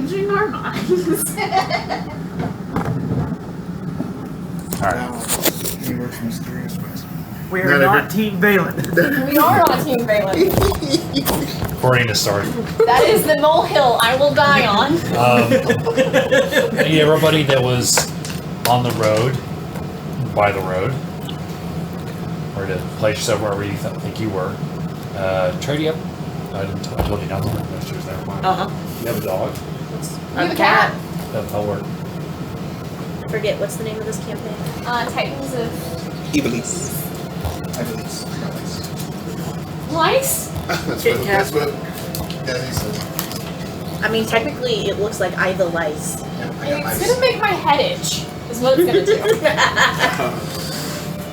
changing our minds. Alright. He works mysterious ways. We're not Team Valenn. We are not Team Valenn. According to Stark. That is the molehill I will die on. Everybody that was on the road, by the road, or to place yourself wherever you think you were, trade you up. I told you not to look at those. Never mind. You have a dog. You have a cat. That'll work. I forget, what's the name of this campaign? Titans of... Ivalice. Ivalice. Lice? That's what he said. I mean, technically, it looks like Ivalice. It's gonna make my head itch, is what it's gonna do.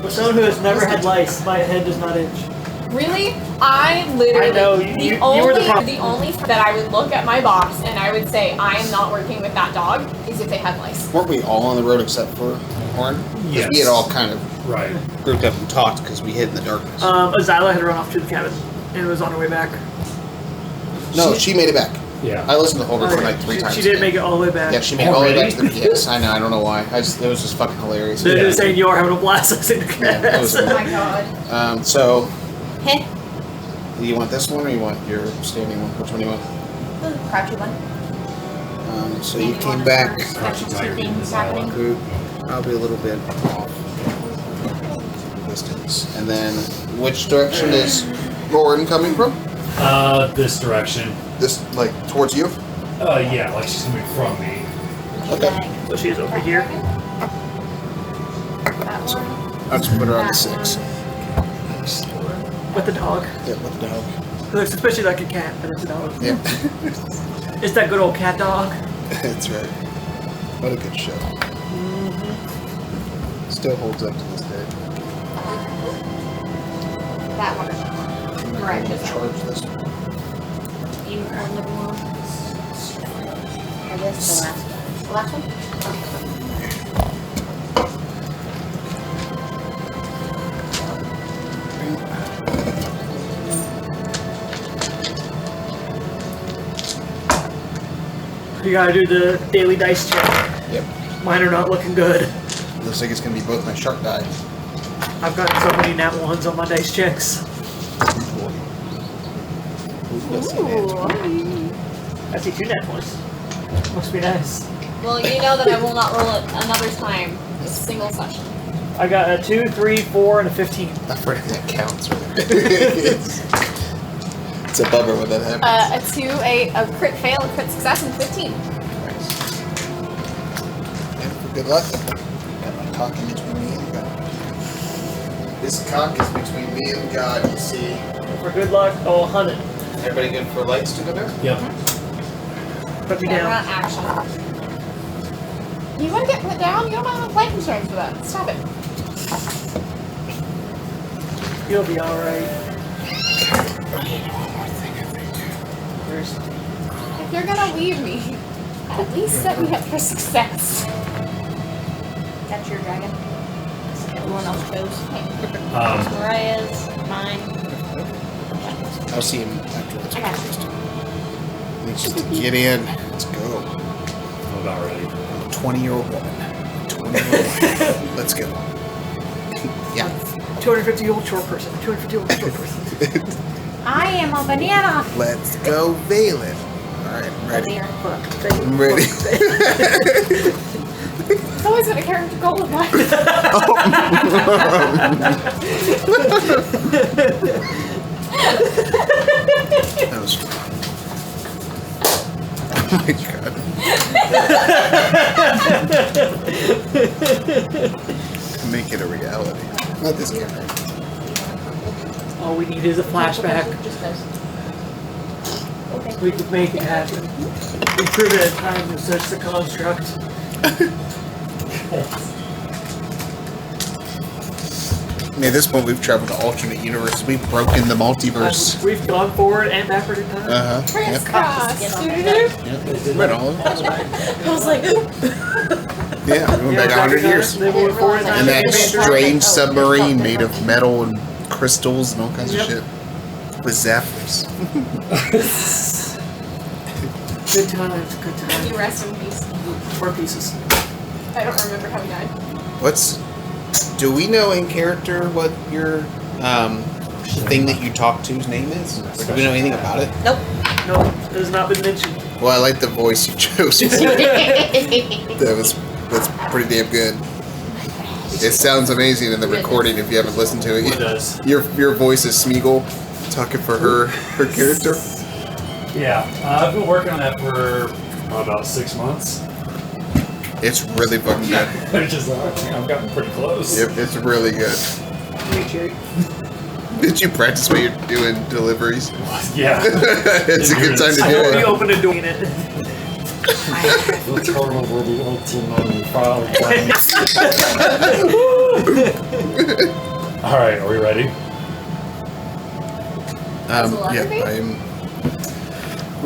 For someone who has never had lice, my head does not itch. Really? I literally... I know, you were the problem. The only that I would look at my box and I would say, I am not working with that dog, is if they had lice. Weren't we all on the road except for Oren? Yes. We had all kind of Right. grouped up and talked because we hid in the darkness. Azyla had run off to the cabin and was on her way back. No, she made it back. Yeah. I listened to the whole recording like 3 times. She did make it all the way back. Yeah, she made it all the way back to the... Yes, I know. I don't know why. It was just fucking hilarious. They're just saying you are having a blast listening to Yeah, it was Oh my god. so, Heh. do you want this one or you want your standing one? Which one do you want? The crouchy one. So you came back. Crouchy two things happening. Group, probably a little bit off distance. And then, which direction is Oren coming from? This direction. This, like, towards you? Yeah, like she's coming from me. Okay. So she's over here. Let's put her on the 6. With the dog. Yeah, with the dog. It looks especially like a cat, but it's a dog. Yeah. It's that good old cat dog. That's right. What a good show. Still holds up to this day. That one. Right. Charge this one. Unicorn number one. I guess the last one. The last one? You gotta do the daily dice check. Yep. Mine are not looking good. Looks like it's gonna be both my shark die. I've gotten so many nat ones on my dice checks. I see 2 nat ones. Must be nice. Well, you know that I will not roll it another time. A single session. I got a 2, 3, 4, and a 15. I forget that counts. It's a bummer when that happens. A 2, a crit fail, a crit success, and 15. Nice. And for good luck, got my cock in between me and God. This cock is between me and God, you see. For good luck, oh, 100. Everybody good for lights to go down? Yep. Put me Camera down. action. You want to get put down? You don't have enough life insurance for that. Stop it. You'll be alright. If you're gonna leave me, at least set me up for success. That's your dragon. Everyone else chose. Mariah's, mine. I'll see him after this. I got you. Needs to get in. Let's go. I'm about ready. I'm a 20-year-old woman. 20-year-old woman. Let's go. Yeah. 250-year-old short person. 250-year-old short person. I am a banana. Let's go, Valenn. Alright, I'm ready. I'm ready. It's always been a character goal of mine. That was fun. Oh my god. Make it a reality. Not this camera. All we need is a flashback. Just those. Okay. We could make it happen. We've proven at times is such a construct. I mean, at this point, we've traveled to alternate universes. We've broken the multiverse. We've gone forward and backward in time. Uh-huh. Crisscross. Get on Doo-doo-doo. Yep. Right on. I was like, Yeah, we went back 100 years. They went forward in time. And that They made strange submarine made of metal and crystals and all kinds of shit. With Zephyrs. Good times, good You times. rest in peace. 4 pieces. I don't remember how he died. Do we know in character what your thing that you talk to's name is? Or do we know anything about it? Nope. No, it has not been mentioned. Well, I like the voice you chose. That's pretty damn good. It sounds amazing in the recording if you haven't listened to it It yet. does. Your voice is Smeagol talking for her character. Yeah, I've been working on that for about 6 months. It's really fucking good. It's just I've gotten pretty close. Yep, it's really good. Did you practice while you're doing deliveries? Yeah. It's a good time to I do will be it. open to doing it. The total will be 1895. All right, are we ready? Yeah, I'm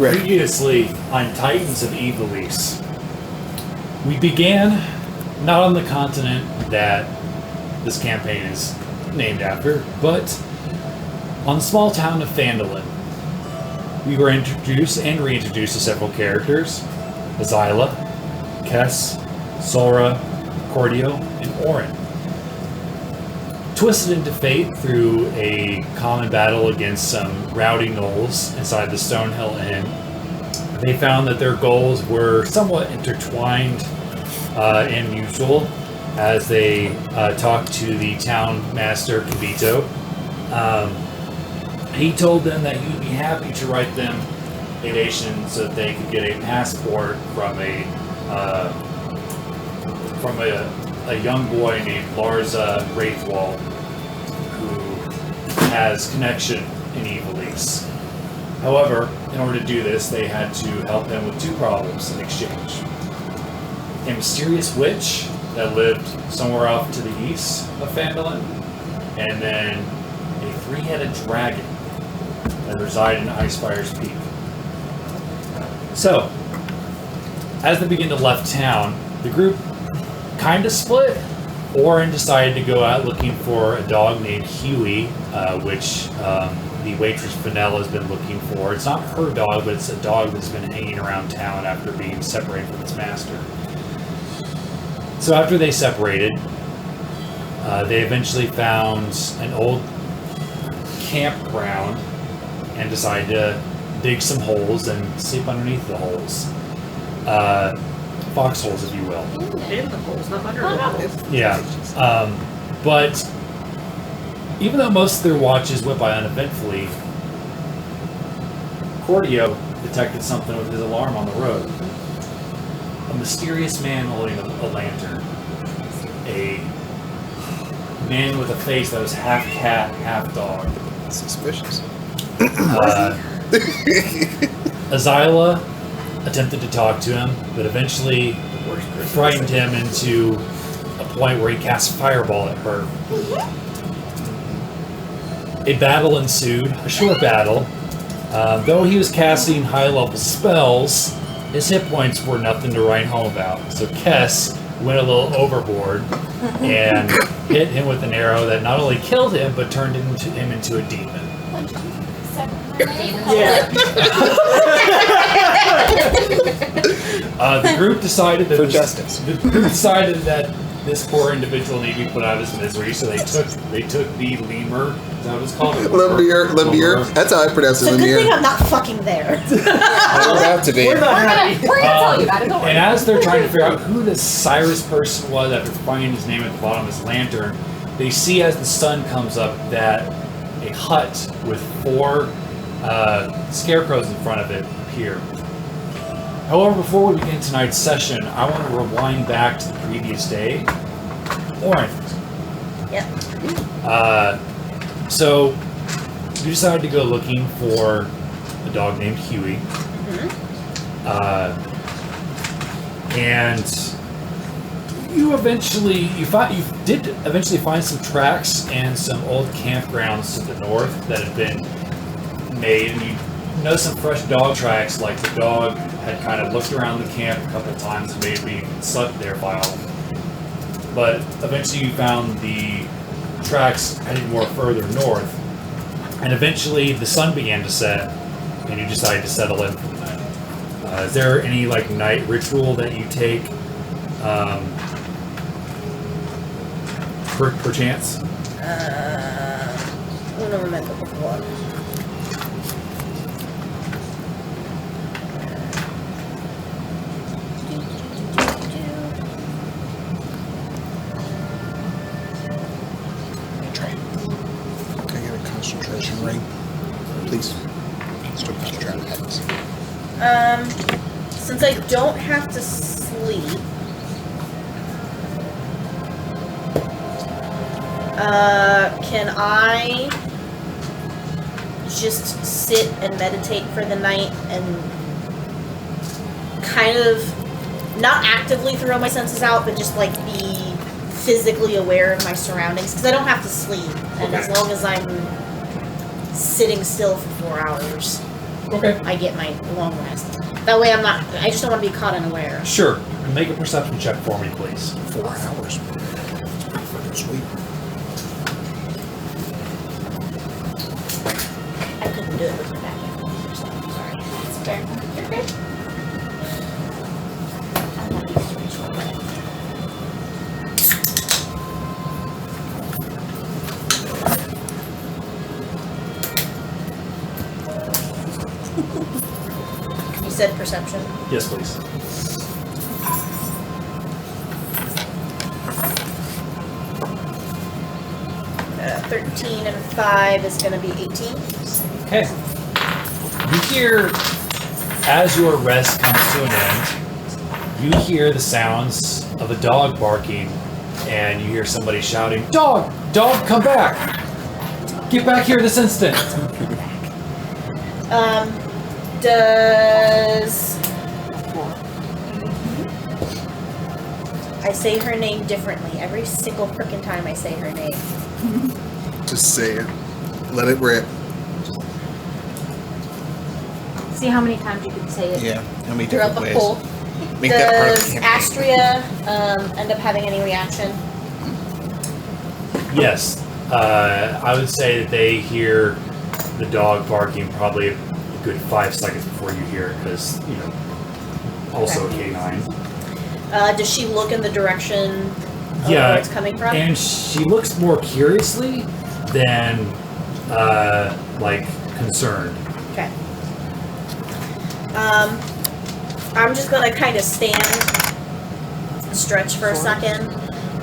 ready. Previously on Titans of Ivalice, we began not on the continent that this campaign is named after, but on the small town of Phandalin. We were introduced and reintroduced to several characters: Azyla, Kess, Solra, Cordio, and Oren. Twisted into fate through a common battle against some rowdy gnolls inside the Stonehill Inn, they found that their goals were somewhat intertwined and mutual as they talked to the town master, Kibito. He told them that he'd be happy to write them a donation so that they could get a passport from a young boy named Larza Wraithwall, who has connection in Ivalice. However, in order to do this, they had to help him with 2 problems in exchange: a mysterious witch that lived somewhere off to the east of Phandalin, and then a 3-headed dragon that resided in Icefire's Peak. So, as they began to left town, the group kind of split. Oren decided to go out looking for a dog named Hughie, which the waitress Vanelle has been looking for. It's not her dog, but it's a dog that's been hanging around town after being separated from its master. So after they separated, they eventually found an old campground and decided to dig some holes and sleep underneath the holes. Foxholes, if you will. In the holes, not under the holes. Yeah. But even though most of their watches went by uneventfully, Cordio detected something with his alarm on the road. A mysterious man holding a lantern. A man with a face that was half cat, half dog. Suspicious. Azyla attempted to talk to him, but eventually frightened him into a point where he cast fireball at her. A battle ensued, a short battle. Though he was casting high-level spells, his hit points were nothing to write home about. So Kess went a little overboard and hit him with an arrow that not only killed him, but turned him into a demon. Yeah. The group decided that For justice. The group decided that this poor individual needed to be put out of his misery, so they took the lemur. Is that what it's called? Lemure. That's how I pronounce it. It's a good thing Lemure. I'm not fucking there. We're about to be. We're not happy. We're gonna tell you about it, don't worry. And as they're trying to figure out who this Cyrus person was after finding his name at the bottom of his lantern, they see as the sun comes up that a hut with 4 scarecrows in front of it appear. However, before we begin tonight's session, I want to rewind back to the previous day. Oren. Yep. So, you decided to go looking for a dog named Hughie. And you did eventually find some tracks and some old campgrounds to the north that had been made, and you know some fresh dog tracks, like the dog had kind of looked around the camp a couple times and maybe sucked there a while. But eventually you found the tracks heading more further north, and eventually the sun began to set, and you decided to settle in for the night. Is there any like night ritual that you take per chance? Uno momento, por favor. Can I get a concentration ring? Please. Still concentrate on heads. Since I don't have to sleep, can I just sit and meditate for the night and kind of not actively throw my senses out, but just like be physically aware of my surroundings? Because I don't have to sleep, and as long as I'm sitting still for 4 hours, I get my long rest. That way I'm not, I just don't want to be caught unaware. Sure. Make a perception check for me, please. 4 hours. It's pretty fucking sweet. I couldn't do it with my back. Sorry. It's fair. You're good. I'm not used to ritual, but you said perception? Yes, please. 13 and 5 is going to be 18. Okay. You hear, as your rest comes to an end, you hear the sounds of a dog barking, and you hear somebody shouting, "Dog! Dog, come back! Get back here this instant!" Does... I say her name differently every single frickin' time I say her name. Just say it. Let it rip. See how many times you can say it Yeah. How many throughout different the ways? poll. Make that part of Does the campaign. Astria end up having any reaction? Yes. I would say that they hear the dog barking probably a good 5 seconds before you hear it, because, you know, also a canine. Does she look in the direction of Yeah, where it's coming from? and she looks more curiously than, like, concerned. Okay. I'm just gonna kind of stand, stretch for a second,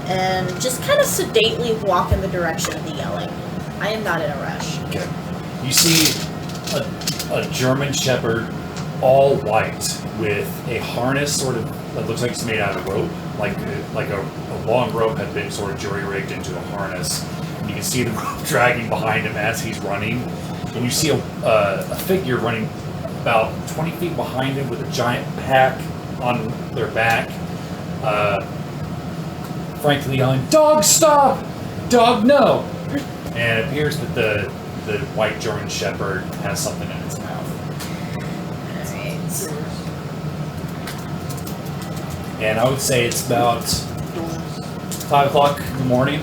and just kind of sedately walk in the direction of the yelling. I am not in a rush. Okay. You see a German Shepherd, all white, with a harness sort of that looks like it's made out of rope, like a long rope had been sort of jury-rigged into a harness. And you can see the rope dragging behind him as he's running. And you see a figure running about 20 feet behind him with a giant pack on their back, frankly yelling, "Dog, stop! Dog, no!" And it appears that the white German Shepherd has something in its mouth. Alright. And I would say it's about 5 o'clock in the morning.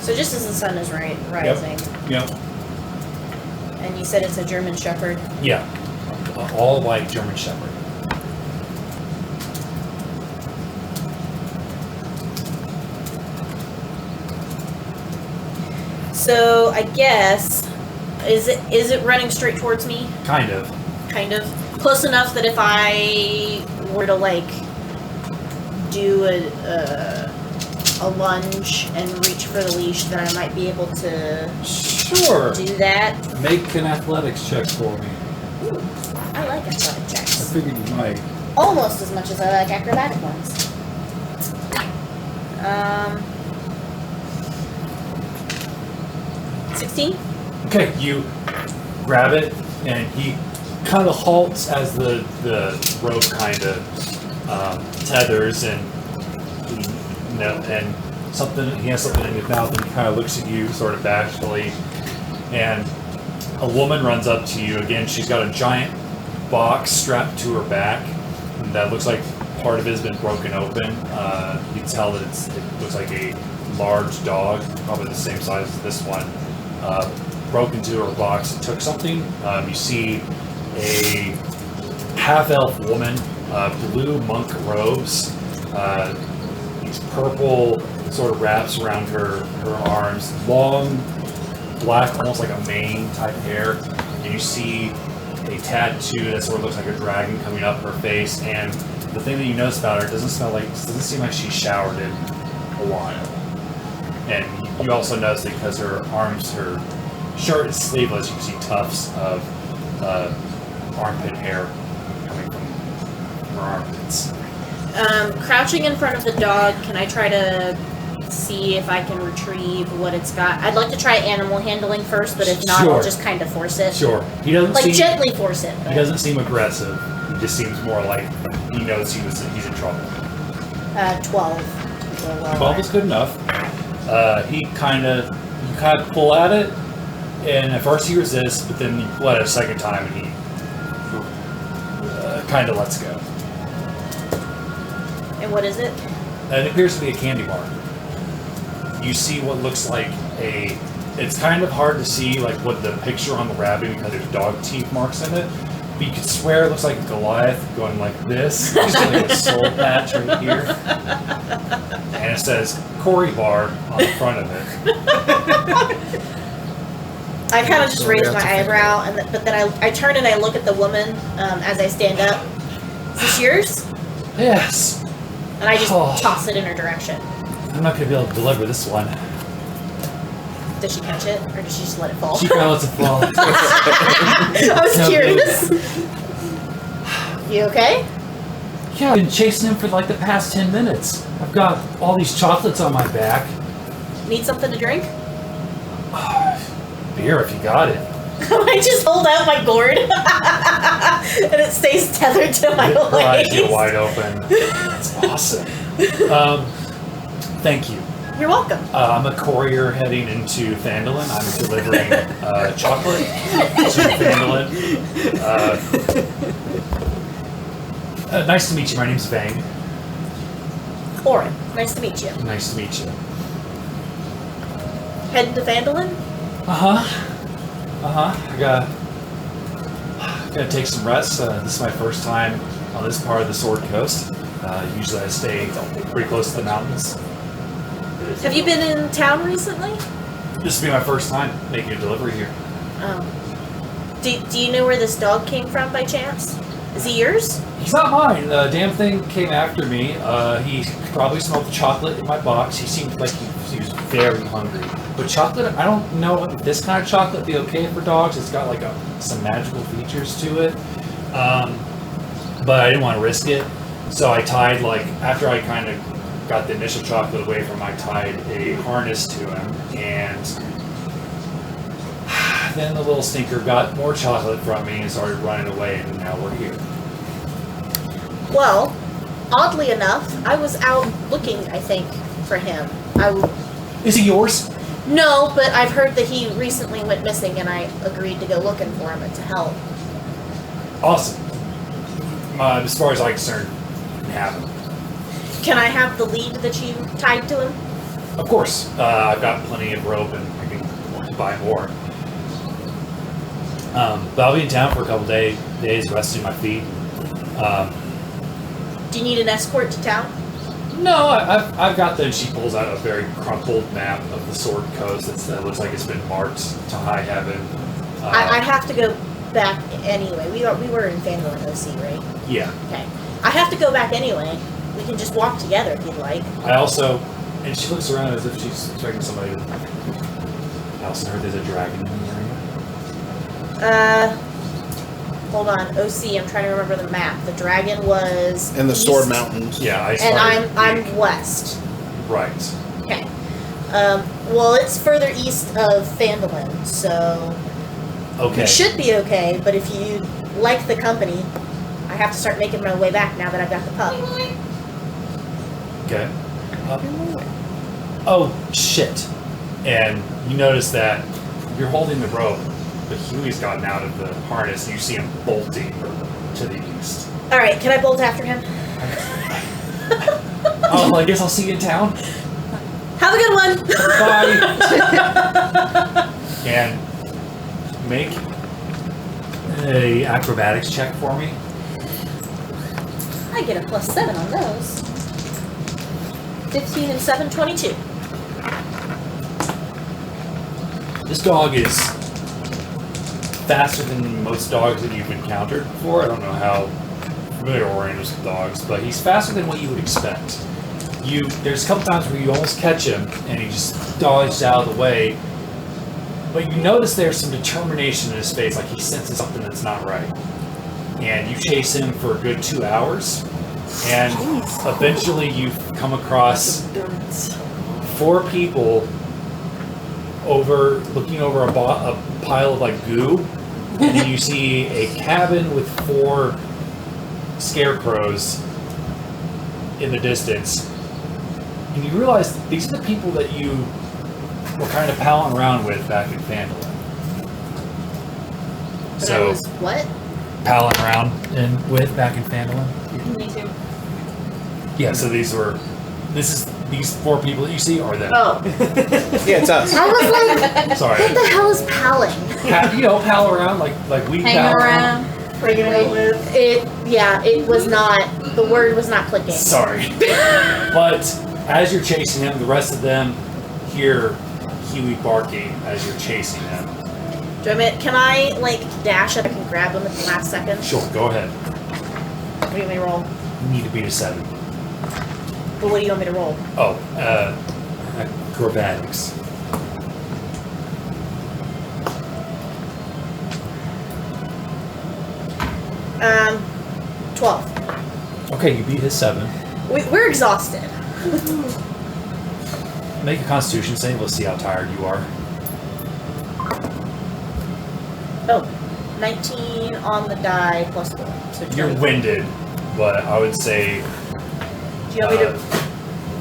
So just as the sun is rising. Yep. And you said it's a German Shepherd. Yeah. All white German Shepherd. So I guess is it running straight towards me? Kind of. Kind of close enough that if I were to like do a lunge and reach for the leash, then I might be able to Sure. do that. Make an athletics check for me. Ooh, I like athletic I checks figured you might. almost as much as I like acrobatic ones. 16. Okay, you grab it, and he kind of halts as the rope kind of tethers, and and he has something in his mouth, and he kind of looks at you sort of bashfully, and a woman runs up to you. Again, she's got a giant box strapped to her back that looks like part of it has been broken open. You can tell that it looks like a large dog, probably the same size as this one, broke into her box and took something. You see a half-elf woman, blue monk robes, these purple sort of wraps around her arms, long black, almost like a mane type hair, and you see a tattoo that sort of looks like a dragon coming up her face. And the thing that you notice about her, doesn't seem like she showered in a while. And you also notice that because her shirt is sleeveless, you can see tufts of armpit hair coming from her armpits. Crouching in front of the dog, can I try to see if I can retrieve what it's got? I'd like to try animal handling first, but if not, Sure. I'll just kind of force it. Sure. He doesn't Like, seem, gently force it. He But, doesn't seem aggressive. He just seems more like he knows he's in trouble. 12. 12 is good enough. You kind of pull at it, and at first he resists, but then you pull at it a second time, and he kind of lets go. And what is it? It appears to be a candy bar. You see what looks like it's kind of hard to see like what the picture on the wrapping because there's dog teeth marks in it, but you could swear it looks like a Goliath going like this, just like a soul patch right here. And it says Cory Bar on the front of it. I kind of just So raise we have my to figure eyebrow, but then I turn and I look at the woman as I stand up. Is this yours? Yes. And I just Oh. toss it in her direction. I'm not going to be able to deliver this one. Does she catch it, or does she just let it fall? She kind of lets it fall. I was No, curious. You okay? Yeah, I've been chasing him for like the past 10 minutes. I've got all these chocolates on my back. Need something to drink? Beer if you got it. I just hold out my gourd, and it stays tethered to my Her eyes get legs. wide open. That's awesome. Thank you. You're welcome. I'm a courier heading into Phandalin. I'm delivering chocolate to Phandalin. Nice to meet you. My name's Vang. Oren, nice to meet you. Nice to meet you. Heading to Phandalin? I gotta take some rest. This is my first time on this part of the Sword Coast. Usually I stay pretty close to the mountains. Have you been in town recently? This will be my first time making a delivery here. Oh. Do you know where this dog came from by chance? Is he yours? He's not mine. The damn thing came after me. He probably smelled the chocolate in my box. He seemed like he was very hungry. But chocolate, I don't know if this kind of chocolate would be okay for dogs. It's got like some magical features to it. But I didn't want to risk it. So I tied, like, after I kind of got the initial chocolate away from him, I tied a harness to him. And then the little stinker got more chocolate from me and started running away. And now we're here. Well, oddly enough, I was out looking, I think, for him. Is he yours? No, but I've heard that he recently went missing, and I agreed to go looking for him and to help. Awesome. As far as I'm concerned, you can have him. Can I have the lead that you tied to him? Of course. I've got plenty of rope and I can buy more. But I'll be in town for a couple days resting my feet. Do you need an escort to town? No, I've got the. She pulls out a very crumpled map of the Sword Coast that looks like it's been marked to high heaven. I have to go back anyway. We were in Phandalin OC, right? Yeah. Okay. I have to go back anyway. We can just walk together if you'd like. I also, and she looks around as if she's expecting somebody to. I also heard there's a dragon in the area. Hold on. OC, I'm trying to remember the map. The dragon was In the east, Sword Mountains. Yeah, I and started. I'm west. Right. Okay. Well, it's further east of Phandalin, so Okay. we should be okay. But if you like the company, I have to start making my way back now that I've got the pup. Okay. Oh, shit. And you notice that you're holding the rope, but Hughie's gotten out of the harness, and you see him bolting to the east. All right, can I bolt after him? Oh, I guess I'll see you in town. Have a good one. Bye. And make a acrobatics check for me. I get a +7 on those. 15 and 7, 22. This dog is faster than most dogs that you've encountered before. I don't know how familiar Oren is with dogs, but he's faster than what you would expect. There's a couple times where you almost catch him and he just dodges out of the way, but you notice there's some determination in his face, like he senses something that's not right. And you chase him for a good 2 hours, and eventually you come across 4 people looking over a pile of like goo, and then you see a cabin with 4 scarecrows in the distance, and you realize these are the people that you were kind of palling around with back in Phandalin. But I was what? Palling around with back in Phandalin. Me too. Yeah. So these 4 people that you see are them. Oh. Yeah, it's us. I was like, Sorry. what the hell is palling? Pal around like we Hang pal around. Bringing it with. It was not, the word was not clicking. Sorry. But as you're chasing him, the rest of them hear Hughie barking as you're chasing him. Can I like dash up and grab him at the last second? Sure, go ahead. What do you want me to roll? You need to beat a 7. But what do you want me to roll? Oh, acrobatics. Um, 12. Okay, you beat his 7. We're exhausted. Make a Constitution save. Let's see how tired you are. Oh, 19 on the die plus 4. So 20. You're winded, but I would say Do you want me to?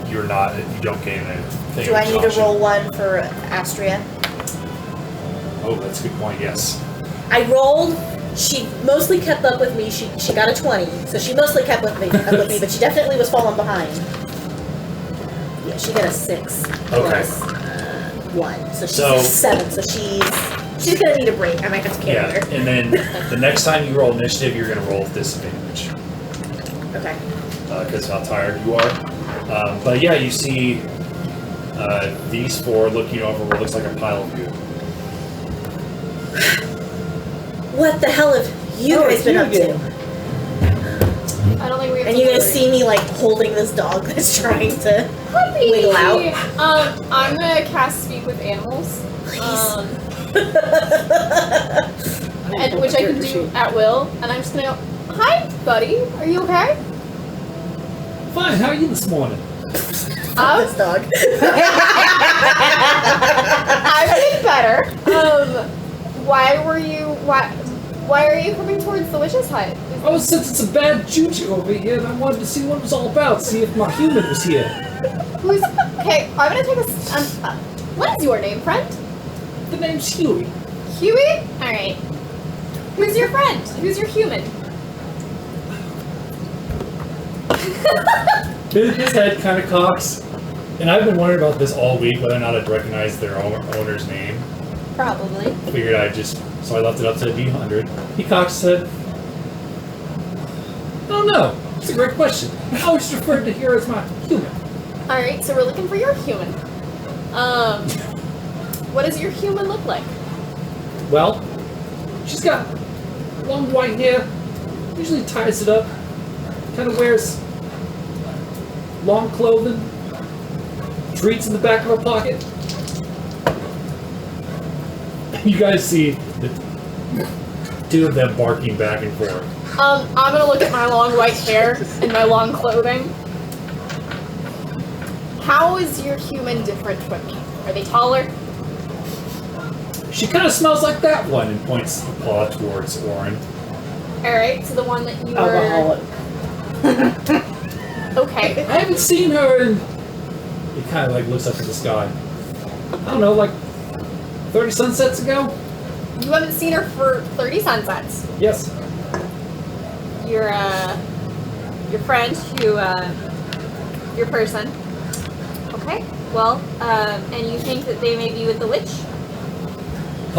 you're not. You don't gain anything. Do I need to roll 1 for Astria? Oh, that's a good point. Yes. I rolled. She mostly kept up with me. She got a 20, so she mostly kept up with me, but she definitely was falling behind. Yeah, she got a 6 plus 1, so she's a 7. So she's gonna need a break. I might have to carry her. And then the next time you roll initiative, you're gonna roll with disadvantage Okay. because of how tired you are. But yeah, you see these 4 looking over what looks like a pile of goo. What the hell have you guys been up to? I don't think we have And to you guys worry. see me like holding this dog that's trying to Puppy! wiggle out. I'm gonna cast Speak with Animals. And which I can do at will. And I'm just gonna go, hi, buddy. Are you okay? Fine. How are you this morning? this dog. I've been better. Why are you coming towards the witch's hut? Oh, since it's a bad juju over here, I wanted to see what it was all about, see if my human was here. Okay, I'm gonna take what is your name, friend? The name's Hughie. Hughie? Alright. Who's your friend? Who's your human? His head kind of cocks, and I've been wondering about this all week, whether or not I'd recognize their owner's name. Probably. Figured so I left it up to D100. He cocks his head. I don't know. It's a great question. I always referred to here as my human. Alright, so we're looking for your human. What does your human look like? Well, she's got long white hair, usually ties it up, kind of wears long clothing, treats in the back of her pocket. You guys see the 2 of them barking back and forth. I'm gonna look at my long white hair and my long clothing. How is your human different from me? Are they taller? She kind of smells like that one, and points the paw towards Oren. Alright, so the one that you were... Alcoholic. Okay. I haven't seen her in, He kind of like looks up at the sky. I don't know, like 30 sunsets ago? You haven't seen her for 30 sunsets. Yes. Your friend, your person. Okay, well, and you think that they may be with the witch?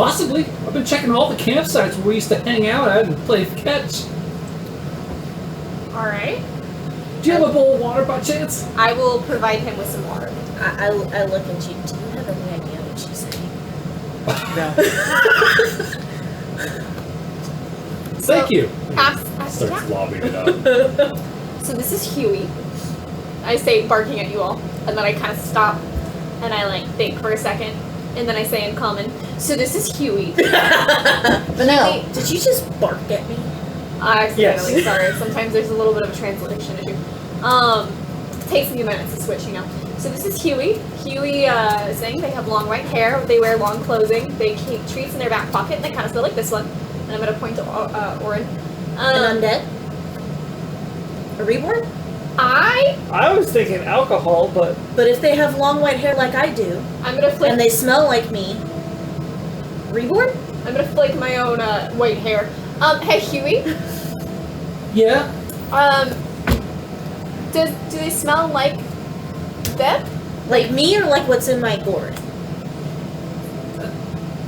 Possibly. I've been checking all the campsites where we used to hang out at and play catch. Alright. Do you have a bowl of water by chance? I will provide him with some water. I look into you. Do you have any idea what she's saying? Thank you. Starts lobbing it up. So this is Hughie. I say, barking at you all, and then I kind of stop, and I like think for a second, and then I say in common, so this is Hughie. Vanille, did you just bark at me? Accidentally, Yes. sorry. Sometimes there's a little bit of a translation issue. Takes me a minute to switch, you know. So this is Hughie. Hughie is saying they have long white hair, they wear long clothing, they keep treats in their back pocket, and they kind of feel like this one. And I'm going to point to Oren. An undead? A reborn? I was thinking alcohol, but But if they have long white hair like I do, I'm gonna flick. and they smell like me, reborn? I'm gonna flick my own white hair. Hey Hughie. Yeah? Do they smell like them? Like me or like what's in my gourd?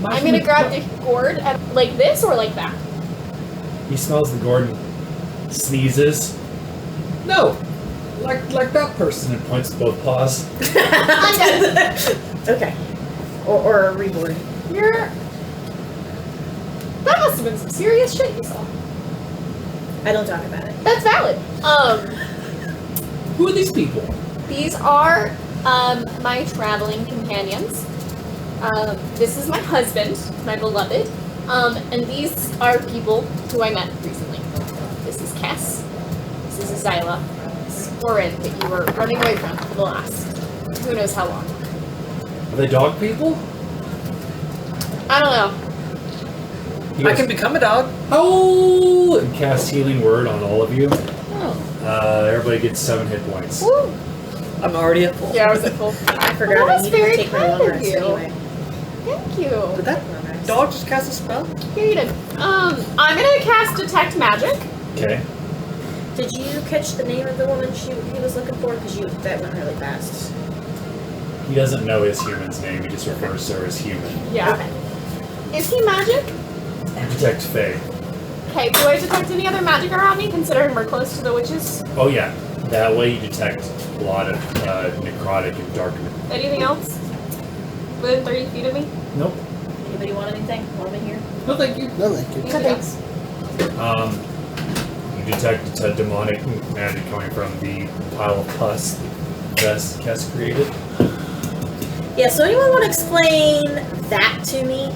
I'm gonna grab the gourd and like this or like that. He smells the gourd and sneezes. No! Like that person, and points to both paws. Okay. Or a reborn. That must have been some serious shit you saw. I don't talk about it. That's valid. Who are these people? These are my traveling companions. This is my husband, my beloved. And these are people who I met recently. This is Kess. This is Azyla. This is Oren that you were running away from for the last who knows how long. Are they dog people? I don't know. He I goes, can become a dog. Oh! And cast healing word on all of you. Oh. Everybody gets 7 hit points. Woo! I'm already at full. Yeah, I was at full. I forgot Well, I that's needed very to take my kind long of rest you. anyway. Thank you. Did that Long rest. dog just cast a spell? Here you did. I'm gonna cast Detect Magic. Okay. Did you catch the name of the woman he was looking for? Because that went really fast. He doesn't know his human's name, he just refers to her as human. Yeah. Okay. Is he magic? You detect Fae. Okay, do I detect any other magic around me, considering we're close to the witches? Oh yeah, that way you detect a lot of necrotic and dark. Anything else? Within 30 feet of me? Nope. Anybody want anything while I'm in here? No, thank you. No, thank you. Okay, thanks. You detect a demonic magic coming from the pile of pus that Kess created. Yeah, so anyone want to explain that to me?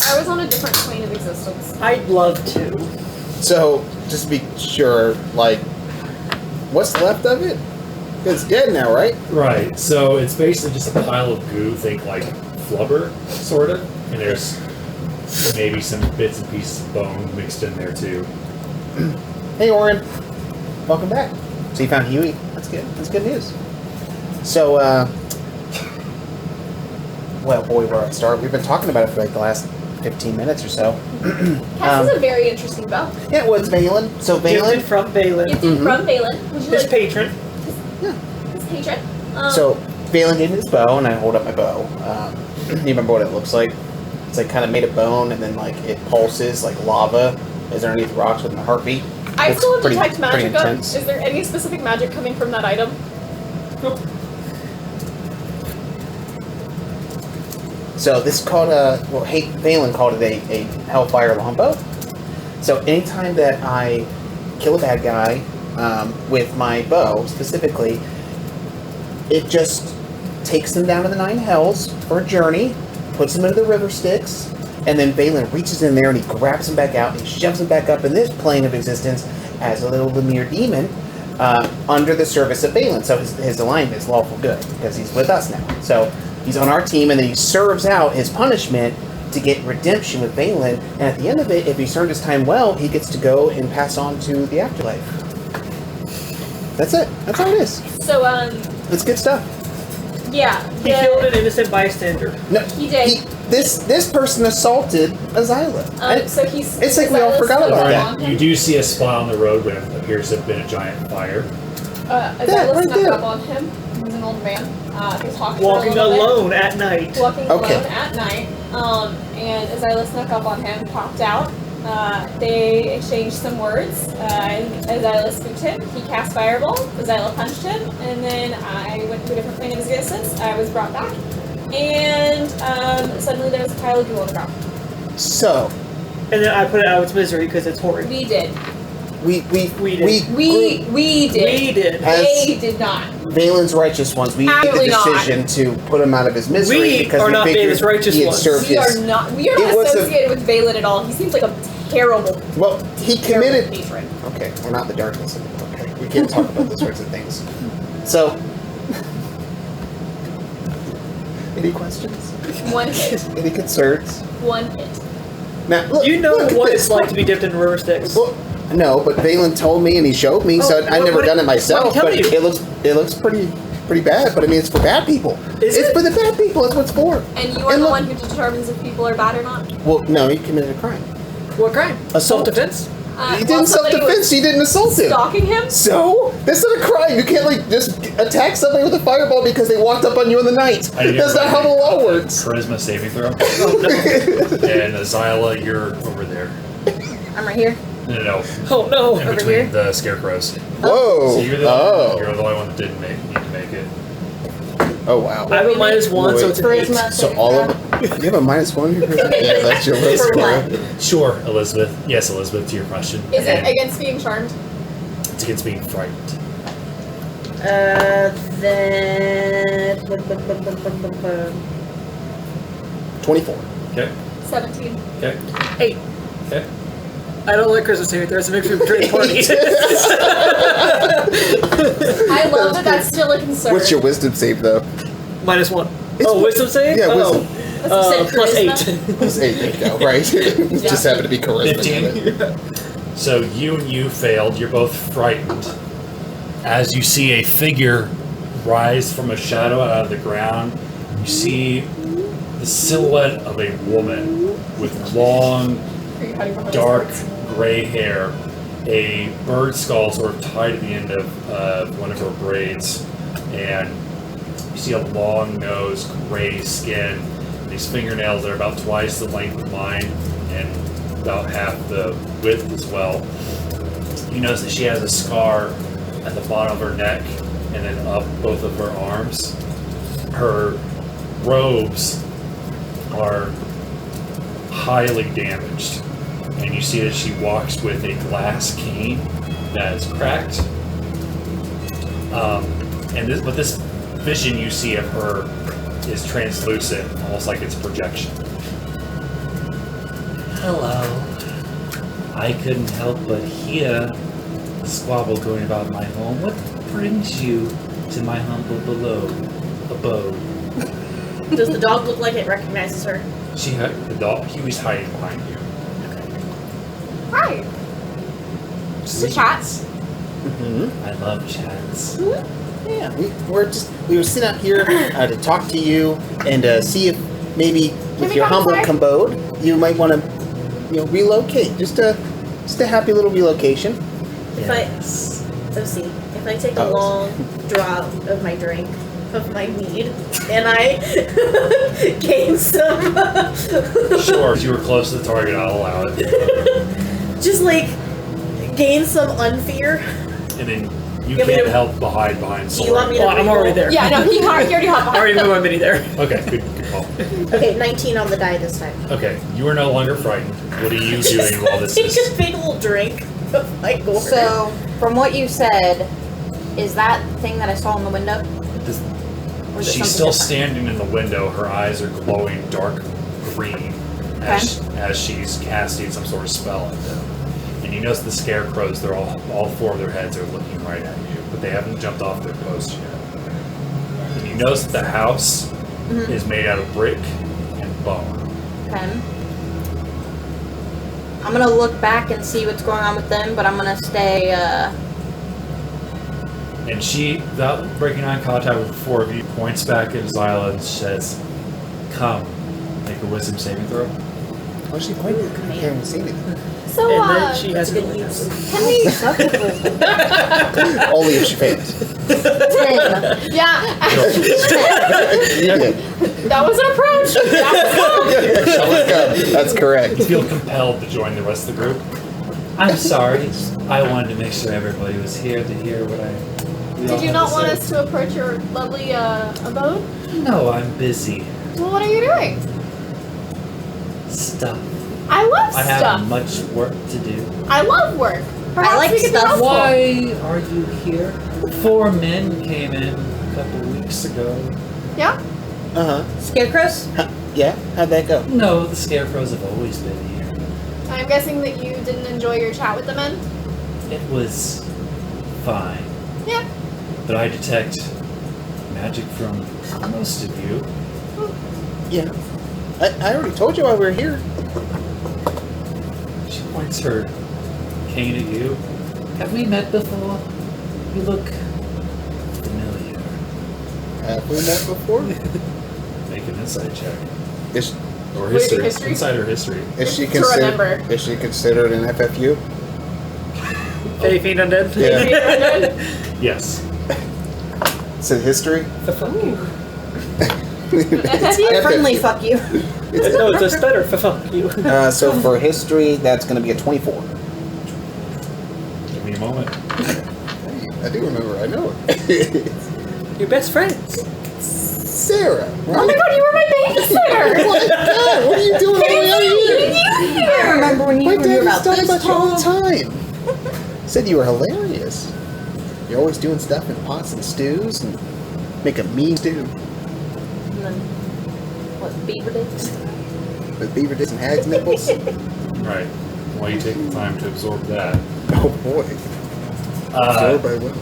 I was on a different plane of existence. I'd love to. So, just to be sure, like, what's left of it? It's dead now, right? Right, so it's basically just a pile of goo, think like flubber, sort of, and there's maybe some bits and pieces of bone mixed in there too. Hey, Oren. Welcome back. So you found Hughie. That's good. That's good news. So, well, boy, where I'd start. We've been talking about it for like the last 15 minutes or so. Kess is a very interesting bow. Yeah, well, it's Valenn. So Gifted Valenn. from Valenn, Gifted from Valenn. Would you his like patron. his patron? So Valenn gave me this bow, and I hold up my bow. You remember what it looks like? It's like kind of made of bone, and then like it pulses like lava is underneath rocks with my heartbeat. I It's still have pretty- Detect pretty Magic up. intense. Is there any specific magic coming from that item? So this is called Valenn called it a Hellfire longbow. So anytime that I kill a bad guy with my bow, specifically, it just takes them down to the 9 hells for a journey, puts them into the river Styx, and then Valenn reaches in there and he grabs them back out and he shoves them back up in this plane of existence as a little Lemire demon under the service of Valenn. So his alignment is lawful good because he's with us now. So he's on our team, and then he serves out his punishment to get redemption with Valenn. And at the end of it, if he served his time well, he gets to go and pass on to the afterlife. That's it. That's all it is. So, It's good stuff. yeah. He killed an innocent bystander. No, He did. This person assaulted Azyla. So he's. It's like we all Azyla's forgot still about on that. him. You do see a spot on the road where it appears to have been a giant fire. Azyla right snuck there. up on him. He's an old man. He talked Walking for a little bit. alone at night. Walking Okay. alone at night. And Azyla snuck up on him, popped out. They exchanged some words. Azyla spooked him. He cast Fireball. Azyla punched him, and then I went to a different plane of existence. I was brought back, and suddenly there was a pile of goo on the ground. So, And then I put it out of its misery because it's horrid. We did. We did. We did. We did. They did not. Valenn's righteous ones, we made Absolutely the not. decision to put him out of his misery We because are we not figured Valenn's righteous he had ones. served We his... are not. We are It not was a- associated with Valenn at all. He seems like a terrible, Well, he terrible committed... patron. Okay, we're not the darkness anymore, okay? We can't talk about those sorts of things. So... Any questions? One hit. Any concerns? One hit. Now, look, You know look at what this. it's like to be dipped in river sticks. Well, no, but Valenn told me and he showed me, so Oh, I've never what- done it myself. what did But he tell it looks pretty bad. But I mean, it's for bad people. Is it's it? for the bad people. That's what it's for. And you are And the look- one who determines if people are bad or not. Well, no, he committed a crime. What crime? Assault. Self-defense? He didn't self-defense. He didn't assault him. Stalking him? So that's not a crime. You can't like just attack somebody with a fireball because they walked up on you in the night. I didn't That's not how the law works. Charisma saving throw. Oh, no. And Azyla, you're over there. I'm right here. No. Oh, no. In Over between here? the scarecrows. Whoa. So you're the only one that didn't need to make it. Oh wow. I have a -1, so it's an 8. Charisma. So all of you have a -1 in your charisma? Yeah, that's your risk. For bro. what? Sure, Elizabeth. Yes, Elizabeth, to your question. Is it And against being charmed? it's against being frightened. Then 24. Okay. 17. Okay. 8. Okay. I don't like Christmas saving throws. It makes me pretty horny. I love that that's still a concern. What's your wisdom save though? -1. It's Oh, what- wisdom save? Yeah, Oh. wisdom. That's what you said, Plus charisma? 8. Plus 8, there you go, right? Just happened to be charisma. 15. So you and you failed. You're both frightened. As you see a figure rise from a shadow out of the ground, you see the silhouette of a woman with long, Are you hiding behind dark these words? gray hair, a bird skull sort of tied at the end of one of her braids, and you see a long nose, gray skin, these fingernails that are about twice the length of mine and about half the width as well. You notice that she has a scar at the bottom of her neck and then up both of her arms. Her robes are highly damaged, and you see that she walks with a glass cane that is cracked. But this vision you see of her is translucent, almost like it's projection. Hello. I couldn't help but hear the squabble going about in my home. What brings you to my humble abode? does the dog look like it recognizes her? The dog, Hughie's hiding behind you. Hi. Just a chat. Mm-hmm. I love chats. Yeah, we were sitting out here to talk to you and see if maybe with we your come humble inside? abode you might want to relocate. Just a happy little relocation. If I take a Oh. long drop of my drink, of my mead, and I gain some Sure, if you were close to the target, I'll allow it. just like gain some unfear. And then you You want me can't to- help behind Do you want me Solra. to Oh, I'm already there. Yeah, no, he already hopped I behind. already moved my mini there. Okay, good call. Okay, 19 on the die this time. Okay, you are no longer frightened. What are you doing while this Take is... a big old drink of my gourd. So, from what you said, is that thing that I saw in the window? This, Or is it she's something still different? standing in the window. Her eyes are glowing dark green as she's casting some sort of spell at them. And you notice the scarecrows, they're all four of their heads are looking right at you, but they haven't jumped off their post yet. And you notice that the house is made out of brick and bone. Okay. I'm gonna look back and see what's going on with them, but I'm gonna stay, And she, without breaking eye contact with the four of you, points back at Azyla and says, "Come, make a wisdom saving throw." Oh, she pointed. I can't see anything. So, And then she has good no news. can we... Only if she fails. 10. Yeah, You did. that was an approach. That was Shall we go? That's correct. Feel compelled to join the rest of the group. I'm sorry. I wanted to make sure everybody was here to hear what Did you not want us to approach your lovely abode? No, I'm busy. Well, what are you doing? Stuff. I love I have stuff. much work to do. I love work. Perhaps like we could be stuff. helpful. Why are you here? 4 men came in a couple weeks ago. Yeah? Scarecrows? Yeah? How'd that go? No, the scarecrows have always been here. I'm guessing that you didn't enjoy your chat with the men? It was fine. Yeah. But I detect magic from most of you. Yeah. I already told you why we were here. She points her cane at you. Have we met before? You look familiar. Have we met before? Make an insight check. Is, Or Would it be history. history? Insider history. is she To remember. Is she considered an FFU? Hey, Fiend Undead. Yeah. Yes. Is it history? The fuck you. It's a friendly fuck you. No, it's just better for fuck you. So for history, that's going to be a 24. Give me a moment. I do remember. I know it. Your best friends. Sarah. Oh my god, you were my babysitter! Oh my god, what are you doing all the way out here? I remember when you My were dad about was talking this about you all the tall. time. Said you were hilarious. You're always doing stuff in pots and stews and make a mean stew And then, what, beaver dicks? with beaver dicks and hag's nipples. Right. Why you take the time to absorb that? Oh boy. Absorbed by what?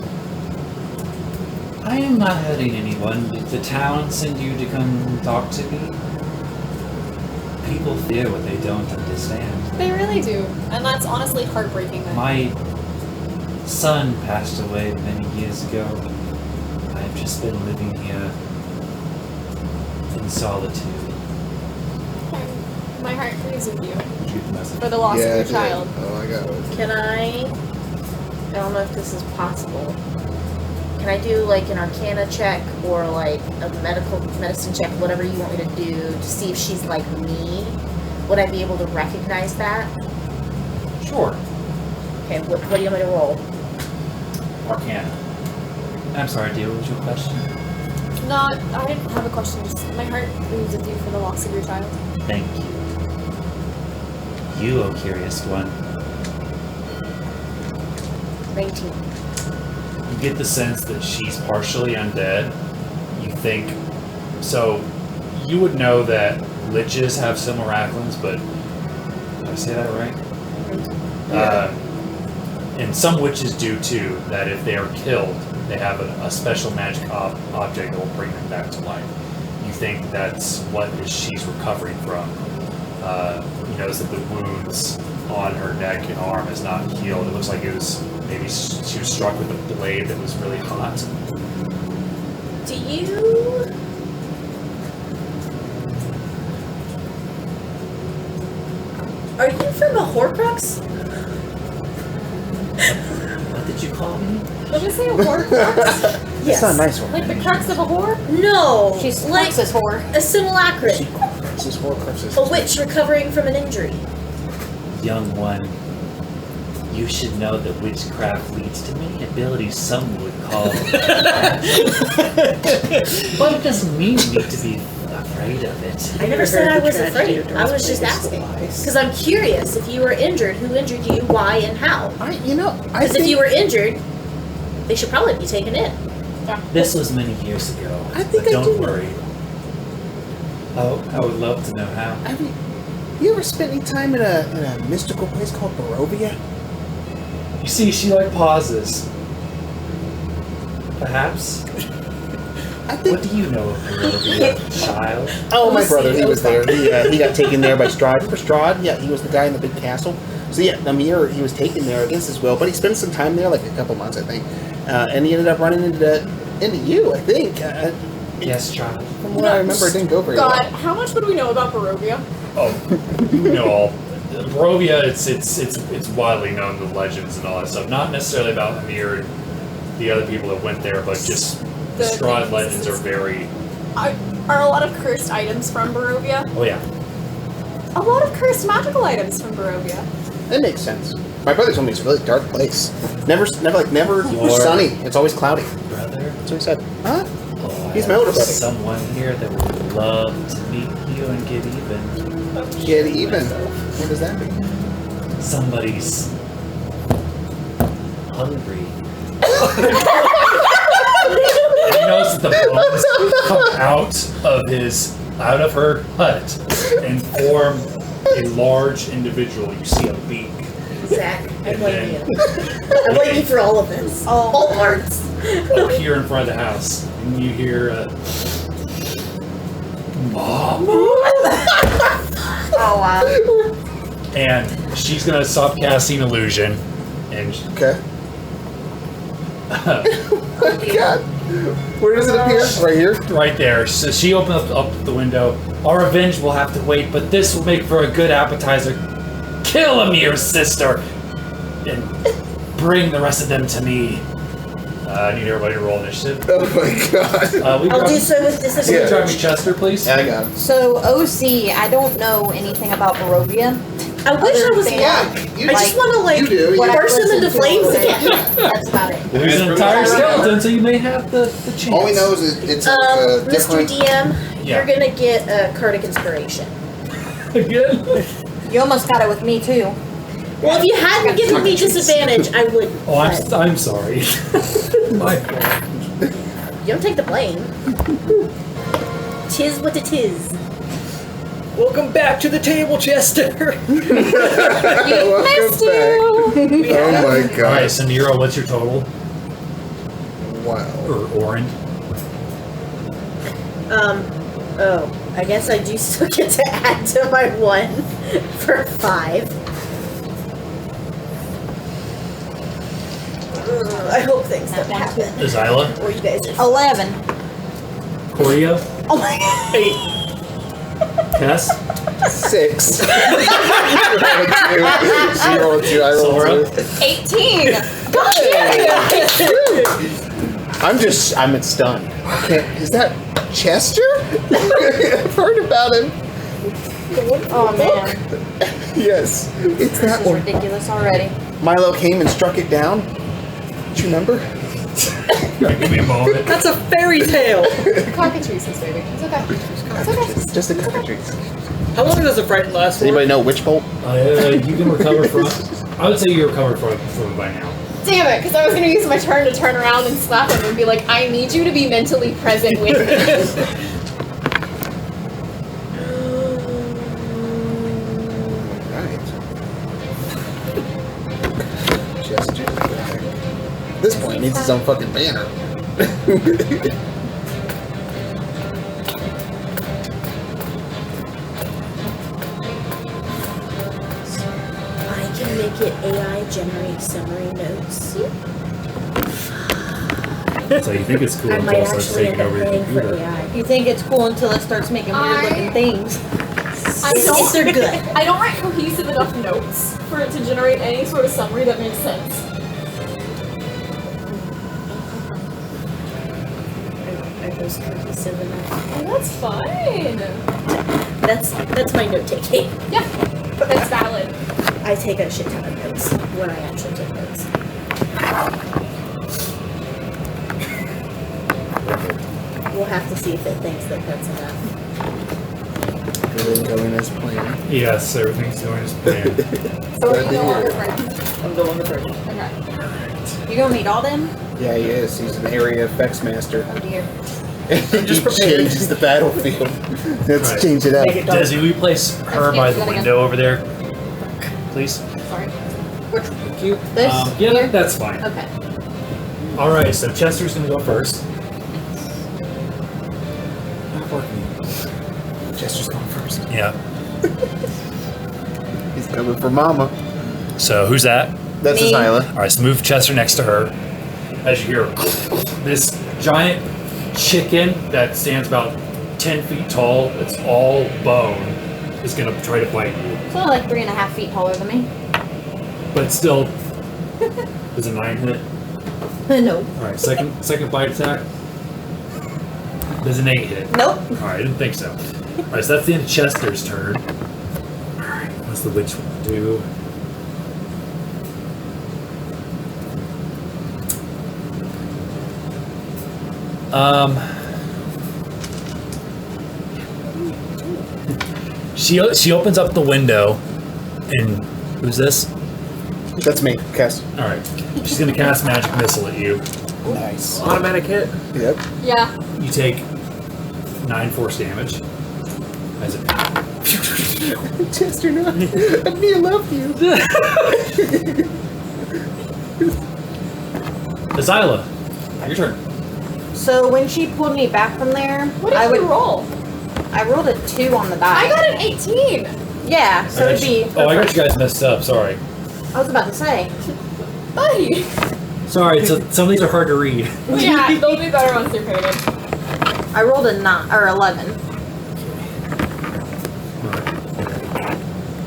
I am not hurting anyone. Did the town send you to come talk to me? People fear what they don't understand. They really do. And that's honestly heartbreaking. Then. My son passed away many years ago. I've just been living here in solitude. My heart grieves with you Shoot the message. for the loss of I your did. child. Oh, I got it. Can I don't know if this is possible. Can I do like an arcana check or like a medicine check, whatever you want me to do, to see if she's like me? Would I be able to recognize that? Sure. Okay, what do you want me to roll? Arcana. I'm sorry, dear, what was your question? No, I didn't have a question. Just my heart grieves with you for the loss of your child. Thank you. You, oh curious one. 19. You get the sense that she's partially undead. You think so. You would know that liches have simulacrums, but did I say that right? And some witches do too. That if they are killed, they have a special magic object that will bring them back to life. You think that's what she's recovering from. You notice that the wounds on her neck and arm is not healed. It looks like it was maybe she was struck with a blade that was really hot. Do you... Are you from a Horcrux? What did you call me? Did you say a Horcrux? That's not a nice one. Like the crux of a whore? No. She's like Lexus whore. a simulacrum. This is Horcruxes. A witch recovering from an injury. Young one, you should know that witchcraft leads to many abilities some would call but it doesn't mean you need to be afraid of it. I never said I was afraid. I was just asking. Because I'm curious, if you were injured, who injured you, why, and how? I Because if think you were injured, they should probably be taken in. This was many years ago, I think but I don't do know. worry. Oh, I would love to know how. I mean, you ever spent any time in a mystical place called Barovia? You see, she pauses. Perhaps. I think. What do you know of Barovia, child? Oh, my We'll brother, see. he was there. He got taken there by Strahd. Remember Strahd? Yeah, he was the guy in the big castle. So yeah, Amir, he was taken there against his will, but he spent some time there, like a couple months, I think. And he ended up running into you, I think. Yes, child. From what I remember, it didn't go very God, well. how much would we know about Barovia? Oh, you know all. Barovia, it's widely known, the legends and all that stuff. Not necessarily about Amir the other people that went there, but just the The Strahd things- legends are very. Are a lot of cursed items from Barovia? Oh yeah. A lot of cursed magical items from Barovia. That makes sense. My brother told me it's a really dark place. Never Lord. sunny. It's always cloudy. Brother. That's what he said. Huh? Oh, He's I my have older brother. Someone here that would love to meet you and get even. Get even. What does that mean? Somebody's hungry. And he knows that the bones come out of her hut and form a large individual. You see a beak. Zach, I And blame then- you. I blame you for all of this. All parts. Up here in front of the house, and you hear Mom? Oh wow. And she's gonna stop casting illusion, and Okay. Oh my god. Where does it appear? Right here? right there. So she opens up the window. Our revenge will have to wait, but this will make for a good appetizer. Kill Amir's sister, and bring the rest of them to me. I need everybody to roll initiative. Oh my god. We I'll do so with Can disappointment. you drive me Chester, please? Yeah, I got it. So OC, I don't know anything about Barovia. I wish I was Other young. than- You I just want to like you do. What I burst them into listened to flames already. again. That's about it. There's an entire skeleton, so you may have the chance. All we know is it's Mr. different. DM, Yeah. you're gonna get a card of inspiration. Again? You almost got it with me too. Well, if you hadn't given me disadvantage, I would. Oh, I'm sorry. My fault. You don't take the blame. Tis what it is. Welcome back to the table, Chester. Welcome Missed back. you! Oh my Alright, god. so Nero, what's your total? Wow. Or Oren? Oh, I guess I do still get to add to my 1 for 5. I hope things don't happen. Azyla? Or you guys are. 11. Cordio? Oh my god. 8. Kess? 6. She rolled 2. I rolled Solra? 18! I'm stunned. Is that Chester? I've heard about him. Oh man. Yes, it's This that is one. ridiculous already. Milo came and struck it down. Do you remember? Give me a moment. That's a fairy tale. Cockatrices, baby. It's okay. Just a cockatrice. How long does a fright last Does for? anybody know Witch Bolt? You can recover from. I would say you recovered from it by now. Damn it, because I was going to use my turn to turn around and slap him and be like, I need you to be mentally present with me. Right. Chester. At this point, he needs his own fucking banner. I can make it AI generate summary notes. So you think it's cool I until might it starts actually taking end up over your paying for computer. AI. You think it's cool until it starts making weird looking things. I If don't, they're good. I don't write cohesive enough notes for it to generate any sort of summary that makes sense. Are those cohesive enough? And that's fine. That's my note taking. Yeah, that's valid. I take a shit ton of notes when I actually take notes. We'll have to see if it thinks that that's enough. Everything going as planned. Yes, everything's going as planned. So Glad you to no hear longer it. friends. I'm no longer pregnant. Okay. You gonna meet all them? Yeah, he is. He's an area effects master. Oh dear. He prepared. changes the battlefield. Let's Right. change it up. Make it dark. Desi, will you place her by the window over there, please? Sorry. Thank you. This? Yeah, here? that's fine. Okay. All right, so Chester's gonna go first. Not working. Chester's going first. Yeah. He's coming for Mama. So who's that? That's Me. Azyla. All right, so move Chester next to her. As you hear this giant chicken that stands about 10 feet tall, it's all bone, is gonna try to bite you. It's only like 3.5 feet taller than me. But still, is a 9 hit? No. Alright, second bite attack. Does an 8 hit? Nope. Alright, I didn't think so. Alright, so that's the end of Chester's turn. Alright, what's the witch do? She opens up the window, and who's this? That's me, Kess. All right, she's gonna cast magic missile at you. Nice. Automatic hit. Yep. Yeah. You take 9 force damage. As it Chester, no. I love you. Azyla, your turn. So when she pulled me back from there, What did you roll? I rolled a 2 on the die. I got an 18. Yeah, so it'd be. Oh, I got you guys messed up. Sorry. I was about to say. Buddy. Sorry. Some of these are hard to read. Yeah, they'll be better once they're painted. I rolled a 9 or 11.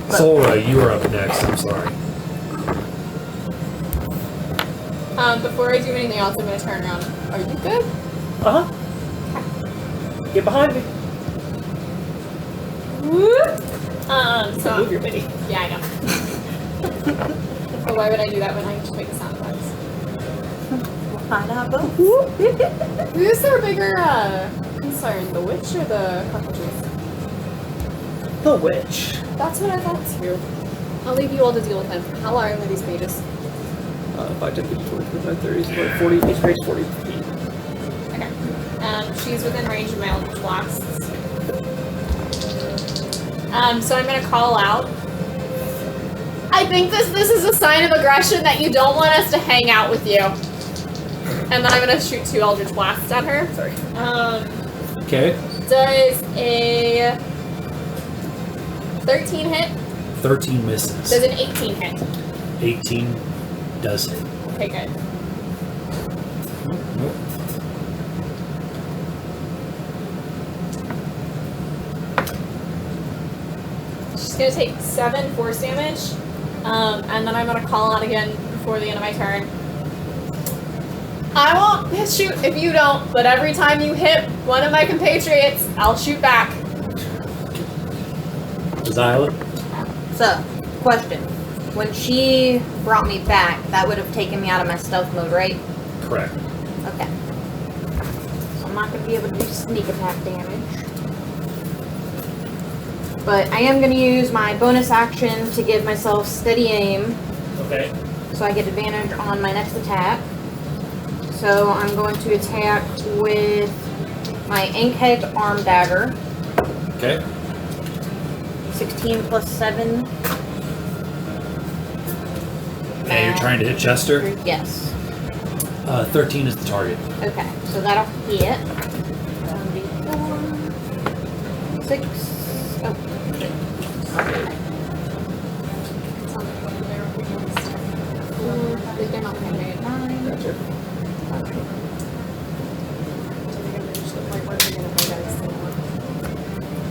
Solra, you are up next. I'm sorry. Before I do anything else, I'm gonna turn around. Are you good? Get behind me. So Move your mini. yeah, I know. So why would I do that when I can just make a sound effects? Why not both? Who's their bigger concern, the witch or the cockroaches? The witch. That's what I thought too. I'll leave you all to deal with him. How long are these pages? 5, 10, 15, 20, 25, 30, 40, each page 40 feet. Okay. She's within range of my Eldritch Blasts. So I'm gonna call out. I think this is a sign of aggression that you don't want us to hang out with you. And then I'm gonna shoot 2 Eldritch Blasts at her. Sorry. Okay. Does a 13 hit? 13 misses. Does an 18 hit? 18 does hit. Okay, good. Nope. She's gonna take 7 force damage, and then I'm gonna call out again before the end of my turn. I won't shoot if you don't, but every time you hit one of my compatriots, I'll shoot back. Azyla? So, question. When she brought me back, that would have taken me out of my stealth mode, right? Correct. Okay. So I'm not going to be able to do sneak attack damage. But I am going to use my bonus action to give myself steady aim, Okay. so I get advantage on my next attack. So I'm going to attack with my Ankhead Arm Dagger. Okay. 16 plus 7. And you're trying to hit Chester? Yes. 13 is the target. Okay, so that'll hit. 1d4. 6. Oh, They're not gonna make it. 9. Gotcha.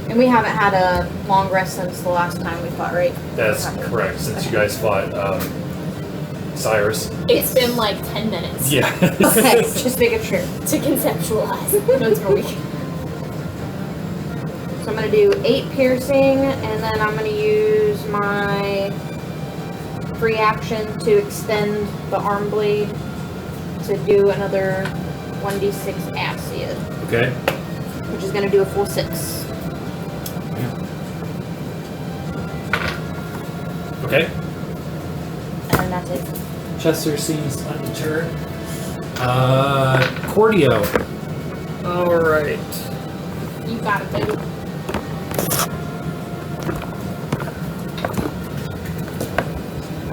And we haven't had a long rest since the last time we fought, right? That's Okay. correct, since you guys fought Cyrus. It's been like 10 minutes Yeah. Okay, just making sure. to conceptualize. Notes per week. So I'm going to do 8 piercing, and then I'm going to use my free action to extend the arm blade to do another 1d6 acid, Okay. which is going to do a full 6. Okay. And then that's it. Chester seems undeterred. Cordio. Alright. You got it, baby.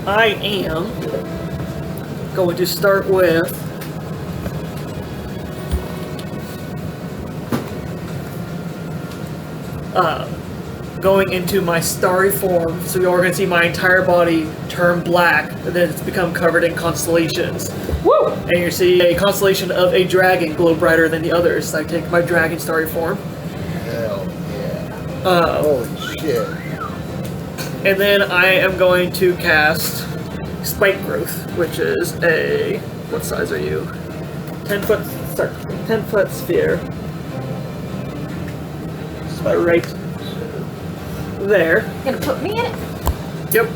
I am going to start with going into my starry form, so you're going to see my entire body turn black, and then it's become covered in constellations. Woo! And you see a constellation of a dragon glow brighter than the others. So I take my dragon starry form. Hell yeah. Holy shit. And then I am going to cast Spike Growth, which is a What size are you? 10-foot circle. 10-foot sphere. So right there. Gonna put me in it? Yep.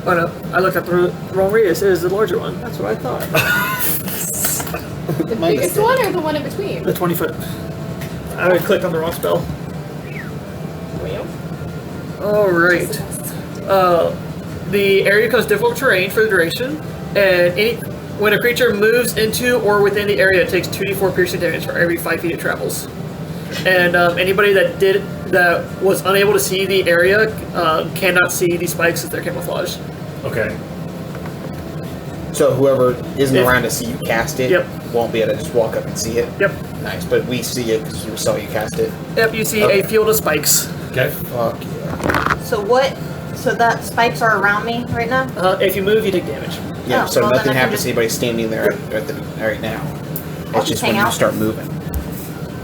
Oh no, I looked at the wrong radius. It is the larger one. That's what I thought. The biggest one or the one in between? The 20-foot. I clicked on the wrong spell. Alright. The area becomes difficult terrain for the duration, and when a creature moves into or within the area, it takes 2d4 piercing damage for every 5 feet it travels. And anybody that was unable to see the area cannot see the spikes as their camouflage. Okay. So whoever isn't around to see you cast it won't be able to just walk up and see it? Yep. Nice, but we see it because we saw you cast it? Yep, you see a field of spikes. Okay. Fuck yeah. So what? So that spikes are around me right now? If you move, you take damage. Yeah, Oh, so well, nothing then I can happens just- to anybody standing there right now. I'll It's just hang when you out. start moving.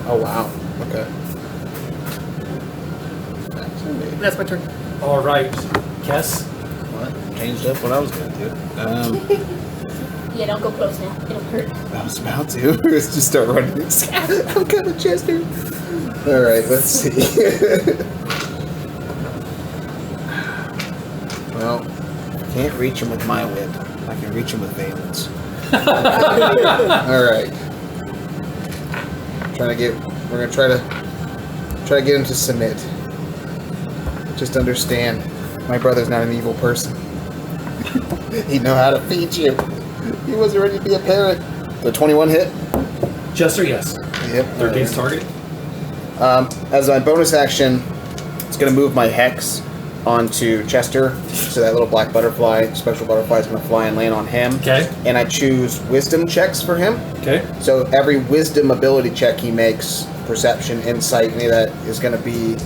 Oh wow. Okay. That's my turn. All right. Kess? What? Changed up what I was gonna do. Yeah, don't go close now. It'll hurt. I was about to. Let's just start running. I'm kind of Chester. Alright, let's see. Well, I can't reach him with my whip. I can reach him with Valen's. Alright. We're gonna try to get him to submit. Just understand, my brother's not an evil person. He'd know how to feed you. He wasn't ready to be a parent. The 21 hit? Just or yes? Yep. Third gaze target? As my bonus action, it's going to move my Hex onto Chester. So that little black butterfly, special butterfly, is going to fly and land on him. Okay. And I choose wisdom checks for him. Okay. So every wisdom ability check he makes, perception, insight, any of that, is going to be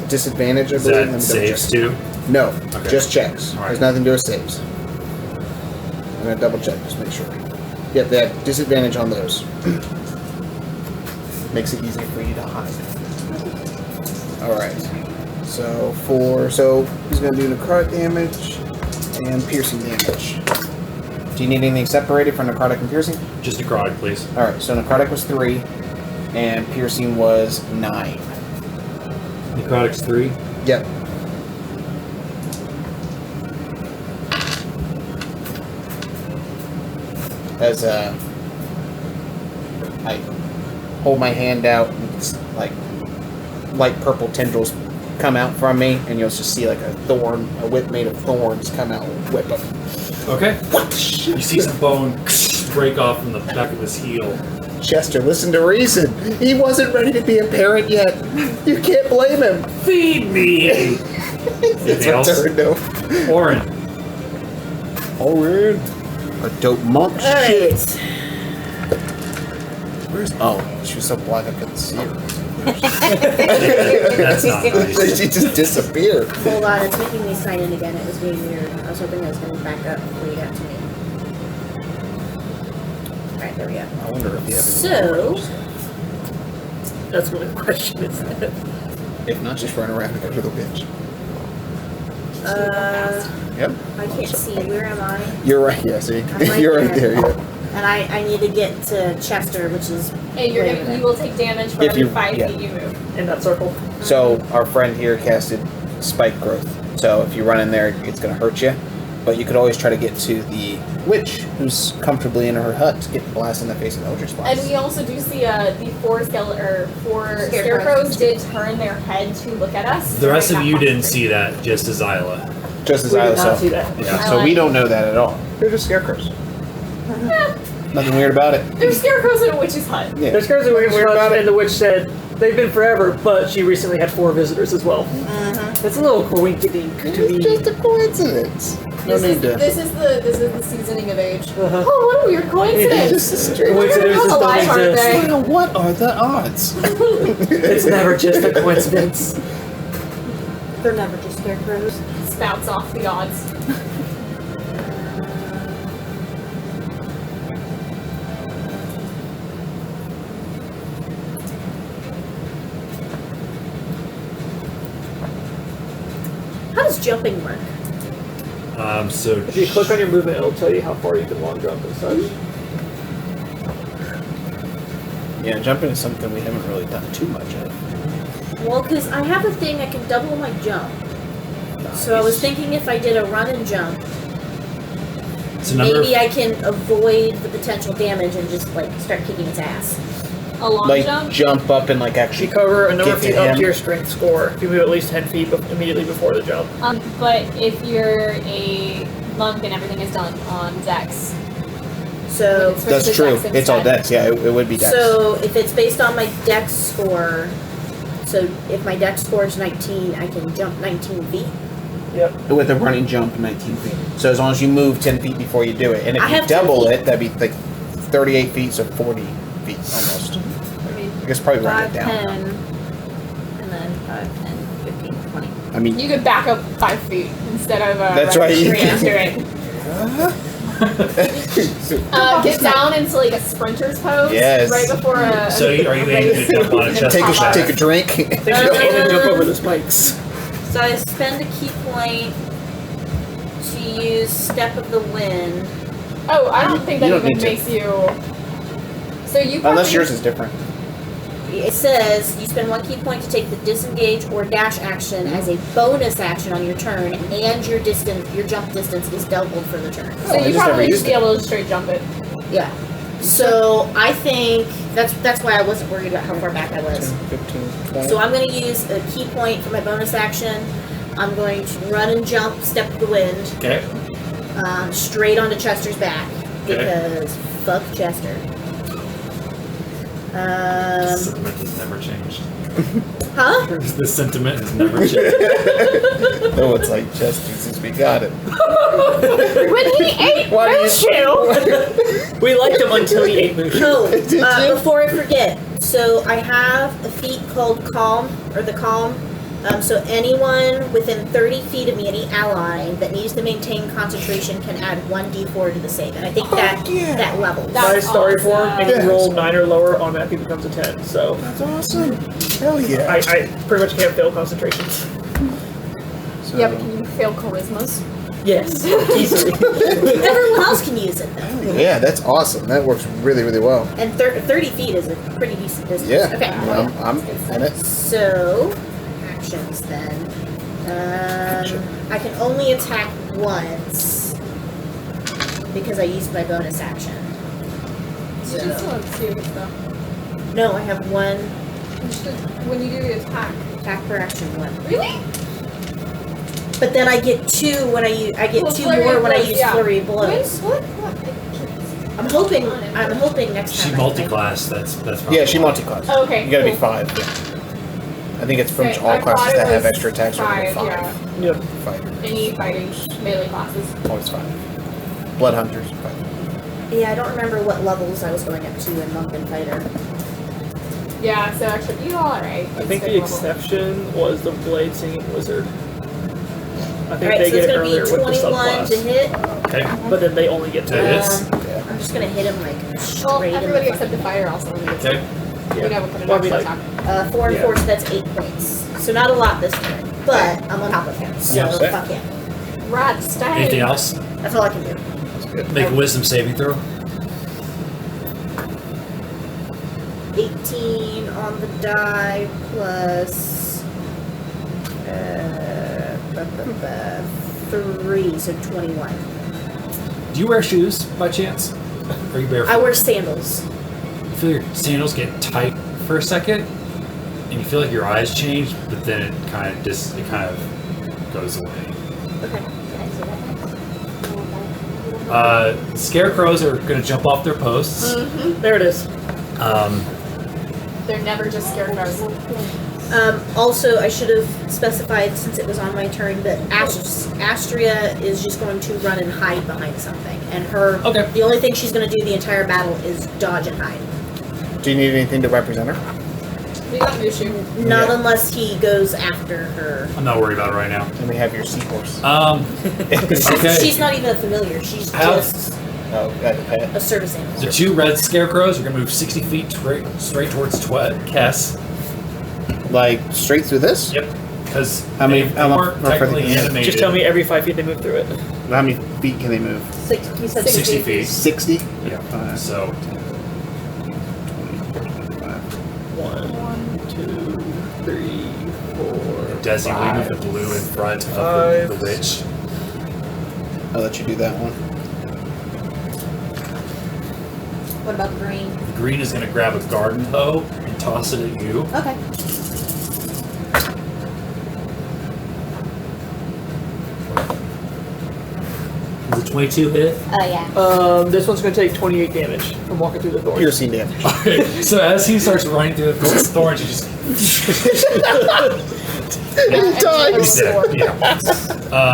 disadvantage, I Is believe. Let me that double saves check. too? No, Okay. just checks. All right. There's nothing to do with saves. I'm going to double check, just make sure. Yep, they have disadvantage on those. Makes it easy for you to hide. Alright. So he's going to do necrotic damage and piercing damage. Do you need anything separated from necrotic and piercing? Just necrotic, please. Alright, so necrotic was 3, and piercing was 9. Necrotic's 3. Yep. As I hold my hand out, and it's like light purple tendrils come out from me, and you'll just see like a whip made of thorns come out and whip them. Okay. You see some bone break off from the back of his heel. Chester, listen to reason. He wasn't ready to be a parent yet. You can't blame him. Feed me! Anything else? No. Oren. Oren. A dope monk shit. Where's... Oh, she was so black I couldn't see her. That's not nice. She just disappeared. Hold on, it's making me sign in again. It was being weird. I was hoping it was going to back up before you got to me. Alright, there we go. I wonder if you have any So, That's really the question, isn't it? If not, just run around and go to the witch. Yep. I can't see. Where am I? You're right, yeah, see? I'm right You're right there. there, yeah. And I need to get to Chester, which is And way over there. you will take damage for If every you- 5 yeah. feet you move. In that circle. So, our friend here casted Spike Growth. So, if you run in there, it's going to hurt you. But you could always try to get to the witch who's comfortably in her hut to get blasted in the face with Eldritch Blast. And we also do see the four scarecrows did turn their head to look at us. The rest of during you that didn't posture. see that, just Azyla. Just as We I did was not see that. Yeah. So we don't know that at all. They're just scarecrows. Nothing weird about it. There's scarecrows in a witch's hut. Yeah. There's currently a Weird about it. and the witch said they've been forever, but she recently had 4 visitors as well. It's a little coinkydink to It's me. just a coincidence. No need to. This is the seasoning of age. Uh-huh. Oh, what a weird coincidence! Just a strange. Coincidences How don't alive are exist. they? Well, what are the odds? It's never just a coincidence. They're never just scarecrows. Spouts off the odds. How does jumping work? So If you click on your movement, it'll tell you how far you can long jump and such. Yeah, jumping is something we haven't really done too much of. Well, because I have a thing I can double my jump. So I was thinking if I did a run and jump, maybe I can avoid the potential damage and just like start kicking its ass. A long Like jump? jump up and like actually You cover a number of get feet to up him. to your strength score. If you move at least 10 feet immediately before the jump. But if you're a monk and everything is done on Dex. So It's That's versus true. Dex It's all instead. dex. Yeah, it would be dex. So if it's based on my dex score, so if my dex score is 19, I can jump 19 feet. Yep. With a running jump 19 feet. So as long as you move 10 feet before you do it. And if I you have 10 double feet. it, that'd be like 38 feet, so 40 feet almost. I guess probably round 5, it down. 10, and then 5, 10, 15, 20. I mean, You could back up 5 feet instead of That's running right, you straight can. after it. Get down into like a sprinter's pose. Yes. Right before a. So are you aiming race. to jump on a chest? take Top a drink. Think you can jump over the spikes. So I spend a key point to use Step of the Wind. Oh, I don't think that You don't even need to. makes you. So you. Unless probably- yours is different. It says you spend 1 key point to take the disengage or dash action as a bonus action on your turn, and your jump distance is doubled for the turn. So I you just never probably used should be it. able to straight jump it. Yeah. So I think that's why I wasn't worried about how far back I was. 15, 20. So I'm going to use a key point for my bonus action. I'm going to run and jump, Step of the Wind, Okay. straight onto Chester's back Okay. because fuck Chester. The sentiment has never changed. Huh? The sentiment has never changed. No, it's like Chester since we got it. When he ate Why do you- Mushu! We liked him until he ate Mushu. Oh, Did you? before I forget, so I have a feat called Calm, or the Calm. So anyone within 30 feet of me, any ally that needs to maintain concentration can add 1d4 to the save. And I think that levels. That's My story awesome. form, and Yeah. you roll 9 or lower, automatically becomes a 10. So That's awesome. Hell yeah. I pretty much can't fail concentrations. So, Yeah, but can you fail charismas? Yes, easily. Everyone else can use it though. yeah, that's awesome. That works really, really well. And 30 feet is a pretty decent distance. Yeah. Okay. I'm in it. So, actions then. I can only attack once because I used my bonus action. You should still have 2 though. No, I have one You should, when you do the attack. attack per action one. Really? But then I get 2 when I get Well, 2 flurry more of when I blows, use yeah. flurry of blows. What? I'm hoping next She time. multi-class. That's probably Yeah, she why. multi-class. Oh, okay. You gotta be cool. 5. I think it's from Okay, all I classes thought it that have was extra attacks are 5, 5. yeah. Yep. Fighter. Any fighting melee classes. Always 5. Blood hunters, 5. Yeah, I don't remember what levels I was going up to in Monk and Fighter. Yeah, so actually, you're alright. I think the exception was the Blade Singing Wizard. I think Alright, they so it's get it gonna be earlier with the 21 subclass. to hit. Okay. But then they only get That 10. is. I'm just gonna hit him like Well, straight in everybody the except the fighter also only gets Okay. You never put an Well, I mean, extra like- attack. 4 and Yeah. 4, so that's 8 points. So not a lot this turn, but I'm on top of him, so Yeah. fuck him. Rad stay. Anything else? That's all I can do. Make a wisdom saving throw. 18 on the die plus 3, so 21. Do you wear shoes by chance? Or are you barefoot? I wear sandals. You feel your sandals get tight for a second, and you feel like your eyes change, but then it kind of goes away. Okay. Scarecrows are going to jump off their posts. There it is. They're never just scarecrows. Also, I should have specified since it was on my turn, but Astria is just going to run and hide behind something, and Okay. the only thing she's going to do the entire battle is dodge and hide. Do you need anything to represent her? We got Mushu. Not Yeah. unless he goes after her. I'm not worried about it right now. And we have your seahorse. Okay. She's not even a familiar. She's How- just Oh, got the pet. a service animal. The 2 red scarecrows are going to move 60 feet straight towards Kess. Like, straight through this? Yep. because How many- they how long- weren't how far technically they can move? animated. Just tell me every 5 feet they move through it. How many feet can they move? You said 60 feet. 60? Yeah. So 1, 2, 3, 4. Desi, we move the blue in front of the witch. I'll let you do that one. What about the green? The green is going to grab a garden hoe and toss it at you. Okay. Is it 22 hit? Yeah. This one's going to take 28 damage from walking through the thorns. Piercing damage. Okay, so as he starts running through the thorns, you just He's dead. Yeah.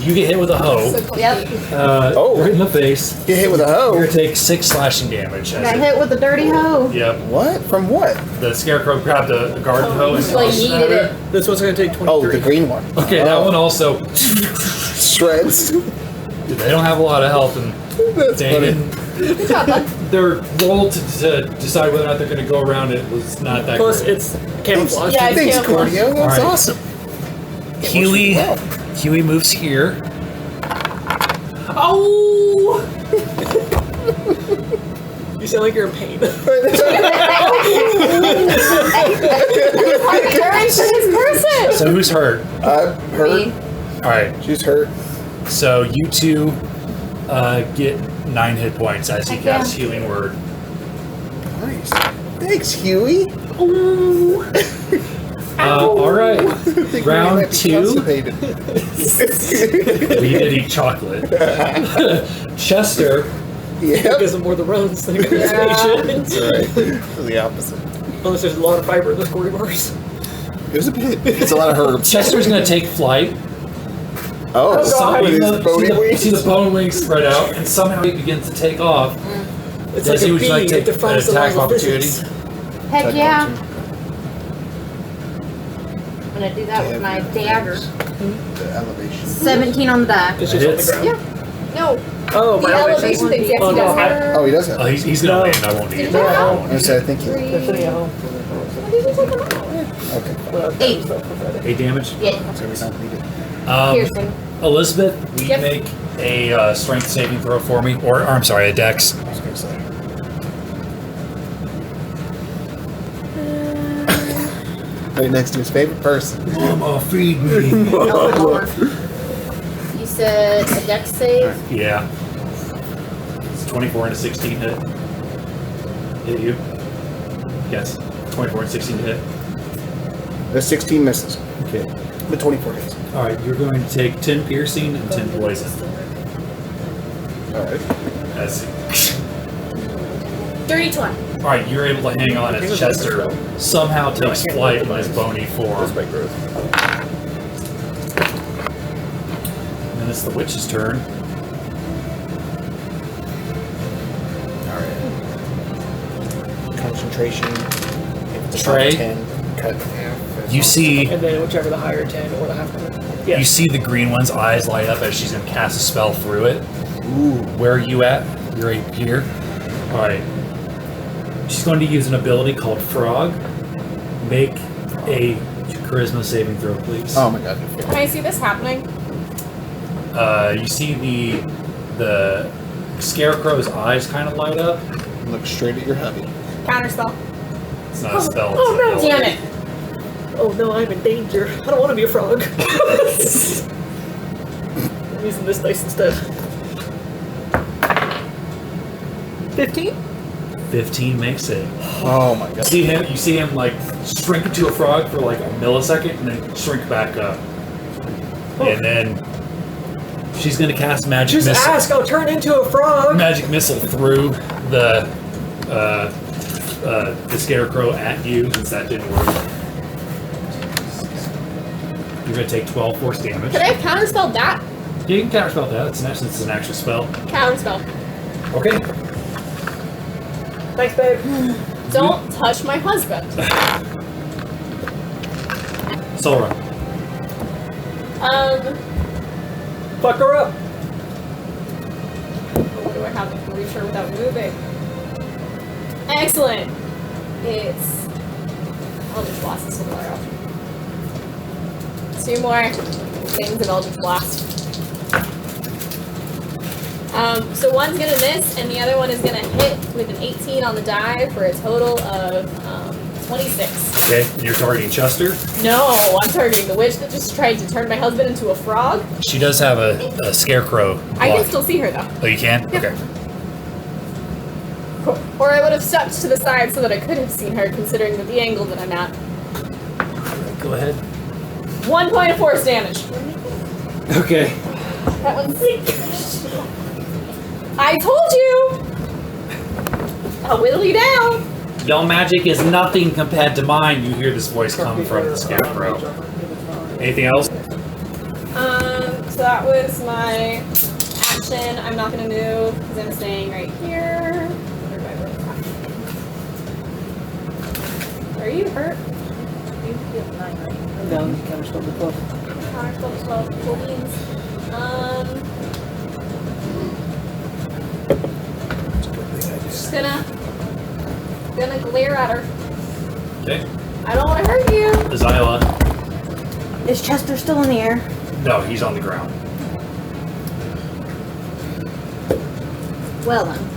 You get hit with a hoe. Yep. Right in the face. Get hit with a You're hoe. gonna take 6 slashing damage. Got hit with a dirty hoe. Yep. What? From what? The scarecrow grabbed a garden hoe and Like tossed it yeeted at her. it. This one's going to take 23. Oh, the green one. Okay, that one also. Shreds. They don't have a lot of health, and That's funny. Good job, bud. their roll to decide whether or not they're going to go around it was not that Plus, great. it's camouflage. Yeah, it's Thanks, camouflage. Cordio. That's Alright. awesome. Hughie, Wow. Hughie moves here. Oh! You sound like you're in pain. So who's hurt? I'm hurt. All right. She's hurt. So you two get 9 hit points as you Heck yeah. cast Healing Word. Nice. Thanks, Huey. All right. Round 2. We did eat chocolate. Chester. Yep. Because of more the runs than the station. That's right. The opposite. Unless there's a lot of fiber in those Cordy bars. There's a bit. It's a lot of herbs. Chester's going to take flight. Oh, Some- with you his bony see the wings. bone wings spread out, and somehow he begins to take off. It's Desi, like a would you like bee to that take an defies the attack laws of opportunity? physics. Heck yeah. I'm gonna do that with my dagger. The elevation. 17 on the die. It's It just on the hits. ground. No, Oh, my the elevation. elevation things, yes, Oh, he no, does. I- Oh, he does have. Oh, he's going to No. land. I won't need Did it. you take No. I said, thank you. That's sitting at home. When did you take them out? Okay. Well, that 8. was stuff for Friday. 8 damage. Yeah. So we don't need it. Piercing. Elizabeth, will you Yep. make a strength saving throw for me? Or I'm sorry, a dex. I was gonna say. Right next to his favorite person. Mama, feed me. You said a dex save. Yeah. It's 24 and a 16 hit. Hit you? Yes. 24 and 16 hit. The 16 misses. Okay. The 24 hits. Alright, you're going to take 10 piercing and 10 poison. Alright. As Dirty 20. Alright, you're able to hang on as Chester somehow takes flight in his bony form. That's my growth. And then it's the witch's turn. Alright. Concentration. If it's Trey? above 10, cut in half. You see And then whichever the higher 10 or the half 10. Yeah. you see the green one's eyes light up as she's gonna cast a spell through it. Ooh. Where are you at? You're right here. Alright. She's going to use an ability called Frog. Make a charisma saving throw, please. Oh my god. Can I see this happening? You see the scarecrow's eyes kind of light up. Look straight at your hubby. Counterspell. It's not a spell. Oh, no. it's an ability. Damn it. Oh no, I'm in danger. I don't want to be a frog. I'm using this dice instead. 15? 15 makes it. Oh my god. You see him like shrink into a frog for like a millisecond and then shrink back up. And then she's gonna cast magic Just missile. ask, I'll turn into a frog! Magic missile through the scarecrow at you, since that didn't work. You're gonna take 12 force damage. Could I have counterspelled that? You can counterspell that. It's an actual spell. Counterspell. Okay. Thanks, babe. Don't touch my husband. Solra. Fuck her up! What do I have to reach her without moving? Excellent. It's... I'll just blast this little arrow. 2 more things of Eldritch Blast. So one's gonna miss, and the other one is gonna hit with an 18 on the die for a total of 26. Okay, and you're targeting Chester. No, I'm targeting the witch that just tried to turn my husband into a frog. She does have a scarecrow. I can block. still see her though. Oh, you can? Yeah. Okay. Or I would have stepped to the side so that I could have seen her, considering that the angle that I'm at. Go ahead. 1 point of force damage. Okay. That one's I told you! I'll whittle you down! Your magic is nothing compared to mine. You hear this voice come from the scarecrow. Anything else? So that was my action. I'm not gonna move because I'm staying right here. Where do I go? Are you hurt? You feel 9, right? I'm down. Counterspell the 12. Counterspell 12, cool beans. Just gonna glare at her. Okay. I don't want to hurt you. Azyla. Is Chester still in the air? No, he's on the ground. Well then.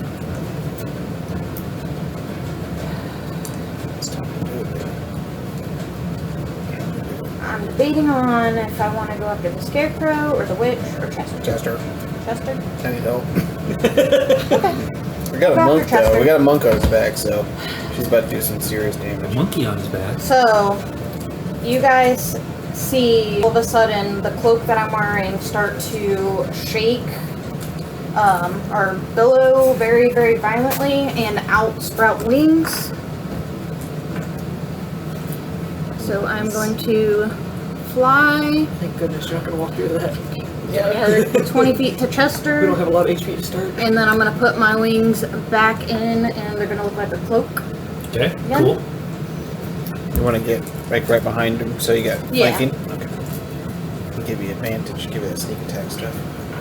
I'm debating on if I want to go after the Scarecrow or the Witch or Chester. Chester. Chester? I need help. Okay. We got a Go monk after Chester. though. We got a monk on his back, so she's about to do some serious damage. Monkey on his back. So, you guys see all of a sudden the cloak that I'm wearing start to shake or billow very, very violently and out sprout wings. So I'm going to fly Thank goodness you're not gonna walk through that. Yeah, it hurt. 20 feet to We don't Chester, have a lot of HP to start. and then I'm going to put my wings back in, and they're going to look like a cloak. Okay, Yeah. cool. You want to get like right behind him, so you got Yeah. flanking. Okay. I'll give you advantage. Give you that sneak attack stuff.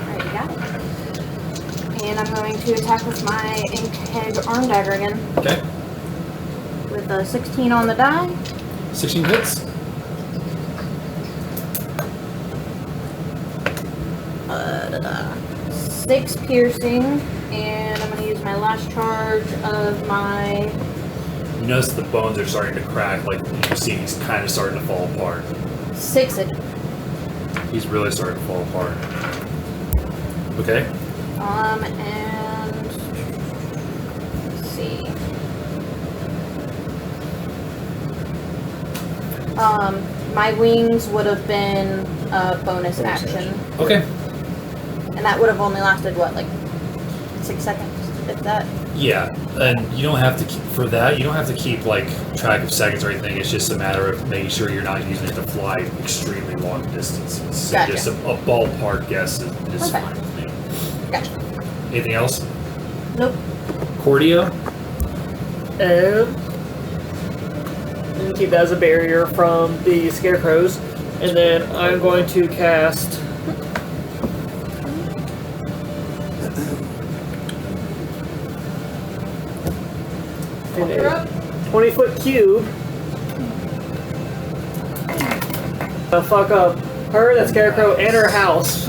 Alright, you got it. And I'm going to attack with my Inkhead Arm Dagger again, Okay. with a 16 on the die. 16 hits. 6 piercing, and I'm going to use my last charge of my You notice the bones are starting to crack, like you see he's kind of starting to fall apart. 6. He's really starting to fall apart. Okay. And let's see. My wings would have been a bonus action, Okay. and that would have only lasted what, like 6 seconds, if that. Yeah, and you don't have to keep, for that, you don't have to keep like track of seconds or anything. It's just a matter of making sure you're not using it to fly extremely long distances. So Gotcha. just a ballpark guess is Okay. fine with me. Gotcha. Anything else? Nope. Cordio? And keep that as a barrier from the scarecrows. And then I'm going to cast in You're a up. 20-foot cube. Fuck up her, that scarecrow, and her house.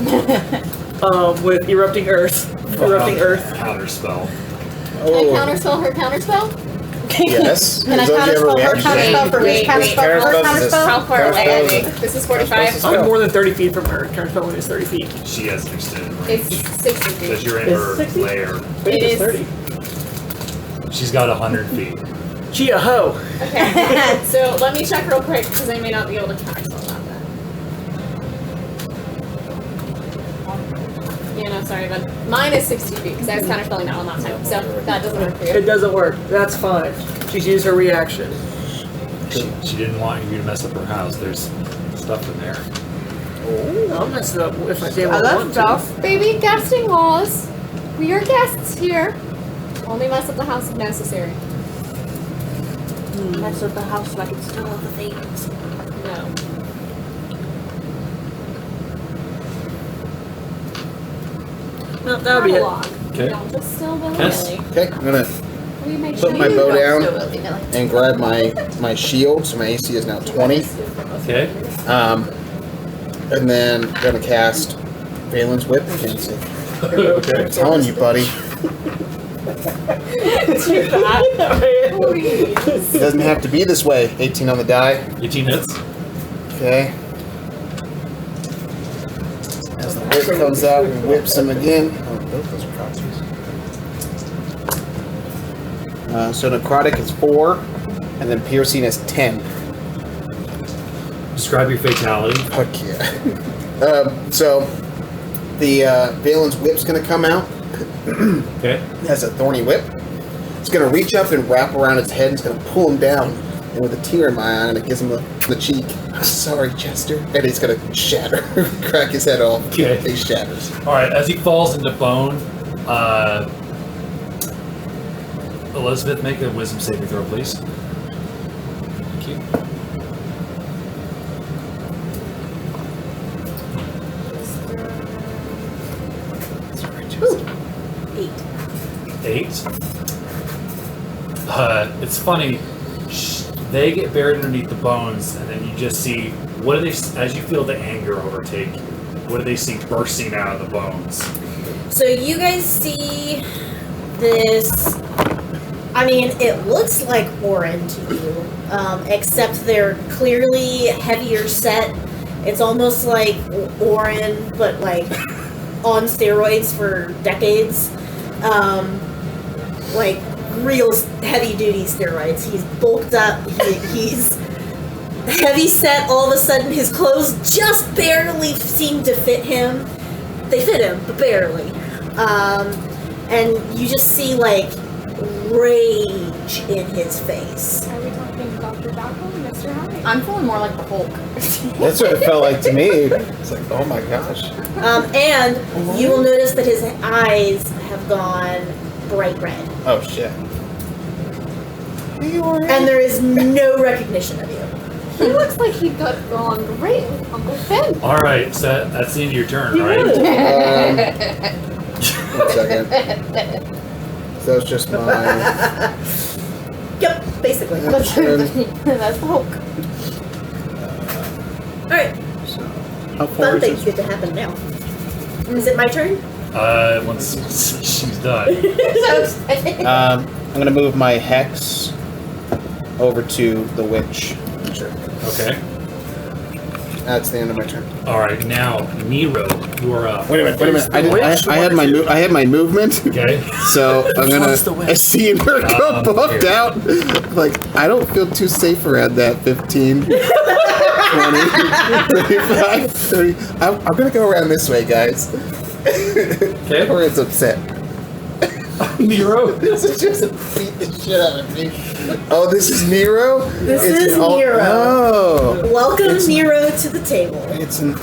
With erupting earth. Erupting earth. Counter spell. Can I counterspell her counterspell? Yes. Can I Is that your counterspell her reaction? counterspell for whose Wait, counterspell for her Counterspell is counterspell? How far away Counterspell are we? is- This is 45. I'm more than 30 feet from her. Counterspell is 30 feet. She has an extended range. It's 60 Because feet. you're in It's her 60? lair. I think It it's is. 30. She's got 100 feet. She a hoe. Okay, so let me check real quick because I may not be able to counterspell that then. Yeah, no, sorry, but mine is 60 feet because I was counterspelling that one last time, so that doesn't work for It you. does't work. That's fine. She's used her reaction. She didn't want you to mess up her house. There's stuff in there. I'll mess it up if I damn I well love want to. stuff. Baby, guesting laws. We are guests here. Only mess up the house if necessary. Mess with the house so I can steal all the things. No. No, that'll be it. Monologue. Okay. Don't just still Kess? willy-nilly. Okay, I'm gonna We make put my you bow don't down still willy-nilly. and grab my shield. So my AC is now 20. Okay. And then gonna cast Valen's Whip against it. Okay. I'm telling you, buddy. Too bad. It doesn't have to be this way. 18 on the die. 18 hits. Okay. As the whip comes out, and whips him again. Oh, both those are copies. So necrotic is 4, and then piercing is 10. Describe your fatality. Fuck yeah. So the Valen's whip's gonna come out. Okay. It has a thorny whip. It's gonna reach up and wrap around its head. And it's gonna pull him down, and with a tear in my eye, it gives him the cheek. I'm sorry, Chester. And he's gonna shatter, crack his head off. Okay. He shatters. All right. As he falls into bone, Elizabeth, make a wisdom saving throw, please. Thank you. Ooh. 8. 8. It's funny. They get buried underneath the bones, and then you just see what do they? As you feel the anger overtake, what do they see bursting out of the bones? So you guys see this. I mean, it looks like Oren to you, except they're clearly heavier set. It's almost like Oren, but like on steroids for decades. Like real heavy duty steroids. He's bulked up. He's heavy set. All of a sudden, his clothes just barely seem to fit him. They fit him, but barely. And you just see like rage in his face. Are we talking Dr. Dockle, Mr. Hyde? I'm feeling more like the Hulk. That's what it felt like to me. It's like, oh my gosh. And you will notice that his eyes have gone bright red. Oh shit. And there is no recognition of you. He looks like he got along great with Uncle Finn. All right. So that's the end of your turn, right? 1 second. So that was just my. Yep, basically. That's the Hulk. Alright, How far fun is things this? get to happen now. Is it my turn? Once she's done. I'm gonna move my hex over to the witch. Sure. Okay. That's the end of my turn. All right. Now, Nero, you are up. Wait a minute. I had my movement. Okay. So I'm gonna. What's the witch? I see her go buffed here. out. Like I don't feel too safe around that 15, 20, 35, 30. I'm gonna go around this way, guys. Okay. Or it's upset. Nero. This is just beat the shit out of me. Oh, this is Nero? This It's is an Nero. Oh. Welcome It's- Nero to the table. It's an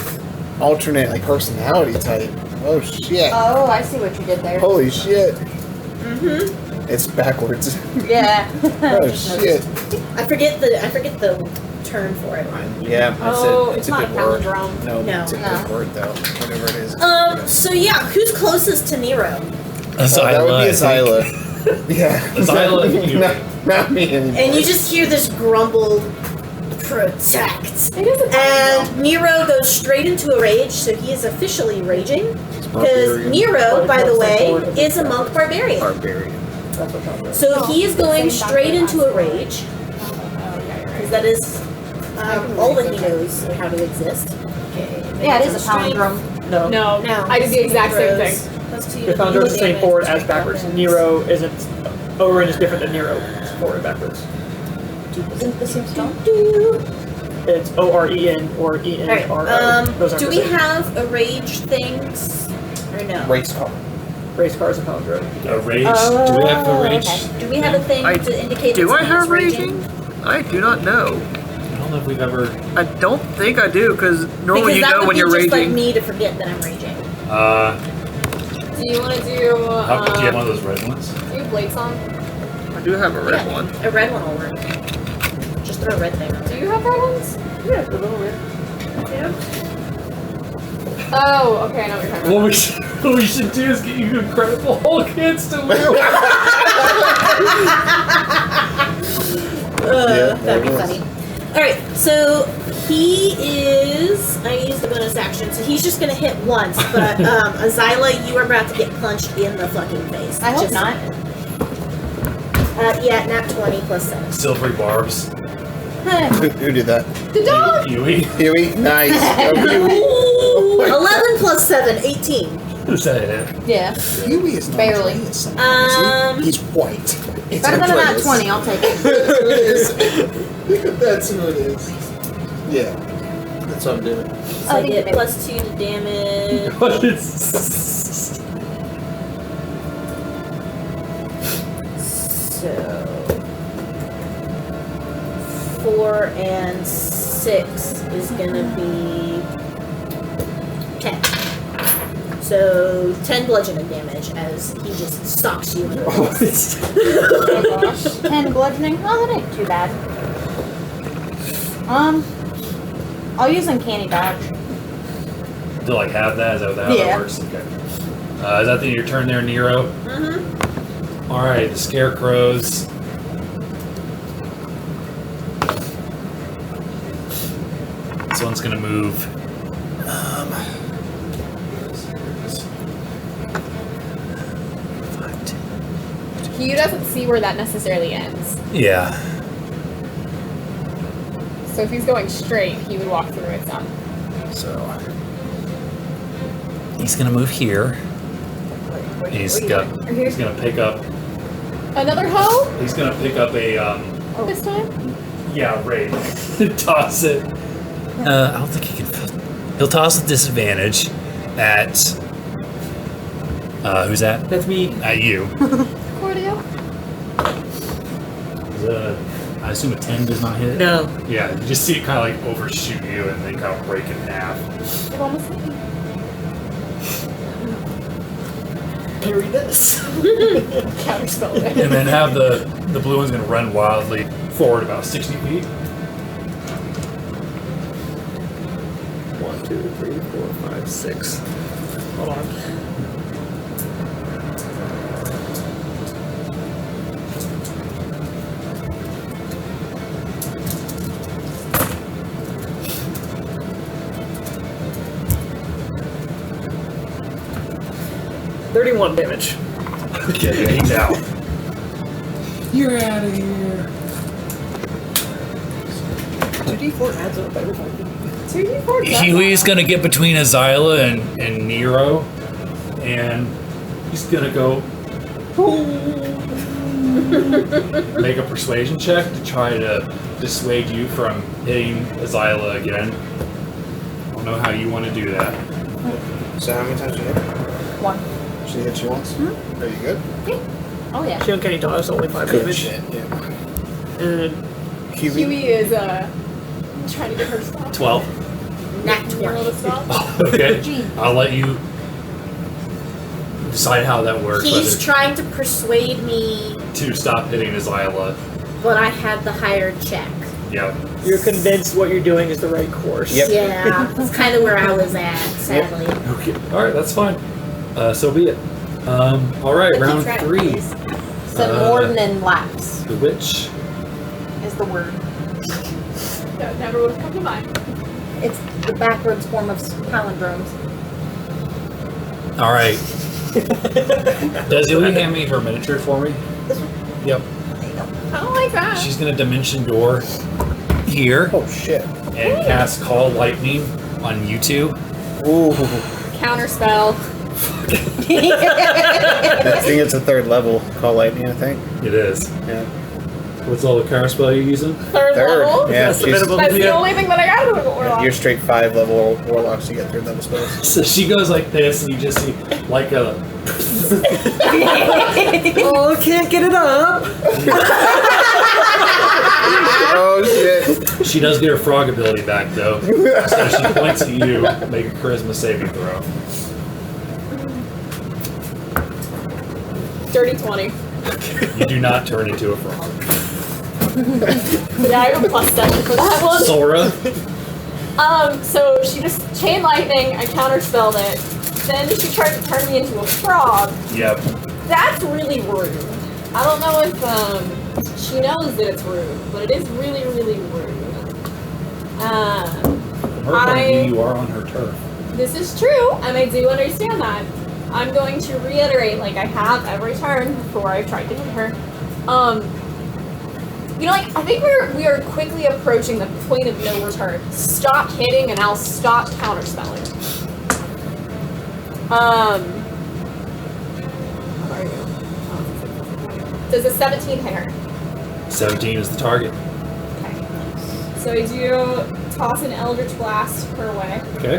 alternate like personality type. Oh shit. Oh, I see what you did there. Holy shit. Mm-hmm. It's backwards. Yeah. Oh shit. I forget the term for it. Yeah, Oh, it's it's a not good word. palindrome. No, No. it's a good word though. Whatever it is. So yeah, who's closest to Nero? That would be Azyla. Yeah. Azyla and you. Not me anymore. And you just hear this grumbled protect. It is a And Nero goes straight into a rage, so he is officially raging. Because Barbarian. Nero, by the way, is a monk barbarian. Barbarian. So he is going straight into a rage, because that is all that he knows how to exist. Yeah, it is a palindrome. No. No, Now, I did the exact same thing. The founder is the same forward as backwards. Nero isn't. Oren is different than Nero. It's forward and backwards. Isn't the same spell? It's O-R-E-N or E-N-R-O. Those aren't Do the we same. have a rage things or no? Race car. Race car is a palindrome. A rage. Do we have a rage? Okay. Do we have a thing I- to indicate Do that I have someone is raging? I do not know. I don't know if we've ever. I don't think I do, because normally Because you that know would when be you're just like raging. me to forget that I'm raging. Do you want to do? Do you have one of those red ones? Do you blade song? I do have a red Yeah, one. A red one will work. Just throw a red thing on Do there. you have red ones? Yeah, the little red. Oh, okay, I know what you're talking about. What we should do is get you Incredible Hulk instantly. Yeah, That'd be there it funny. Alright, so He is. I used the bonus action, so he's just gonna hit once. But Azyla, you are about to get punched in the fucking face. I hope Just- not. Yeah, nat 20 plus 7. Silvery barbs. Who did that? The dog! Hughie. Huey? Nice. Go, Huey. 11 plus 7, 18. Is that it? Yeah. Huey is not Barely. He's white. It's Better than a nat Andreas. 20, I'll take it. That's who it is. Yeah. That's what I'm doing. So I get plus 2 to damage. What is... So 4 and 6 is gonna be 10. So 10 bludgeoning damage as he just stalks you in the face. Oh gosh. 10 bludgeoning? Oh, that ain't too bad. I'll use Uncanny Dodge. Do like have that? Is that how Yeah. that works? Okay. Is that the your turn there, Nero? Mm-hmm. Alright, the scarecrows. This one's gonna move. Hugh doesn't see where that necessarily ends. Yeah. So if he's going straight, he would walk through it some. So he's gonna move here. He's gonna pick up. Another hoe? He's gonna pick up a This time? raid. Toss it. I don't think he can. He'll toss a disadvantage at. Who's that? That's me. At you. Cordio? I assume a 10 does not hit. No. Yeah, you just see it kind of like overshoot you and then kind of break in half. It almost hit me. Carry this. Counterspell it. And then have the blue one's gonna run wildly forward about 60 feet. 1, 2, 3, 4, 5, 6. Hold on. $31 damage. Okay, he's out. You're out of here. 2d4 adds up every time. 2d4 does Hughie's that. gonna get between Azyla and Nero, and he's gonna go make a persuasion check to try to dissuade you from hitting Azyla again. I don't know how you want to do that. So how many times did you hit? 1. She hit you once? Are you good? Oh yeah. She uncanny dodge, only 5 Good damage. shit, yeah. And Huey. Hughie is trying to get her stop. 12. Nat Nero 20. to stop. Okay, I'll let you decide how that works. He's Whether trying to persuade me, to stop hitting Azyla. but I had the higher check. Yep. you're convinced what you're doing is the right course. Yep. Yeah, that's kind of where I was at, sadly. Okay. All right, that's fine. So be it. All right, But round keep track, 3. please. Subordinate lapse The witch. is the word. That never would have come to mind. It's the backwards form of palindromes. All right. Desi, will you hand me her miniature for me? Yep. I don't like that. She's gonna dimension door here Oh shit. and cast Call Lightning on you two. Ooh. Counterspell. I think it's a 3rd level call lightning, I think. It is. Yeah. What's all the counter spell you're using? Third level. Yeah, That's the she's, minimum. That's the Yeah. only thing that I got out of the Warlock. you're straight 5 level warlocks, you get 3rd level spells. So she goes like this, and you just see like a. Oh, can't get it up. Oh shit. She does get her frog ability back though. So she points at you, make a charisma saving throw. Dirty 20. You do not turn into a frog. Yeah, I have a +7 for that one. Solra. So she just chain lightning, I counterspelled it. Then she tried to turn me into a frog. Yep. That's really rude. I don't know if she knows that it's rude, but it is really, really rude. From her point of view, you are on her turf. This is true, and I do understand that. I'm going to reiterate, like I have every turn before I've tried to hit her. You know, like I think we are quickly approaching the point of no return. Stop hitting, and I'll stop counterspelling. Where are you? Does a 17 hit her? 17 is the target. Okay. So I do toss an Eldritch Blast her way. Okay.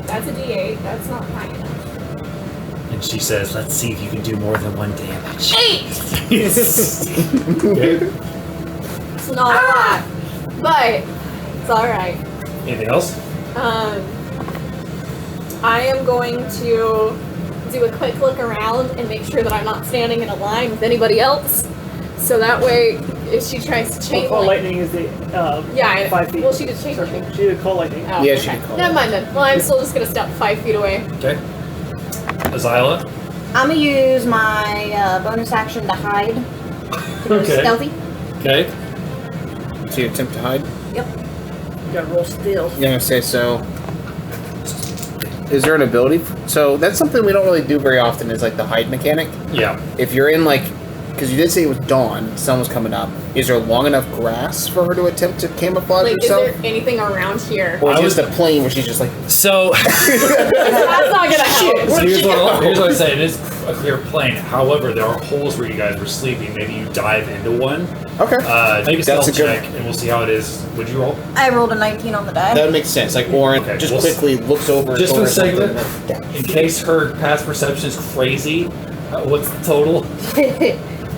That's a D8. That's not high enough. And she says, let's see if you can do more than 1 damage. 8! Okay. It's not a lot, but it's alright. Anything else? I am going to do a quick look around and make sure that I'm not standing in a line with anybody else. So that way, if she tries to chain Call link... lightning is the Yeah, 5 feet. well, she did chain link. She did call lightning. Oh, Yeah, okay. she did call Never mind then. Well, I'm still just gonna step 5 feet away. Okay. Azyla? I'm gonna use my bonus action to hide. To go Okay. stealthy. Okay. So you attempt to hide? Yep. You gotta roll still. Yeah, I'm gonna say so. Is there an ability? So that's something we don't really do very often. Is like the hide mechanic. Yeah. If you're in like, because you did say it was dawn, sun was coming up. Is there long enough grass for her to attempt to camouflage Like, is herself? there anything around here? Or I just was- a plain where she's just like, So, That's not gonna help. so here's what I say. It is a clear plane. However, there are holes where you guys were sleeping. Maybe you dive into one. okay, Make a That's stealth a good- check, and we'll see how it is. Would you roll? I rolled a 19 on the die. that would make sense. Like Oren Okay, just well, quickly looks over. just for the sake of something it, and then- In case her past perception is crazy, what's the total?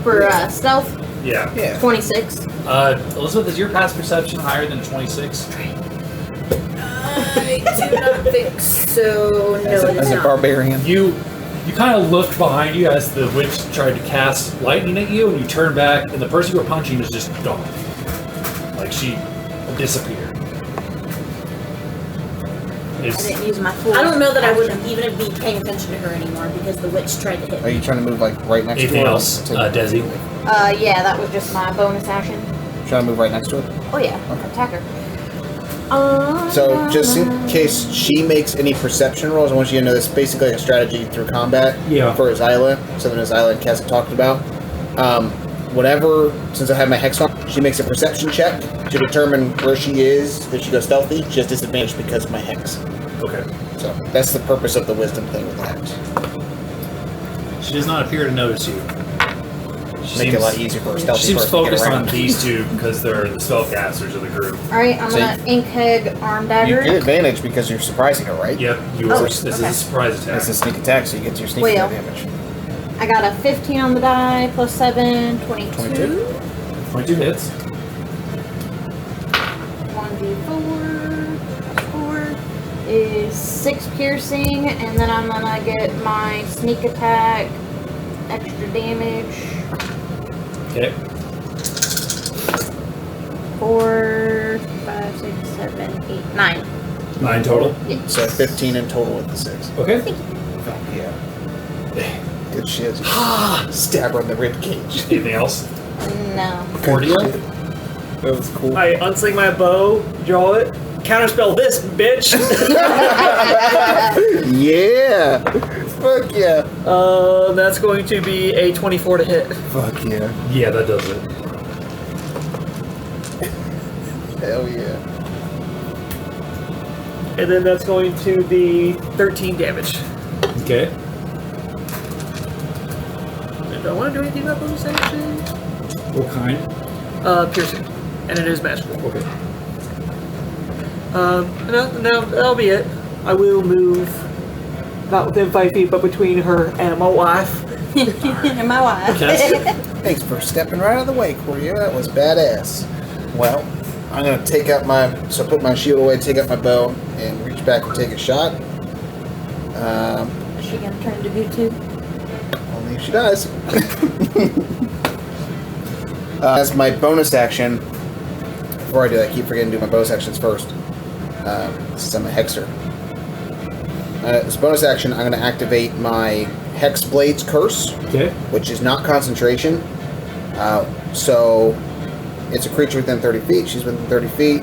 For stealth, Yeah. Yeah. 26. Elizabeth, is your past perception higher than 26? I do not think so. No, As it is a not. barbarian. You kind of look behind you as the witch tried to cast lightning at you, and you turn back, and the person you were punching is just gone. Like she disappeared. I didn't use my full. I don't know that I would action. even be paying attention to her anymore because the witch tried to hit Are me. you trying to move like right next Anything to her? else, Desi? Yeah, that was just my bonus action. Trying to move right next to her. Oh yeah, attack her. So, just in case she makes any perception rolls, I want you to know this is basically a strategy through combat Yeah. for Azyla, something Azyla and Kess have talked about. Whenever, since I have my Hex on, she makes a perception check to determine where she is. If she goes stealthy, she has disadvantage because of my Hex. Okay. So, that's the purpose of the Wisdom thing with the Hex. She does not appear to notice you. She Make it a lot easier for a stealthy She seems person to get focused on around. these two because they're the spellcasters of the group. Alright, I'm So gonna ink heg arm You dagger. get advantage because you're surprising her, right? Yep, you Oh, are. This is okay. a surprise attack. It's a sneak attack, so you get your sneak Well. damage. I got a 15 on the die, plus 7, 22. 22. 22 hits. 1d4 plus 4 is 6 piercing, and then I'm gonna get my sneak attack, extra damage, Okay. 4, 5, 6, 7, 8, 9. 9 total. So 15 in total with the 6. Okay. Fuck yeah. Good shit. Stab her in the rib cage. Anything else? No. Cordio? That was cool. I unsling my bow, draw it, counterspell this, bitch. Yeah! Fuck yeah! That's going to be a 24 to hit. Fuck yeah. Yeah, that does it. Hell yeah. And then that's going to be 13 damage. Okay. And do I want to do anything about bonus action? What kind? Piercing. And it is magical. Okay. No, that'll be it. I will move not within 5 feet, but between her and my wife. And my wife. Kess? Thanks for stepping right out of the way, Cordio. That was badass. Well, I'm gonna take out my... So put my shield away, take out my bow, and reach back and take a shot. Is she gonna turn to goo too? Only if she does. As my bonus action, before I do that, I keep forgetting to do my bonus actions first. Since I'm a hexer. As a bonus action, I'm going to activate my Hex Blades Curse, Okay. which is not concentration. So it's a creature within 30 feet. She's within 30 feet.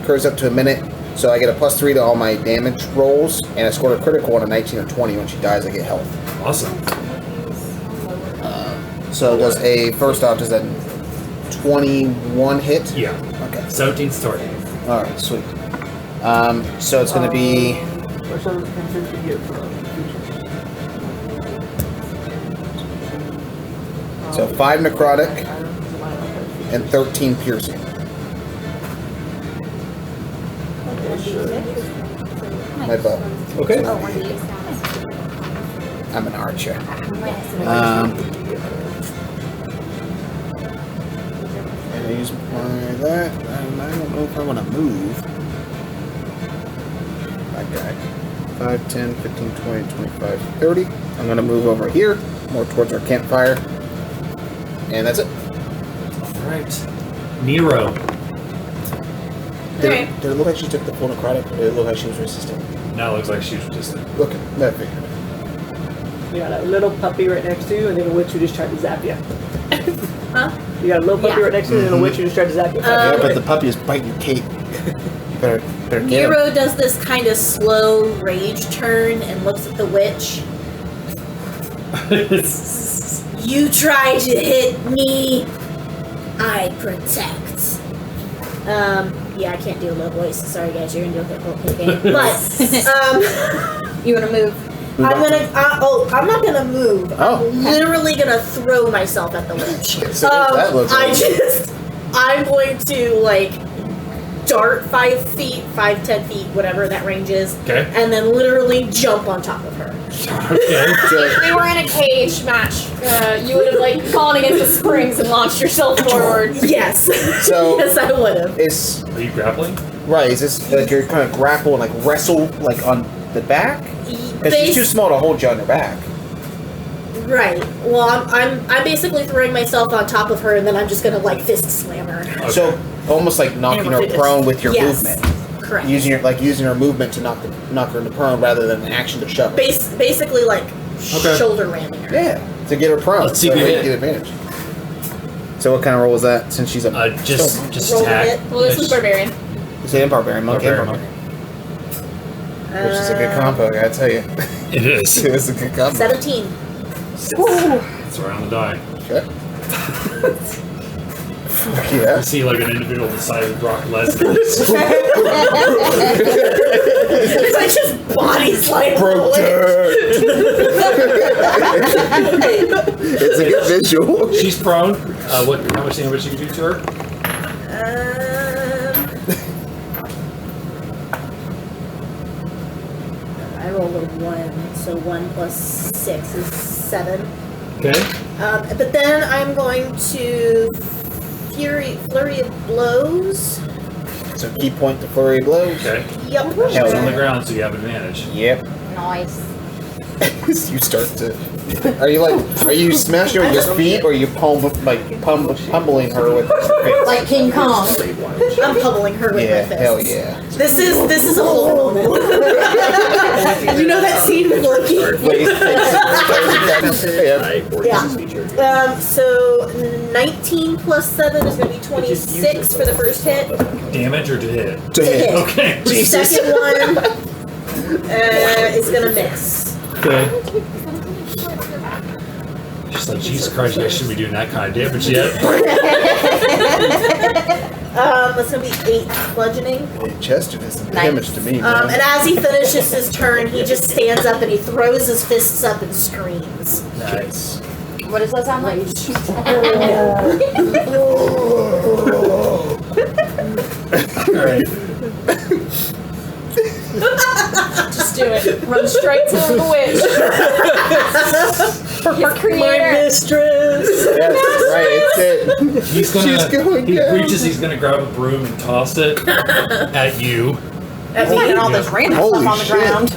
occurs up to a minute. So I get a +3 to all my damage rolls, and I scored a critical on a 19 or 20. When she dies, I get health. Awesome. So does does a 21 hit? Yeah. Okay. 17 story. All right, sweet. So it's going to be. So 5 necrotic and 13 piercing. My bow. Okay. I'm an archer. And I use that. And I don't know if I want to move. That guy. 5, 10, 15, 20, 25, 30. I'm going to move over here, more towards our campfire. And that's it. Alright. Nero. Did it look like she took the full necrotic, or did it look like she was resisting? Now it looks like she's just. Look, that figured. You got a little puppy right next to you, and then a witch who just tried to zap you. Huh? You got a little puppy right next to you, and then a witch who just tried to zap you. Yeah, but the puppy is biting your cape. You better get him. Nero does this kind of slow rage turn and looks at the witch. You try to hit me, I protect. Yeah, I can't do a low voice. Sorry guys, you're gonna do a whole game. But, You want to move? I'm not gonna move. Oh. I'm literally gonna throw myself at the witch. So that looks like. I'm going to, like, dart 5 feet, 5, 10 feet, whatever that range is. Okay. And then literally jump on top of her. Okay. If we were in a cage match, you would have like gone against the springs and launched yourself forward. Yes. So yes, I would have. Is Are you grappling? right? Is this like you're kind of grapple and like wrestle like on the back? Because she's too small to hold you on her back. Right. Well, I'm basically throwing myself on top of her, and then I'm just gonna like fist slam her. Okay. So almost like knocking her prone with your movement. Correct. Using her movement to knock her into prone rather than an action to shove her. Basically like shoulder ramming her. Yeah, to get her prone. Let's see so if you hit. get advantage. So what kind of roll is that? Since she's a Just Roll attack. it. Well, this was barbarian. Say barbarian monk and Barbarian barbarian, which is a good combo. I gotta tell you, It is. it's a good combo. 17. It's around the die. Okay. Yeah. I see like an individual the size of Brock Lesnar. It's like just body slam. It's a good visual. She's prone. How much damage you can do to her? I rolled a 1, so 1 plus 6 is 7. Okay. But then I'm going to flurry of blows. So key point to flurry of blows. Okay. Yep. Hell She's on yeah. the ground, so you have advantage. Yep. Nice. You start to. Are you smashing her with your feet, or are you pummeling her with your fists? Like King Kong. I'm pummeling her with Yeah, my fists. hell yeah. This is a whole moment. You know that scene with Loki? Yeah. So 19 plus 7 is going to be 26 for the first hit. Damage or to hit? To hit. Okay. The second one is going to miss. Okay. She's like, Jesus Christ, you guys shouldn't be doing that kind of damage yet. That's going to be 8 bludgeoning. Hey, Chester did some damage to me, man. And as he finishes his turn, he just stands up and he throws his fists up and screams. Nice. What does that sound like? Alright. Just do it. Run straight to the witch. His creator. Mistress! That's right, it's it. He's gonna. He down. reaches. He's gonna grab a broom and toss it at you. He's finding all this random Holy stuff on the shit. ground.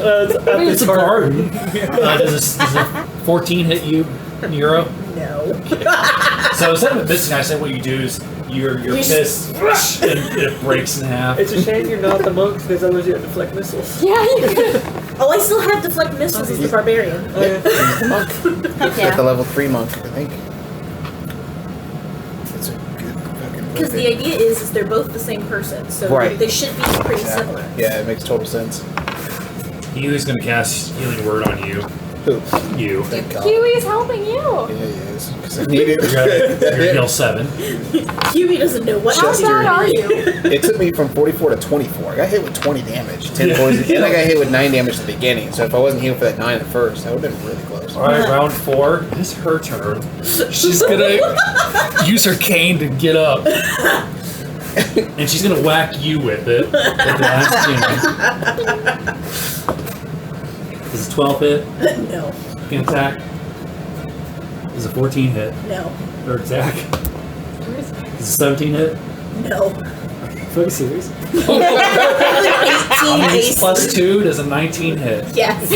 It's a garden. Does a 14 hit you, Nero? No. So instead of it missing, I said what you do is your fist and it breaks in half. It's a shame you're not the monk, because otherwise you have to deflect missiles. Yeah, you could. Oh, I still have deflect missiles as the barbarian. Oh, yeah. He's the monk. Heck Like the yeah. level 3 monk, I think. It's a good fucking Because the idea is they're both the same person, so Right. they should be pretty similar. Yeah, it makes total sense. Hughie's gonna cast Healing Word on you. Who? You. Thank God. Huey's helping you. Yeah, he is. Because I need You're it. heal 7. Hughie doesn't know what How to bad are you? It took me from 44 to 24. I got hit with 20 damage, 10 poison, and I got hit with 9 damage at the beginning. So if I wasn't healed for that 9 at first, that would have been really close. Alright, round 4. It's her turn. She's gonna use her cane to get up. And she's gonna whack you with it. With the last cane. Does a 12 hit? No. Can attack? Does a 14 hit? No. Or attack? Does a 17 hit? No. Fucking serious? 18 AC. Plus 2 does a 19 hit. Yes. I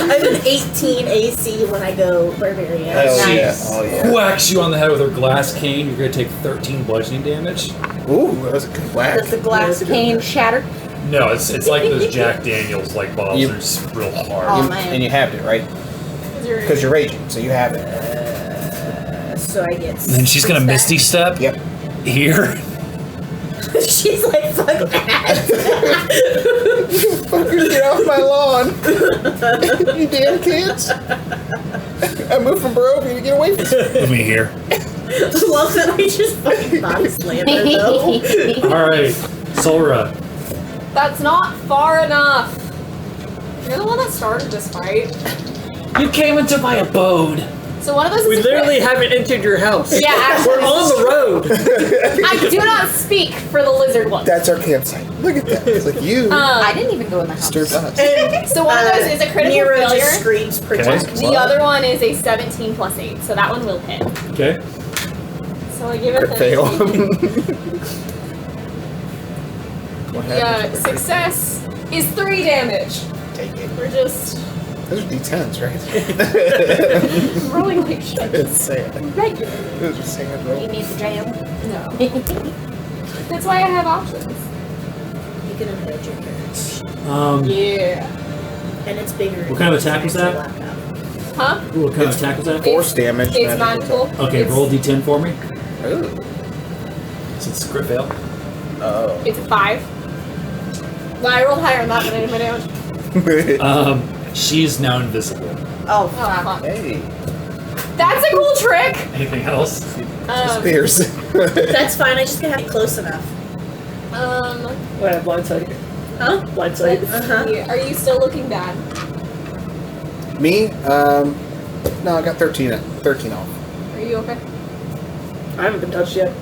have an 18 AC when I go barbarian. Oh, She yeah. Oh, yeah. whacks you on the head with her glass cane. You're gonna take 13 bludgeoning damage. Ooh, that was a good whack. Does the glass cane shatter? No, it's like those Jack Daniels like bottles. You- They're just real Oh, hard. man. And you have it, right? Because you're raging, so you have it. So I get. And then she's gonna Misty Step Yep. here. She's like, fuck that. Fuckers, get off my lawn! You damn kids! I moved from Barovia to get away from you. With me here. I love that I just fucking body slammed her though. Alright, Solra. That's not far enough. You're the one that started this fight. You came into my abode. So one of us We is literally haven't entered your house. Yeah, actually. We're on the road. I do not speak for the lizard one. That's our campsite. Look at that. It's like you I didn't even go in the house. stirred us. So one of those is a critical Nero failure. just screams protect. Okay. The other one is a 17 plus 8, so that one will hit. Okay. So I give it the Fail. What The happened? success is 3 damage. Take it. We're just Those are D10s, right? rolling like shit. It's sad. Regular. Those are sad, You bro. need the jam. No. That's why I have options. You can embed your character. Yeah. And it's bigger. What kind of attack was that? Huh? Ooh, what kind of attack was that? Force damage. It's magical. Okay, It's- roll D10 for me. Ooh. Since it's crit fail. Oh. It's a 5. Well, I rolled higher than that, but I did my damage. She's now invisible. Oh, Oh, fuck. fuck. Hey. That's a cool trick! Anything else? Spears. That's fine, I just gotta have it close enough. Wait, blind sight. Huh? Blind sight. Uh-huh. Are you still looking bad? Me? No, I got 13 off. Are you okay? I haven't been touched yet.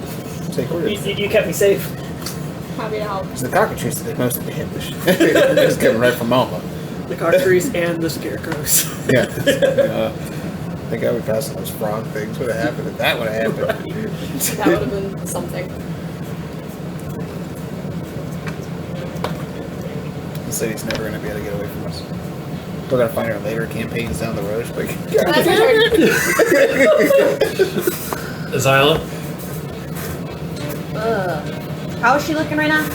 Take You, orders. you kept me safe. Happy to help. It's the cockatrice that did most of the damage. It's coming right from Mama. The cockatrice and the scarecrows. Yeah. I think I would pass those frog things. Would have happened if that would have happened. That would have been something. The city's never going to be able to get away from us. We're going to find our later campaigns down the road. Like, That's your turn. Azyla, How is she looking right now?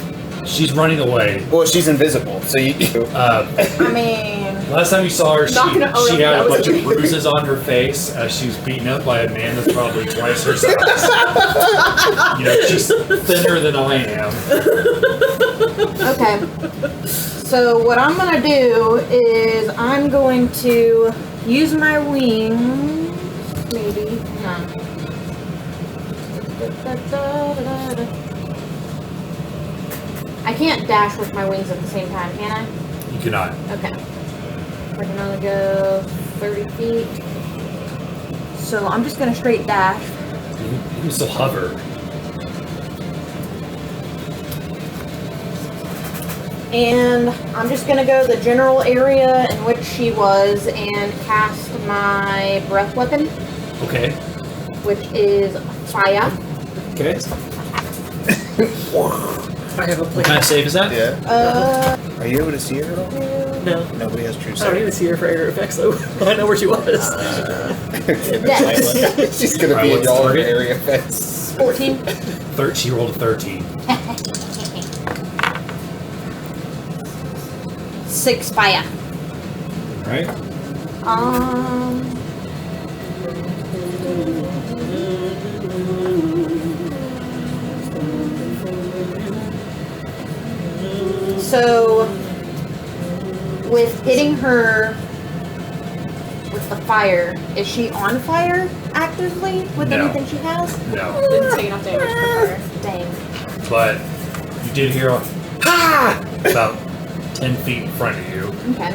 she's running away. well, she's invisible, so you. Uh, I mean, last time you saw her, Not gonna own she up, had that a was bunch a of big bruises on her face as she was beaten up by a man that's probably twice her size. You know, she's thinner than I am. okay. So what I'm gonna do is I'm going to use my wings. Maybe. No. I can't dash with my wings at the same time, can I? You cannot. Okay. We're gonna go 30 feet. So I'm just gonna straight dash. You can still hover. And I'm just gonna go the general area in which she was and cast my breath weapon, Okay. which is fire. Okay. I have a What plan. kind of save is that? Yeah. Are you able to see her at all? No. Nobody has true I don't even sight. see her for area effects though. I know where she was. She's going to Alright, be in what's all her target? area effects. 14. She rolled a 13. 6 fire. Right? So, with hitting her with the fire, is she on fire actively with No. anything she has? No. Didn't take enough damage for fire. Dang. But you did hear a ha about 10 feet in front of you. Okay.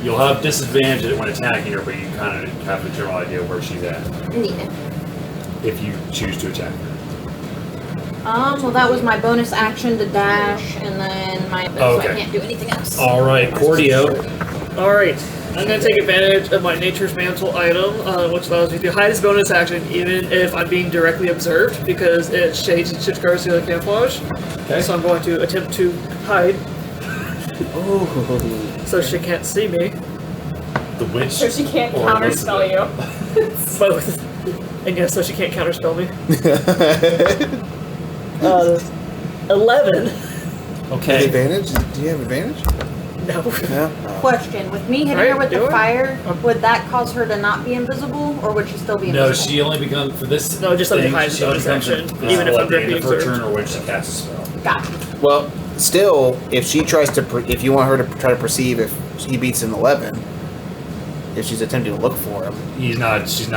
You'll have disadvantage when attacking her, but you kind of have a general idea where she's at Neat. if you choose to attack her. Well, that was my bonus action to dash, and then my so I Okay. can't do anything else. All right, Cordio. Alright, I'm going to take advantage of my Nature's Mantle item, which allows me to hide as bonus action even if I'm being directly observed, because it shades and shifts guards to the camouflage. Okay. So I'm going to attempt to hide Oh. so she can't see me. The witch. So she can't or counterspell Elizabeth. you. Both. And yes, so she can't counterspell me. 11. Okay. Advantage? Do you have advantage? No. No. Question: with me hitting Right, her with do the it. fire, would that cause her to not be invisible, or would she still be No, invisible? she only becomes for this. No, just let me thing, hide she the only bonus becomes action, invisible even if I'm at the end directly of her observed. turn or when she casts a spell. Got it. Well, still, if she tries to, if you want her to try to perceive if he beats an 11, if she's attempting to look for him, He's not. She's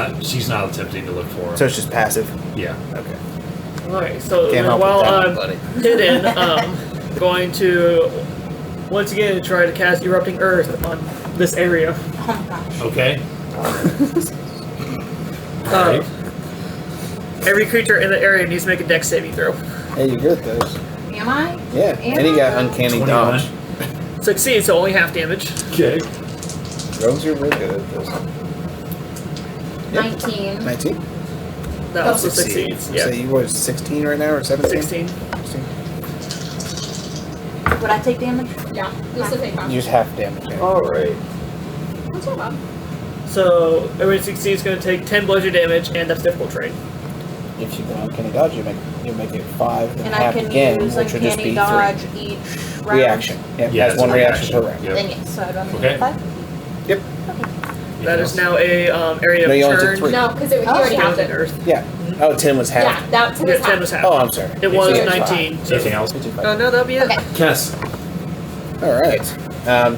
not attempting to look for him. so it's just passive. Yeah. Okay. Alright, so Can't help while with that, I'm buddy. hidden, going to once again try to cast Erupting Earth on this area. Oh my gosh. Okay. Alright. Every creature in the area needs to make a dex saving throw. Hey, you're good at those. Am I? Yeah, and he got uncanny 21. dodge. Succeed, so only half damage. Okay. Rogues are really good at this. 19. 19? That also succeeds. So Yeah. you were 16 right now, or 17? 16. 16. Would I take damage? Yeah, you'll still take half. Use half damage. Yeah. Alright. That's not bad. So everyone succeeds is going to take 10 bludgeon damage, and that's difficult terrain. If you go uncanny dodge, you make it 5, then And I half can again, use which would just uncanny be dodge 3. each round. Reaction. Yeah, Yeah, that's it's one a reaction per reaction. round. Yep. Then yes, so I don't Okay. need 5. Yep. That is now a area No, you of only took turn. 3. No, because he Oh. already halved it. Earth. Yeah. Oh, 10 was half. Yeah, that 10 Yeah, is 10 half. was half. Oh, I'm sorry. It was Yeah, 19. So. Anything else? No, that'll be it. Okay. Kess. Alright.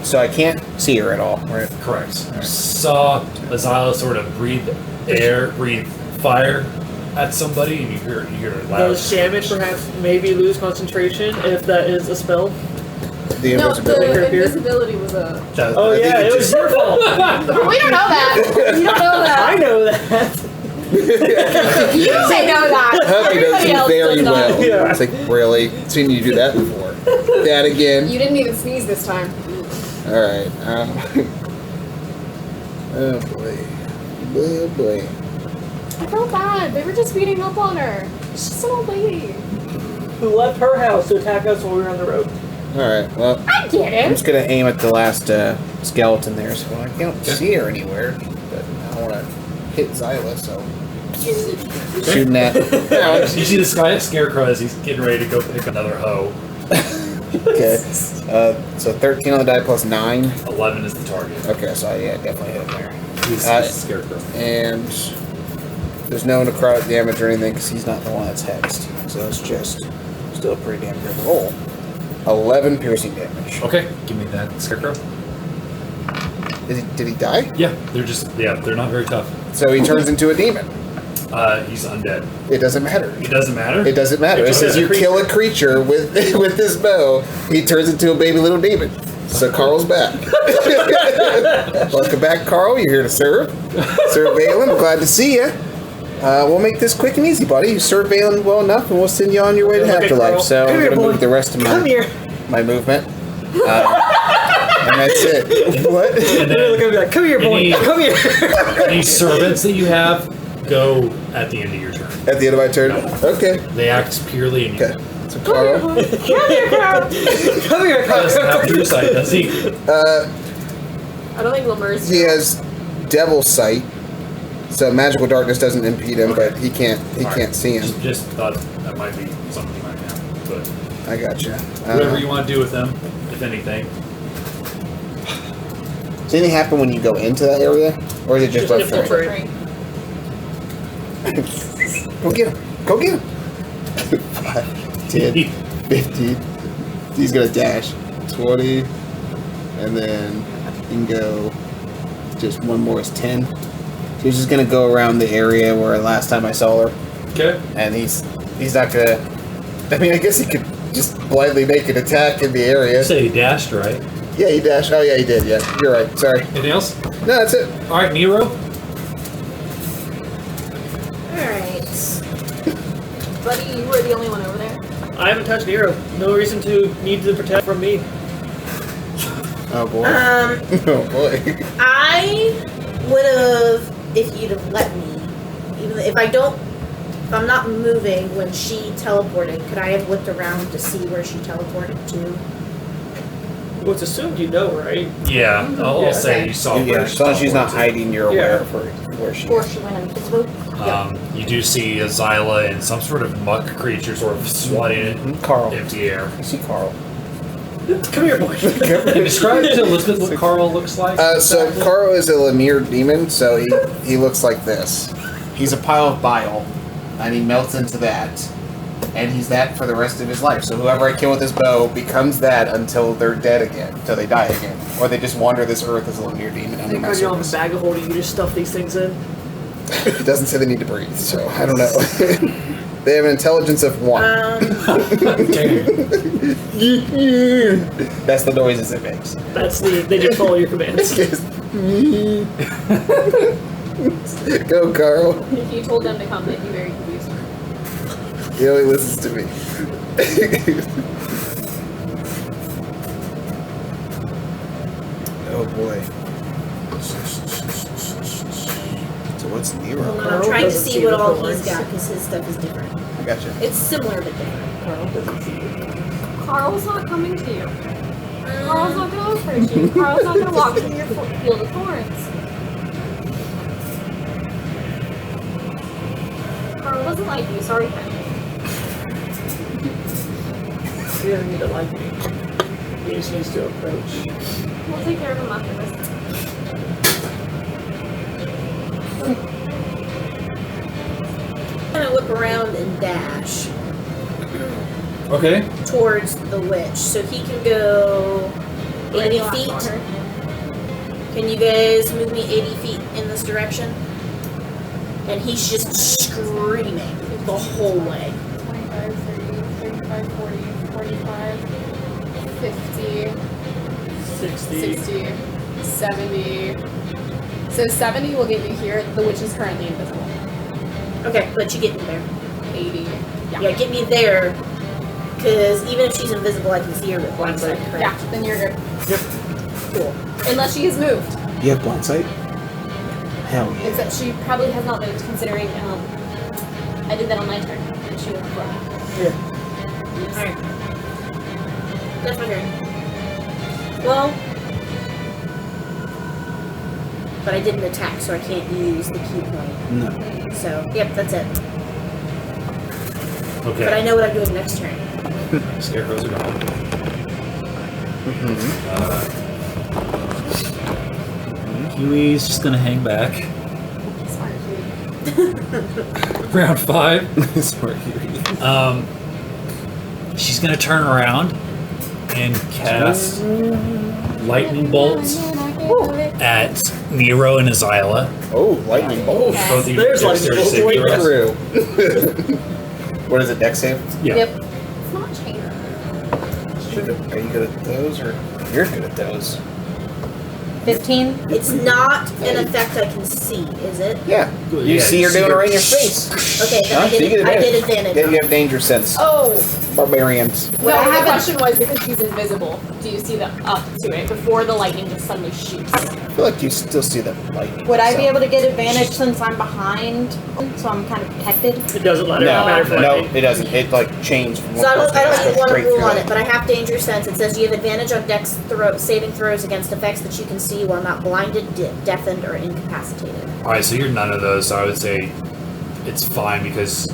So I can't see her at all, right? Correct. You saw Azyla sort of breathe fire at somebody, and you hear loud. Does damage perhaps maybe lose concentration if that is a spell? The No, invisibility. the Here. invisibility was a. That- Oh I think yeah, it it was your fault. We don't know that. You don't know I that. know that. You may know that. Hughie knows Everybody you else very does not. well. Yeah. It's like, really? Seen you do that before. That again. You didn't even sneeze this time. Alright. Oh boy. Oh boy. I felt bad. They were just beating up on her. She's just an old lady. Who left her house to attack us while we were on the road? Alright, well, I get I'm it. just gonna aim at the last skeleton there, so I can't see her anywhere. But I wanna hit Azyla, so. Shooting at. You see this guy Scarecrow as he's getting ready to go pick another hoe. Okay. So 13 on the die plus 9. 11 is the target. Okay, so yeah, definitely hit him there. He's Uh, Scarecrow. And there's no necrotic damage or anything because he's not the one that's hexed. So it's just still a pretty damn good roll. 11 piercing damage. Okay, give me that Scarecrow. Did he die? Yeah, they're not very tough. So he turns into a demon. He's undead. It doesn't matter. It doesn't matter. It doesn't matter. It It says just you says a kill a creature with with this bow, he turns into a baby little demon. So Carl's back. Welcome back, Carl. You're here to serve. Serve Valenn. I'm glad to see you. We'll make this quick and easy, buddy. You serve Valenn well enough, and we'll send you on your way to Okay, Afterlife. Carl. So Come I'm here, going to boy. move the rest of Come here. my movement. And that's it. What? And Look then at me like, come here, boy. Any- Come here. any servants that you have go at the end of your turn. At the end of my turn? Okay. They act purely in you. Okay. So Carl. Come here, Carl. Come here, He doesn't have Carl. true sight, does he? I don't think Lemur's. He has Devil Sight, so magical darkness doesn't impede him, but he can't see him. Just thought that might be something you might have. But I gotcha. whatever you want to do with them, if anything. Does anything happen when you go into that area, or is it just left Just turn? infiltrate. Go get him. Go get him. 5, 10, 15. He's gonna dash. 20. And then you can go. Just one more is 10. So he's just gonna go around the area where last time I saw her. Okay. And he's not gonna. I mean, I guess he could just blindly make an attack in the area. You say he dashed, right? Yeah, he dashed. Oh, yeah, he did. Yeah, you're right. Sorry. Anything else? No, that's it. All right, Nero. Alright. Buddy, you were the only one over there. I haven't touched Nero. No reason to need to protect from me. Oh boy. Oh boy. I would have, if you'd have let me, even if I'm not moving when she teleported, could I have looked around to see where she teleported to? Well, it's assumed you know, right? Yeah, I'll say you saw Yeah, where as long as she's not hiding, you're aware Yeah. of her, where she Or is. she went invisible. You do see Azyla and some sort of muck creature sort of swatting it Carl. empty air. You see Carl. Come here, boy. Can describe to Elizabeth what Carl looks like? So Carl is a Lemire demon, so he looks like this. He's a pile of bile, and he melts into that. And he's that for the rest of his life. So whoever I kill with this bow becomes that until they're dead again, until they die again. Or they just wander this earth as a Lemire demon I under think my when you're on the service. bag of holding, you just stuff these things in. It doesn't say they need to breathe, so I don't know. They have an intelligence of 1. That's the noises it makes. They just follow your commands. Go, Carl. If you told them to come, they'd be very confused. He only listens to me. Oh boy. So what's Nero? Hold on, I'm Carl trying to doesn't see see what the all thorns. he's got, because his stuff is different. I gotcha. It's similar but different. Carl doesn't see you. Carl's not coming to you. Carl's not gonna hurt you. Carl's not gonna walk through your field of thorns. Carl doesn't like you, sorry. He doesn't need to like me. He just needs to approach. We'll take care of him after this. I'm gonna whip around and dash Okay. towards the witch, so he can go 80 Right feet. on her. Can you guys move me 80 feet in this direction? And he's just screaming the whole way. 25, 30, 35, 40, 45, 50, 60. 60, 70. So 70 will get you here. The witch is currently invisible. Okay, but you get me there. 80. Yeah, get me there. Because even if she's invisible, I can see her with blindsight. Correct? Yeah, then you're good. Cool. Unless she has moved. You have blind sight? Hell yeah. Except she probably has not moved, considering I did that on my turn, and she was before me. Yeah. Alright. That's my turn. Well, but I didn't attack, so I can't use the key point. No. So, yep, that's it. Okay. But I know what I'm doing next turn. Scarecrows are gone. Huey's just gonna hang back. Smart Hughie. Round 5. Smart Hughie. She's gonna turn around and cast lightning bolts at Nero and Azyla. Oh, lightning bolt. Both of you There's dexterity lightning bolts saving right throws. Through. What is it, dex save? Yeah. Yep. It's not changing. Are you good at those, or you're good at those? 15. It's not an effect I can see, is it? Yeah. You Yeah, see her you see doing her- it right in your face. Okay, then Huh? So you get I did advantage. advantage. Yeah, you have danger sense. Oh! Barbarians. No, the question was because she's invisible. Do you see the up to it before the lightning just suddenly shoots? I feel like you still see the lightning. Would I be so- able to get advantage since I'm behind, so I'm kind of protected? It doesn't No, matter for no, lightning. it doesn't. It like changed from So I don't goes need one straight rule through on it. it, but I have danger sense. It says you have advantage on dex saving throws against effects that you can see while not blinded, deafened, or incapacitated. Alright, so you're none of those, so I would say it's fine because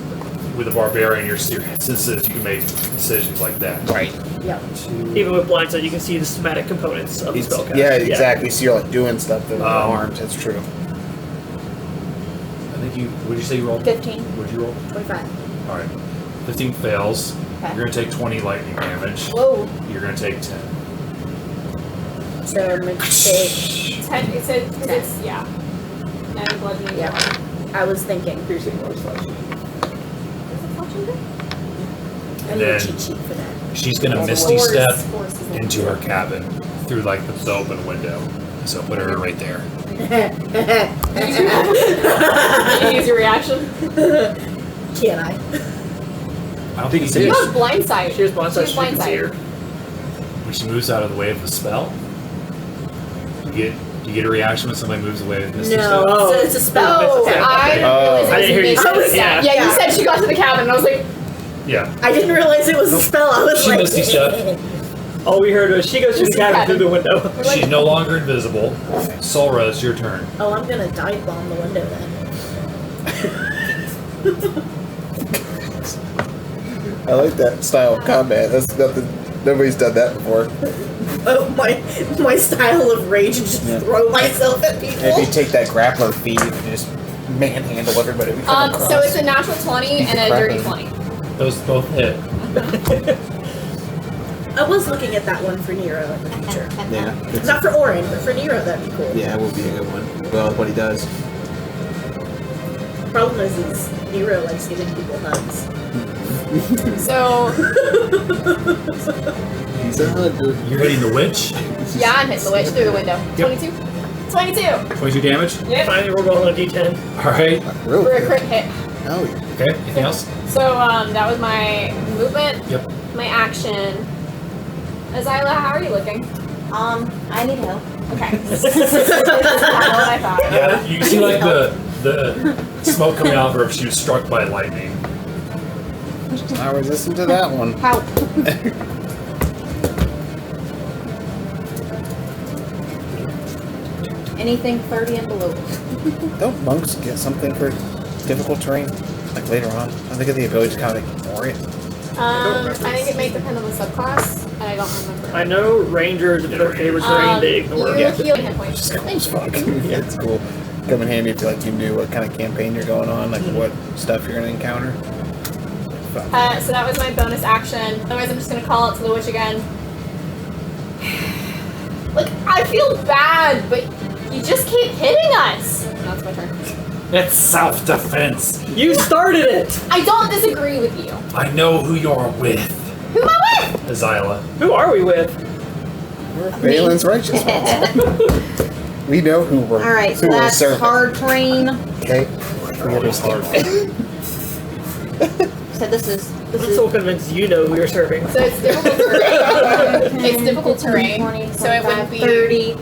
with a barbarian, you're sensitive, you can make decisions like that. Right. Yep. Even with blindsight, you can see the schematic components of the spellcast. Yeah, exactly. So you're like doing stuff with your Um, arms. That's true. I think you. What did you say you rolled? 15. What'd you roll? 25. All right. 15 fails. Okay. You're gonna take 20 lightning damage. Whoa. You're gonna take 10. So I'm going to take... 10, it said, because it's, yeah. 9 bludgeoning. Yeah. I was thinking. Piercing or slashing. Is it fortune good? I And need a then cheat sheet for that. she's gonna Force- misty step force is in. into her cabin through like the open window. So put her right there. Can you use your reaction? Can I? I don't think you You did. have blind sight. She has blind sight, She she has can blind see sight. her. When she moves out of the way of the spell, you get a reaction when somebody moves away with misty No, step. Oh. it's a spell. Oh, Okay. I didn't realize I didn't hear you it was a say misty it, step. yeah. Yeah, you said she got to the cabin, and I was like, Yeah. I didn't realize it was a spell. I was She like... misty step. All we heard was she goes through the cabin through the window. we're like, She's no longer invisible. Solra, it's your turn. Oh, I'm going to dive bomb the window then. I like that style of combat. That's nothing. Nobody's done that before. Oh, my style of rage is just Yeah. throw myself at people. If you take that grappler feed and just manhandle everybody we come across. so it's a natural 20 and a dirty 20. Those both hit. I was looking at that one for Nero in the future. Yeah. It's, Not for Oren, but for Nero, that'd be cool. yeah, it will be a good one. Well, what he does. Problem is Nero likes giving people hugs. So, He's a hunter. You're hitting the witch. yeah, I'm hitting the witch through the window. Yep. 22. 22! 22 damage. Yep. Finally, we're rolling a d10. All right. Real For a good. crit hit. Oh, yeah. Okay. Anything else? So, that was my movement, Yep. my action. Azyla, how are you looking? I need help. Okay. That's not what I thought. Yeah. You can see like the smoke coming out of her if she was struck by lightning. I resistant to that one. Help. Anything 30 and below. Don't monks get something for difficult terrain? Like later on? I think of the ability to kind of ignore it. I think it may depend on the subclass, and I don't remember. I know rangers, if their favorite terrain, they ignore you it. heal hit points. Yeah, it's cool. Come in handy if you knew what kind of campaign you're going on, like what stuff you're going to encounter. So that was my bonus action. Otherwise, I'm just gonna call out to the witch again. Like, I feel bad, but you just keep hitting us. That's my turn. It's self-defense. You started it! I don't disagree with you. I know who you're with, Who am I with? Azyla. Who are we with? We're Valen's righteous ones. We know who we're Alright, who so we're that's serving. hard terrain. Okay? We understand. So this is I'm so convinced you know who you're serving. So it's difficult terrain. It's difficult terrain, 20, so it wouldn't 25, be 30.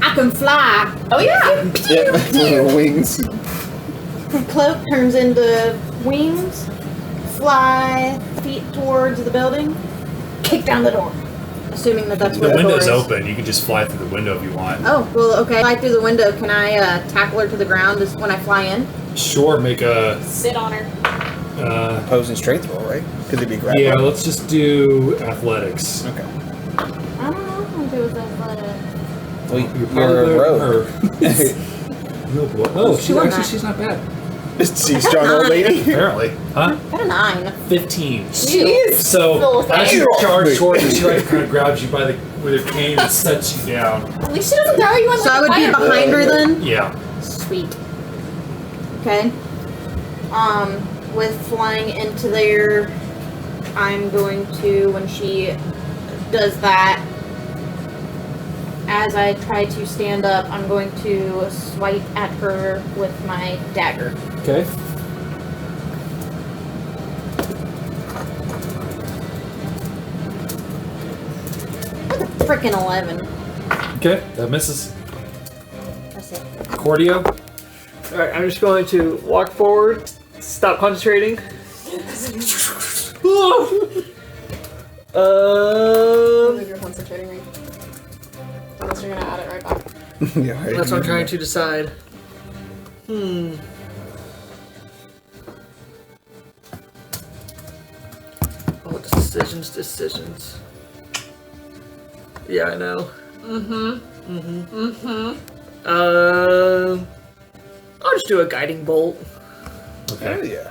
I can fly. Oh yeah. Yep, little wings. The cloak turns into wings. Fly feet towards the building. Kick down the door. Assuming that that's The where the door window's is. open. You can just fly through the window if you want. Oh, well, okay. Fly through the window. Can I tackle her to the ground just when I fly in? Sure, make a. Sit on her. Opposing strength roll, right? Because it'd be grappling. Yeah, let's just do athletics. Okay. I don't know if it was athletic. Well, You're you're a rogue. Real boy. Oh, She won that. she's not bad. She's strong old lady. Apparently, huh? Got a 9. 15. Jeez. So Full as you thing. charge towards her, she like kind of grabs you by the with her cane and sets you down. At least she doesn't throw you on So like I would a be fire. behind her then? Yeah. Sweet. Okay. With flying into there, I'm going to, when she does that, as I try to stand up, I'm going to swipe at her with my dagger. Okay. Frickin' 11. Okay, that misses. That's it. Cordio. Alright, I'm just going to walk forward, stop concentrating. Move your concentrating ring. Unless you're gonna add it right back. Yeah, right. That's what I'm trying to decide. Oh, decisions. Yeah, I know. I'll just do a guiding bolt. Okay. Oh yeah.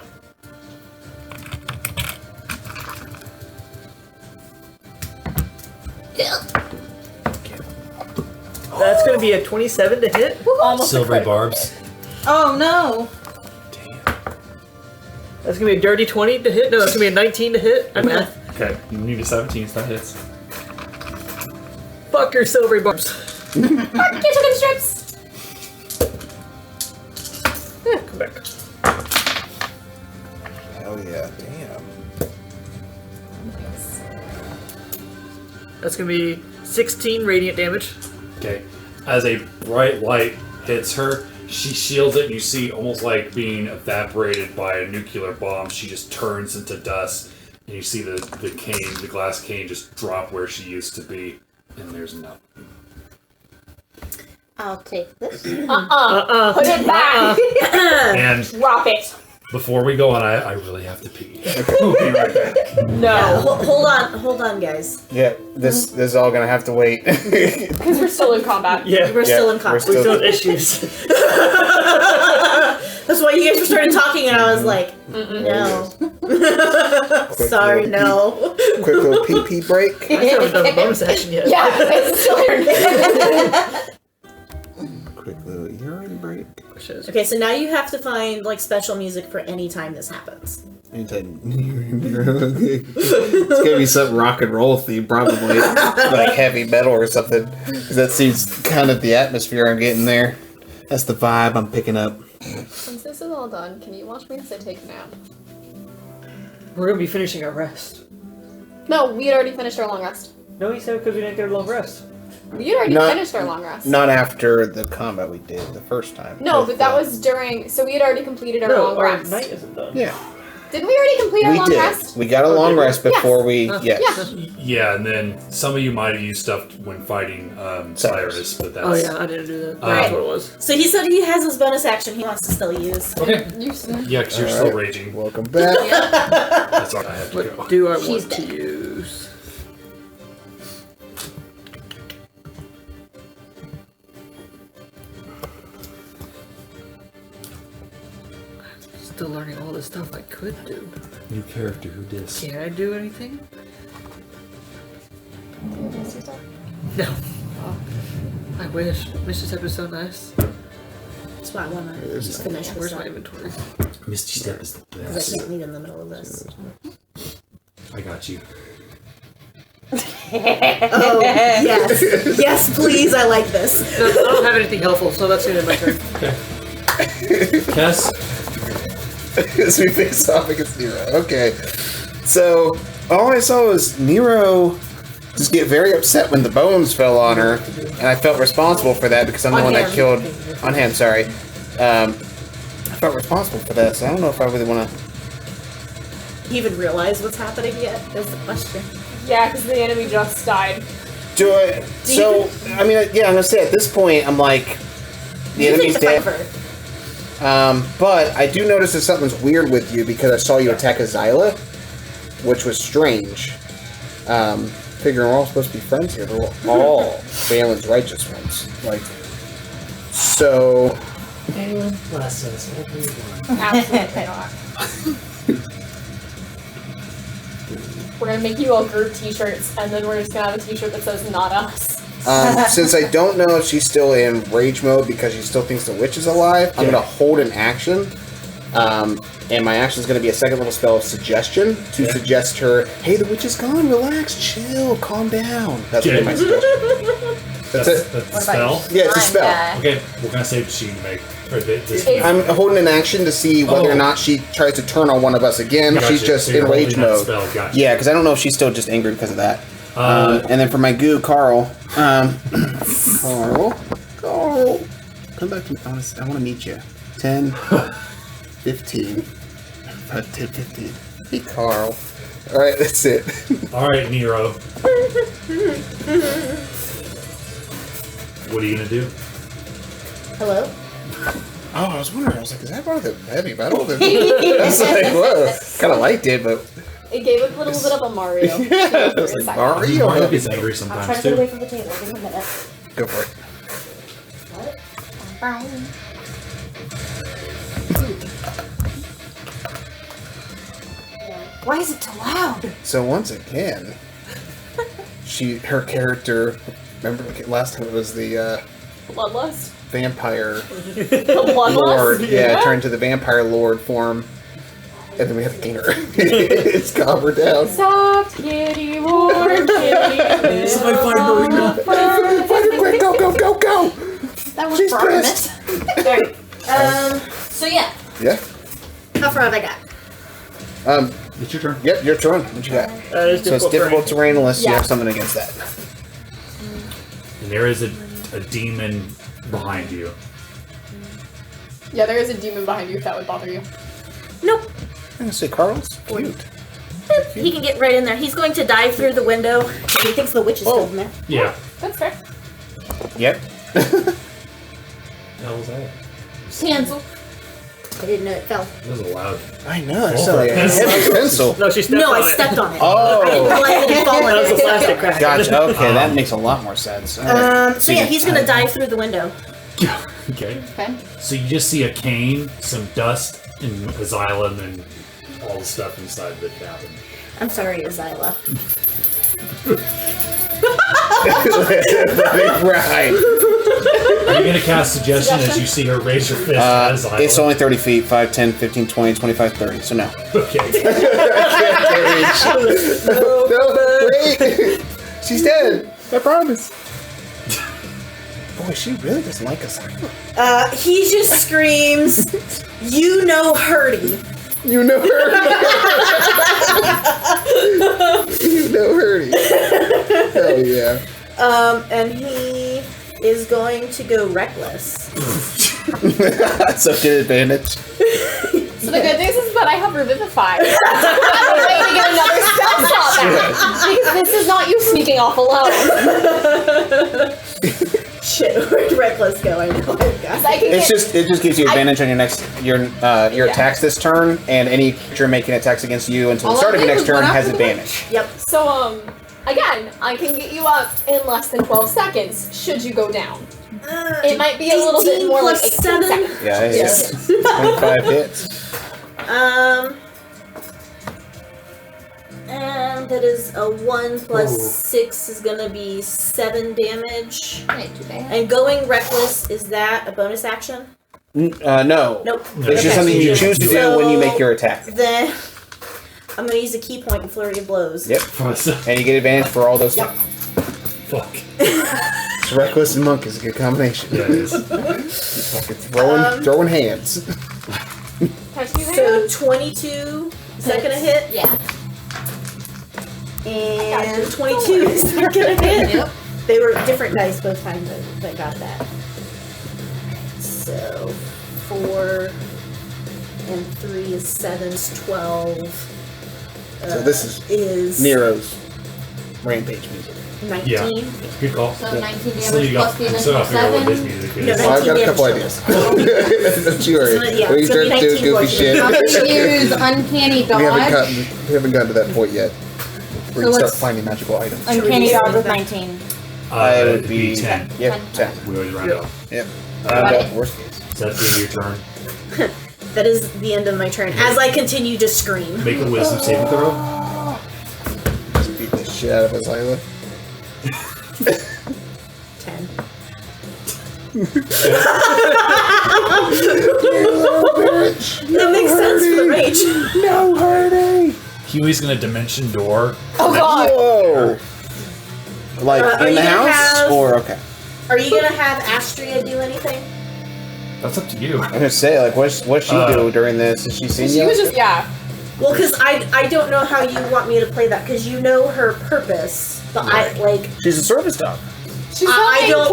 That's going to be a 27 to hit. Almost a Silvery crit. barbs. Oh no! That's going to be a dirty 20 to hit. No, that's going to be a 19 to hit. I'm math. Okay, you need a 17, so that hits. Fuck your silvery barbs. Get chicken strips! Yeah, come back. Hell yeah. Damn. That's going to be 16 radiant damage. Okay. As a bright light hits her, she shields it, and you see almost like being evaporated by a nuclear bomb. She just turns into dust, and you see the cane, the glass cane, just drop where she used to be, and there's nothing. I'll take this. Put it back! And Drop it! before we go on, I really have to pee. We'll be right back. No. Hold on, guys. Yeah, this is all gonna have to wait. Because we're still in combat. Yeah, We're still in we're conflict. we still- still have issues. That's why you guys were started talking, and I was like, no. Sorry, no. Quick little pee break. I still haven't done the bonus action yet. Yeah, it's still Quick little urine break. Okay, so now you have to find like special music for any time this happens. Anytime. It's gonna be some rock and roll theme, probably like heavy metal or something. 'Cause that seems kind of the atmosphere I'm getting there. That's the vibe I'm picking up. Since this is all done, can you watch me as I take a nap? We're going to be finishing our rest. No, we had already finished our long rest. No, he said because we didn't get a long rest. We had already Not- finished our long rest. Not after the combat we did the first time. No, With, but that was during. So we had already completed our No, long our rest. night isn't done. Yeah, Didn't we already complete our we long did. rest? We got a long did we? rest before we. Yes. Yeah. Yeah, and then some of you might have used stuff when fighting Cyrus, but that's... Oh yeah, I didn't do that. That's Right. what it was. So he said he has his bonus action he wants to still use. Okay. You, Yeah, because you're All still right. raging. Welcome back. That's all I have to What go. do I She's want to dead. use? Still learning all the stuff I could do. New character, who dis? Can I do anything? No. I wish. Misty Step is so nice. That's why I want to just finish this Where's my up. inventory? Misty Step is the Because I best. can't leave in the middle of this. I got you. Oh, yes. Yes, please, I like this. No, I don't have anything helpful, so that's gonna be my turn. Kess? As we face off against Nero. Okay. So, all I saw was Nero just get very upset when the bones fell on her, and I felt responsible for that because I'm the On one that him. killed... On him, sorry. I felt responsible for that, so I don't know if I really want to... Do you even realize what's happening yet? Is the question. yeah, because the enemy just died. Do it. So, I mean, yeah, I'm gonna say at this point, I'm like, the You enemy's take the dead. fight for- But I do notice that something's weird with you because I saw you attack Azyla, which was strange. Figuring we're all supposed to be friends here. We're all Valen's righteous ones. Like, so. Absolutely not. We're gonna make you all group t-shirts, and then we're just gonna have a t-shirt that says "Not Us." Since I don't know if she's still in rage mode because she still thinks the witch is alive, I'm gonna hold an action. And my action is going to be a second level spell of suggestion to suggest her, hey, the witch is gone, relax, chill, calm down. That's Okay. my suggestion. That's it. That's the spell? Yeah, it's a spell. Okay, what kind of save does she make? Or this It's- I'm holding an action to see whether or Oh. not she tries to turn on one of us again. Gotcha. She's just So you're in rage holding that mode. spell, gotcha. Yeah, because I don't know if she's still just angry because of that. And then for my goo, Carl. Carl, come back to me. I want to meet you. 10, 15. 10, 15. Hey, Carl. All right, that's it. Alright, Nero. What are you gonna do? Hello? Oh, I was wondering. I was like, is that part of the heavy metal? I was like, whoa. Kind of liked it, but It gave a little bit of a Mario. yeah, I was like, Mario. Mario gets angry I'm sometimes trying to get too. away from the table. Give me a minute. Go for it. Why is it so loud? So once again, her character. Remember last time it was the Bloodlust? vampire The bloodlust? lord. Yeah, turned to the vampire lord form, and then we have to gain her. It's calm her down. Soft kitty, warm kitty. This is my fire marina. Fight her quick! Go! Go! Go! Go! That was She's for Artemis. pissed. So yeah, Yeah. how far have I got? It's your turn. Yep. Your turn. What you got? It's So it's difficult terrain unless you Yeah. have something against that. And there is a demon behind you. Yeah, there is a demon behind you if that would bother you. Nope. I'm gonna say Carl's cute. He can get right in there. He's going to dive through the window. He thinks the witch is still in there. Yeah. That's fair. Yep. How was that? Cancel. I didn't know it fell. That was loud. I know. I saw like a heavy pencil. No, she stepped No, on I it. stepped on it. Oh. I didn't realize it had That was a fallen. plastic crack. Gotcha. Okay, that makes a lot more sense. So yeah, he's gonna dive through the window. Okay. Okay. So you just see a cane, some dust, and Azyla, and then all the stuff inside the cabin. I'm sorry, Azyla. Right. Are you going to cast suggestion as you see her raise her fist at Azyla? It's only 30 feet. 5, 10, 15, 20, 25, 30. So no. Okay. No, wait. She's dead. I promise. Boy, she really doesn't like us. He just screams, "You know, Hurdy." You know her. You know her. Hell yeah. And he is going to go reckless. So get advantage. So the good news is that I have Revivify. I'm waiting to get another spell slot back. Because this is not you sneaking off alone. Shit, where'd reckless go? I know I've got. I can It get, just gives you advantage on your attacks this turn, and any creature making attacks against you until the All start of I your did next was turn run has after the advantage. Yep. so, again, I can get you up in less than 12 seconds should you go down. It might be a little bit 18 more like plus 18 7. seconds. Yeah, it Yes. is. 25 hits. And that is a 1 plus 6 is gonna be 7 damage. Ain't too bad. And going reckless, is that a bonus action? No. Nope. It's just something you choose to do when you make your attack. Then I'm gonna use a key point in Flurry of Blows. Yep. And you get advantage for all those. Yep. Fuck. So reckless and monk is a good combination. Yeah, it is. Fucking throwing hands. So 22, is that gonna hit? Yeah. And 22 is that gonna hit? Yep. They were different dice both times that got that. So 4 and 3 is 7 is 12. So this is Nero's rampage music. 19. Yeah. Good call. So Yeah. 19 damage Still, you plus got, the you still initial got to figure out what this 7. music No, is. Well, I've got a 19 couple damage ideas. Don't you worry. So, yeah, When you it's gonna start be doing 19 goofy points. shit, I'm gonna use Uncanny we haven't Dodge. gotten to that point yet. Where you start let's- finding magical items. Uncanny Dodge with 19. It would be 10. Yep, 10. We always round up. Yep. Got it. Worst case. So that's the end of your turn. That is the end of my turn. As I continue to scream. Make a wisdom saving throw. Just beat the shit out of Azyla. 10. That makes sense for the rage. No hurting! Huey's gonna dimension door. Oh god! Whoa! Like Are in you the gonna house? have- Or, okay. Are you gonna have Astria do anything? That's up to you. I'm gonna say, like, what's she do during this? Has she seen She you? was just, yeah. Well, because I don't know how you want me to play that, because you know her purpose, but I like She's a service dog. She's I don't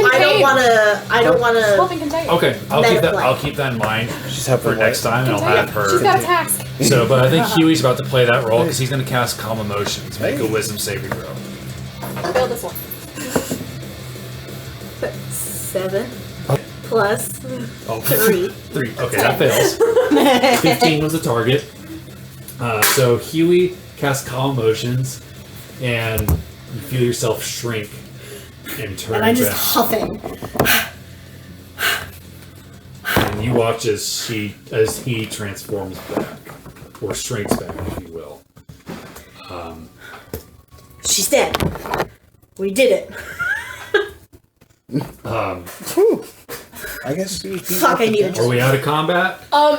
want to helping contain. Okay, I'll Meta keep that. play. I'll keep that in mind She's helping for next time, and I'll have She's her. got a task. So, but I think Huey's about to play that role because he's gonna cast Calm Emotions. Make a Hey. Wisdom saving throw. Fail this one. 7 plus Oh, 3. 3. Okay, that fails. 15 was the target. So Huey casts Calm Emotions, and you feel yourself shrink and turn And I'm just back. huffing. And And you watch as he transforms back, or shrinks back, if you will. She's dead. We did it. I guess. Fuck, I need Are a we out of combat?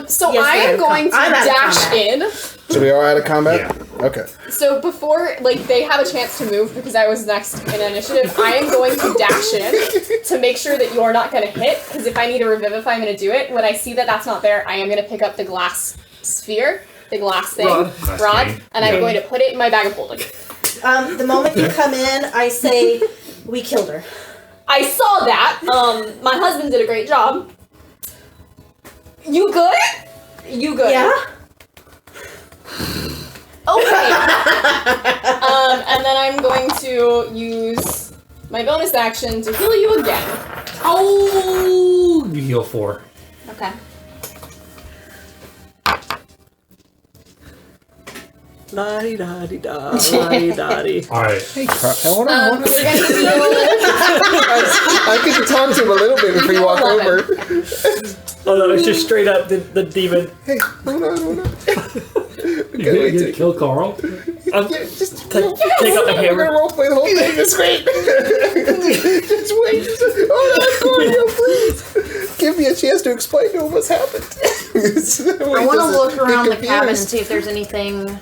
So Yes, I we're out am of going to I'm out of dash combat. in. So we are out of combat? Yeah. Okay. So before, they have a chance to move because I was next in initiative, I am going to dash in to make sure that you're not going to hit, because if I need to revivify, I'm going to do it. When I see that that's not there, I am going to pick up the glass sphere, the glass thing, Rod. rod, and I'm going to put it in my bag of holding. The moment you come in, I say, we killed her. I saw that. My husband did a great job. You good? You good? Yeah? Okay. And then I'm going to use my bonus action to heal you again. Oh! You heal 4. Okay. La-di-da-di-da, la-di-da-di. Alright. Hey, hold on. We're gonna heal. I get to talk to him a little bit before you walk 11. over. Oh no, it's just straight up the demon. Hey, hold on. You gonna get kill Carl? Just Take out the We're hammer. gonna roleplay the whole thing. It's great. Just wait. Hold on, Cordio, please. Give me a chance to explain to him what's happened. I want to look around the cabin and see if there's anything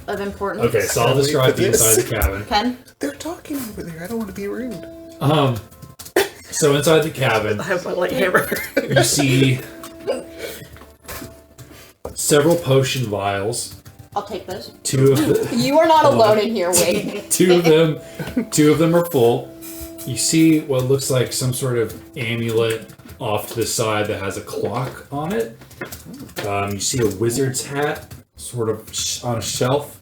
of importance. Okay, so I'll describe the inside the cabin. Pen? They're talking over there. I don't want to be rude. So inside the cabin, I have my light hammer. you see several potion vials. I'll take those. 2 of the, You are not alone in here, Wade. 2 of them are full. You see what looks like some sort of amulet off to the side that has a clock on it. You see a wizard's hat sort of on a shelf,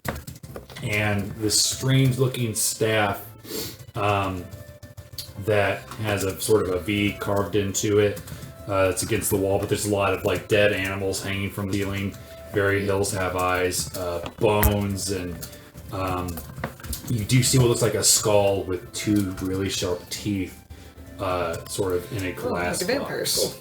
and this strange-looking staff that has a sort of a V carved into it. It's against the wall, but there's a lot of dead animals hanging from the ceiling. Very hills have eyes, bones, and you do see what looks like a skull with 2 really sharp teeth, sort of in a glass box.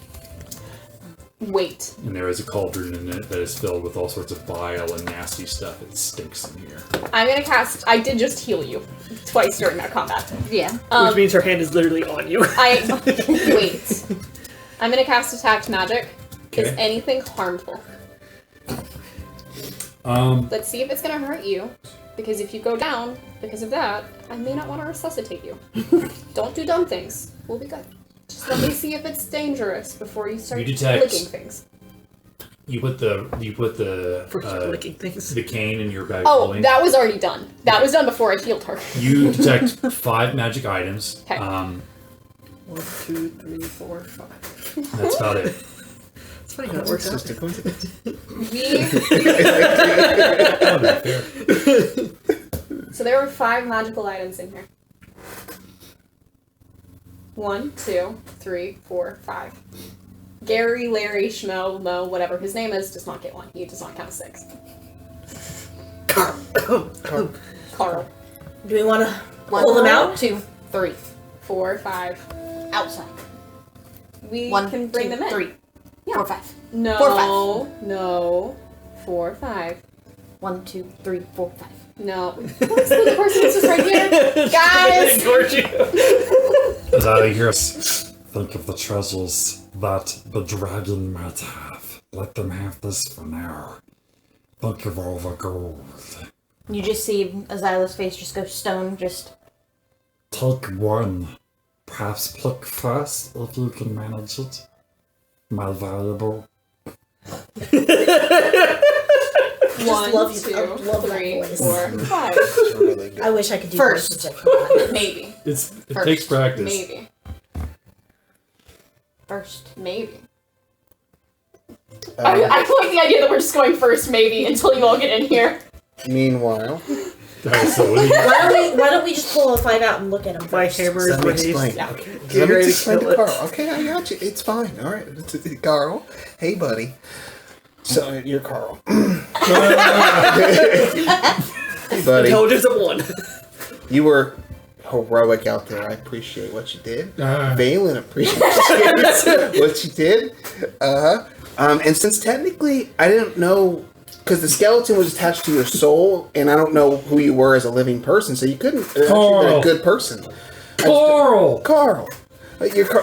Wait. And there is a cauldron in it that is filled with all sorts of bile and nasty stuff. It stinks in here. I'm gonna cast. I did just heal you twice during that combat. Yeah. Which means her hand is literally on you. Wait. I'm gonna cast Detect Magic. Is Okay. anything harmful? Let's see if it's gonna hurt you. Because if you go down because of that, I may not want to resuscitate you. Don't do dumb things. We'll be good. Just let me see if it's dangerous before you start You detect- licking things. You put the Licking things. the cane in your bag. Oh, holding. that was already done. That was done before I healed her. You detect 5 magic items. Okay. 1, 2, 3, 4, 5. That's about it. It's funny how it works out. So there were 5 magical items in here. 1, 2, 3, 4, 5. Gary, Larry, Schmo, Mo, whatever his name is, does not get 1. He does not count 6. Carl. Do we want to One, pull them out? 2, 3. 4, 5. Outside. We 1, can bring 2, them in. 3. Yeah. 4, 5. No. 4, 5. No. 4, 5. 1, 2, 3, 4, 5. No. What's the person who's just right here? Guys! Azyla, you hear us. Think of the treasures that the dragon might have. Let them have this for now. Think of all the gold. You just see Azyla's face just go stone, just... Take 1. Perhaps pluck first, if you can manage it. My valuable. Just love you. I 1, 2, love that 3, voice. 4, 5. I wish I could do First. voices like that. Maybe. It First. takes practice. Maybe. First. Maybe. I like the idea that we're just going first, maybe, until you all get in here. Meanwhile, Alright, so what do you Why don't we just pull a 5 out and look at them My first? hammer is let me raised. explain. Yeah. Okay. Get Let me ready to explain kill to it. Carl. Okay, I got you. It's fine. All right. Carl. Hey, buddy. So, you're Carl. Hey, buddy. Intelligence of 1. You were heroic out there. I appreciate what you did. Uh. Valenn appreciates what you did. And since technically I didn't know, because the skeleton was attached to your soul, and I don't know who you were as a living person, so you couldn't actually been a good person. Carl! Carl!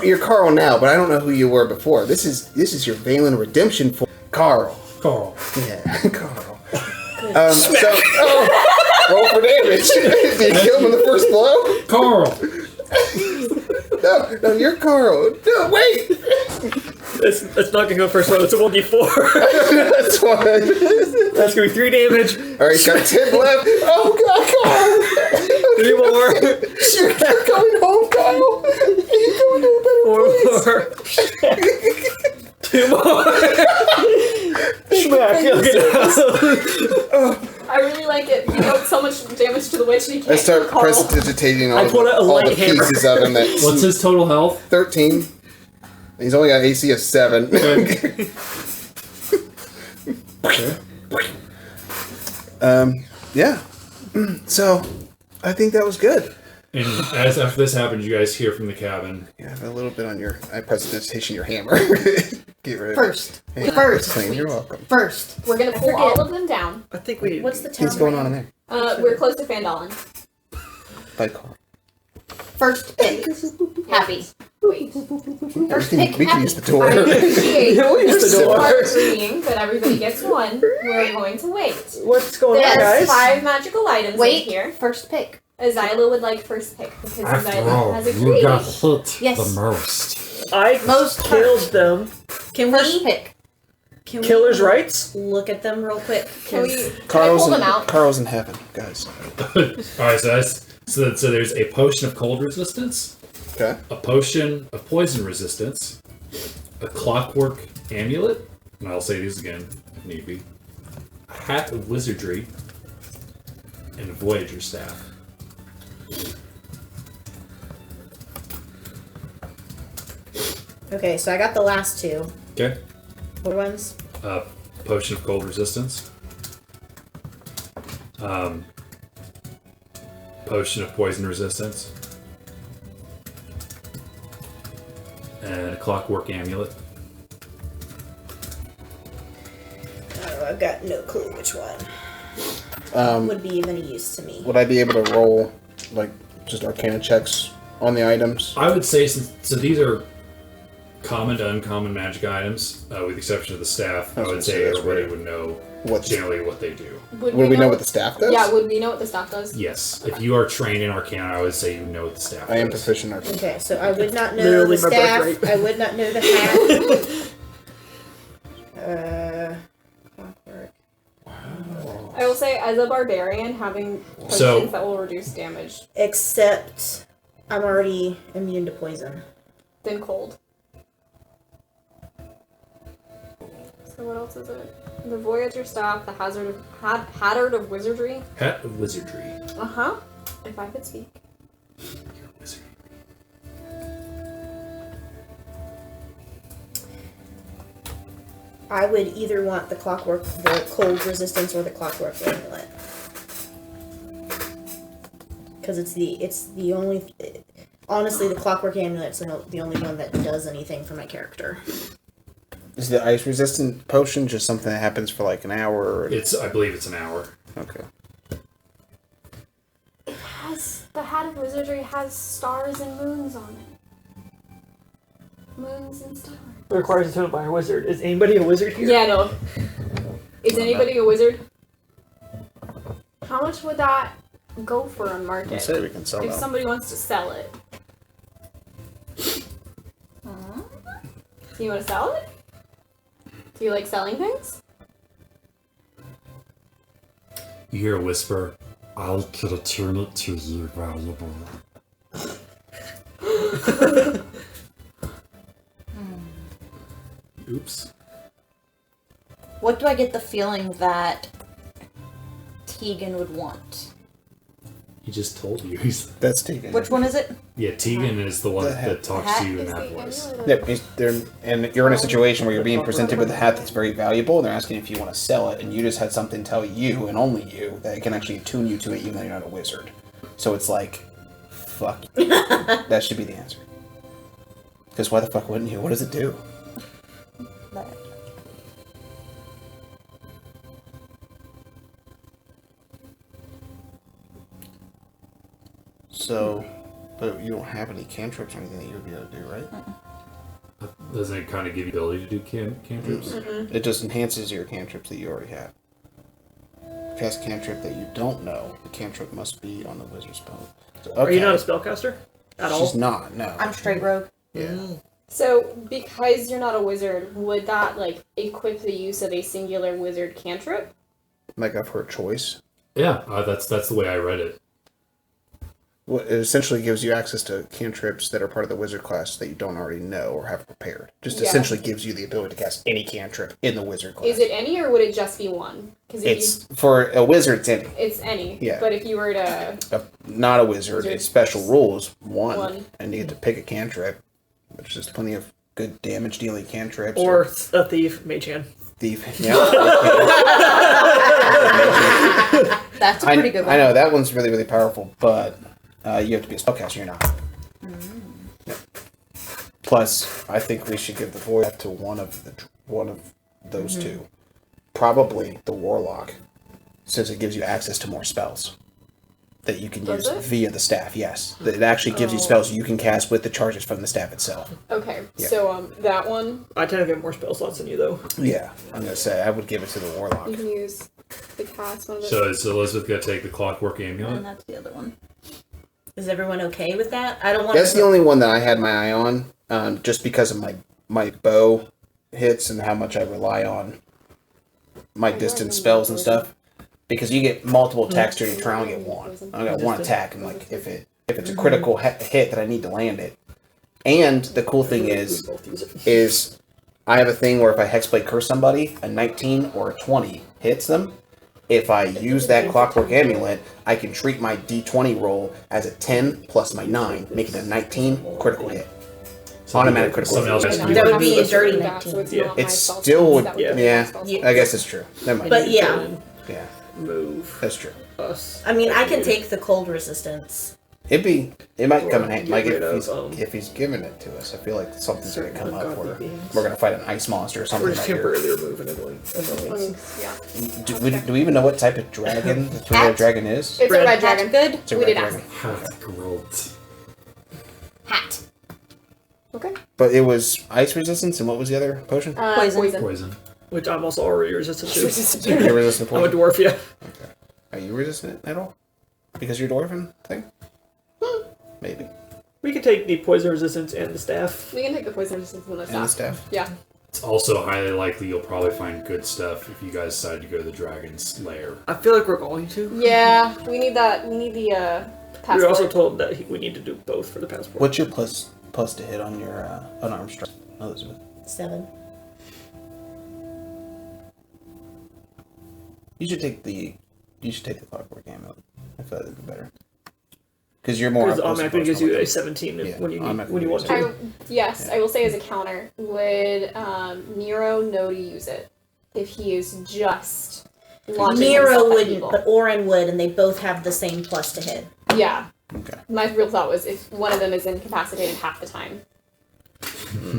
You're Carl now, but I don't know who you were before. This is your Valenn redemption for Carl. Carl. Yeah, Carl. Roll for damage. Did you kill him in the first blow? Carl! No, you're Carl. No, wait! It's not gonna go first roll, it's a 1d4. That's why. That's gonna be 3 damage. Alright, he's got 10 left. Oh, God, Carl! 3 more. You're going home, Kyle! You're going to a better 4 more. 2 more. Smack. I really like it. He dealt so much damage to the witch and he can't I start kill Carl. prestidigitating I pulled out a all the light hammer. pieces of him. What's his total health? 13. He's only got AC of 7. Okay. Yeah. So, I think that was good. And as after this happens, you guys hear from the cabin. You have a little bit on your prestidigitation, your hammer. Get rid of First. it. Hey, First. clean. You're welcome. First. We're gonna pull all of them down. I think we. What's the town? What's going on in there? We're close to Phandalin. By car. First pick. Happy. Wait. First We pick. can Happy. use the door. I appreciate Use the you door. are agreeing that everybody gets one. We're going to wait. What's going on, There's guys? 5 magical items Wait. in here. First pick. Azyla would like first pick because After Azyla all, has you agreed. got hit Yes. the most. I Most killed them. Can First we? pick. Can Killer's we rights. look at them real quick? Can we 'Cause Carl's pull them out? Carl's in heaven, guys. Alright, so there's a potion of cold resistance, Okay. a potion of poison resistance, a clockwork amulet, and I'll say these again if need be, a hat of wizardry, and a voyager staff. Okay, so I got the last 2. Okay. What ones? Potion of cold resistance. Potion of poison resistance. And a clockwork amulet. Oh, I've got no clue which one would be of any use to me. Would I be able to roll, like, just arcana checks on the items? I would say, so these are common to uncommon magic items, with the exception of the staff. I was would gonna say say that's everybody weird. would know What's- generally what they do. Would we know what the staff does? Yeah, would we know what the staff does? Yes, if you are trained in Arcana, I would say you know what the staff I am does. proficient in arcana. Okay, so I would not know Literally the my staff. birthright. I would not know the hat. Clockwork. I will say, as a barbarian, having potions So- that will reduce damage, Except I'm already immune to poison. then cold. So what else is it? The Voyager Staff, the Hatard of Wizardry. Hat of wizardry. Uh-huh. If I could speak. You're a wizard. I would either want the cold resistance, or the clockwork amulet. Because it's the only. Honestly, the clockwork amulet's the only one that does anything for my character. Is the ice resistant potion just something that happens for like an hour? Or... I believe it's an hour. Okay. The Hat of Wizardry has stars and moons on it. Moons and stars. It requires atonement by a wizard. Is anybody a wizard here? Yeah, no. Is anybody a wizard? How much would that go for on I market? say we can sell If that. somebody wants to sell it. You want to sell it? Do you like selling things? You hear a whisper, I could return it to you valuable. Oops. What do I get the feeling that Tegan would want? He just told you. That's taken. Which one is it? Yeah, Tegan is the one The hat. that talks to you in that voice. Yep, and you're in a situation where you're being presented with a hat that's very valuable, and they're asking if you want to sell it, and you just had something tell you, and only you, that it can actually attune you to it even though you're not a wizard. So it's like, fuck you. That should be the answer. Because why the fuck wouldn't you? What does it do? So, but you don't have any cantrips or anything that you would be able to do, right? Doesn't it kind of give you the ability to do cantrips? It just enhances your cantrips that you already have. Cast a cantrip that you don't know. The cantrip must be on the wizard spell. So, okay. Are you not a spellcaster at all? She's not, no. I'm straight rogue. Yeah. So, because you're not a wizard, would that, like, equip the use of a singular wizard cantrip? Like of her choice. Yeah, that's the way I read it. Well, it essentially gives you access to cantrips that are part of the wizard class that you don't already know or have prepared. Just essentially gives you the ability to cast any cantrip in the wizard class. Is it any, or would it just be one? Because for a wizard, it's any. It's any. Yeah. But if you were to... Not a wizard, it's special rules. One. And you get to pick a cantrip, which is plenty of good damage dealing cantrips. Or a thief, mage hand. Thief, yeah. That's a pretty good one. I know, that one's really, really powerful, but you have to be a spellcaster, you're not. Yep. Plus, I think we should give the void to one of those two. Probably the warlock, since it gives you access to more spells that you can use via the staff. Yes, it actually gives you spells you can cast with the charges from the staff itself. Okay, Yeah. so that one... I tend to get more spell slots than you, though. Yeah, I'm gonna say I would give it to the warlock. You can use the cast one of So is Elizabeth going to take the clockwork And amulet? that's the other one. Is everyone okay with that? I don't want That's the only one that I had my eye on, just because of my bow hits and how much I rely on my distance spells and stuff. Because you get multiple attacks during your turn, I only get one. I got one attack, and like if it's a critical hit that I need to land it. And the cool thing is I have a thing where if I hexblade curse somebody, a 19 or a 20 hits them. If I use that clockwork amulet, I can treat my d20 roll as a 10 plus my 9, making it a 19 critical hit. Automatic critical Someone else hit. has to do That it. would be a dirty that, so 19. it's Yeah. not my It spell still slots, would, that be my yeah, spell Yeah. slots. I guess it's true. Never mind. But yeah, Yeah, Move that's true. us. I mean, I can take the cold resistance. It might come in handy. Get Like rid of, if he's giving it to us, I feel like something's gonna come up ungodly where beings. we're gonna fight an ice monster or something. Or just like temporarily remove an annoyance. Yeah. do we even know what type of dragon the three-headed dragon is? It's Red. a red dragon. Good. It's a We red did ask. dragon. That's grilled. Hat. Okay. But it was ice resistance, and what was the other potion? Poison. Poison. Which I'm also already resistant to. You're resistant to I'm a poison. dwarf, yeah. Are you resistant at all? Because you're dwarven thing? Maybe. We could take the poison resistance and the staff. We can take the poison resistance and the And the staff. staff. Yeah. It's also highly likely you'll probably find good stuff if you guys decide to go to the dragon's lair. I feel like we're going to. Yeah, we need that. We need the We passport. were also told that we need to do both for the passport. What's your plus to hit on your unarmed strike, Elizabeth? 7. You should take the clockwork amulet. I feel like that'd be better. Because you're more. Because up close and automatically gives you a personal. 17 Yeah, when you automatically when you want gives you to. Yes, I will say as a counter, would Nero know to use it if he is just launching Nero himself at wouldn't, people? but Oren would, and they both have the same plus to hit. Yeah. Okay. My real thought was if one of them is incapacitated half the time.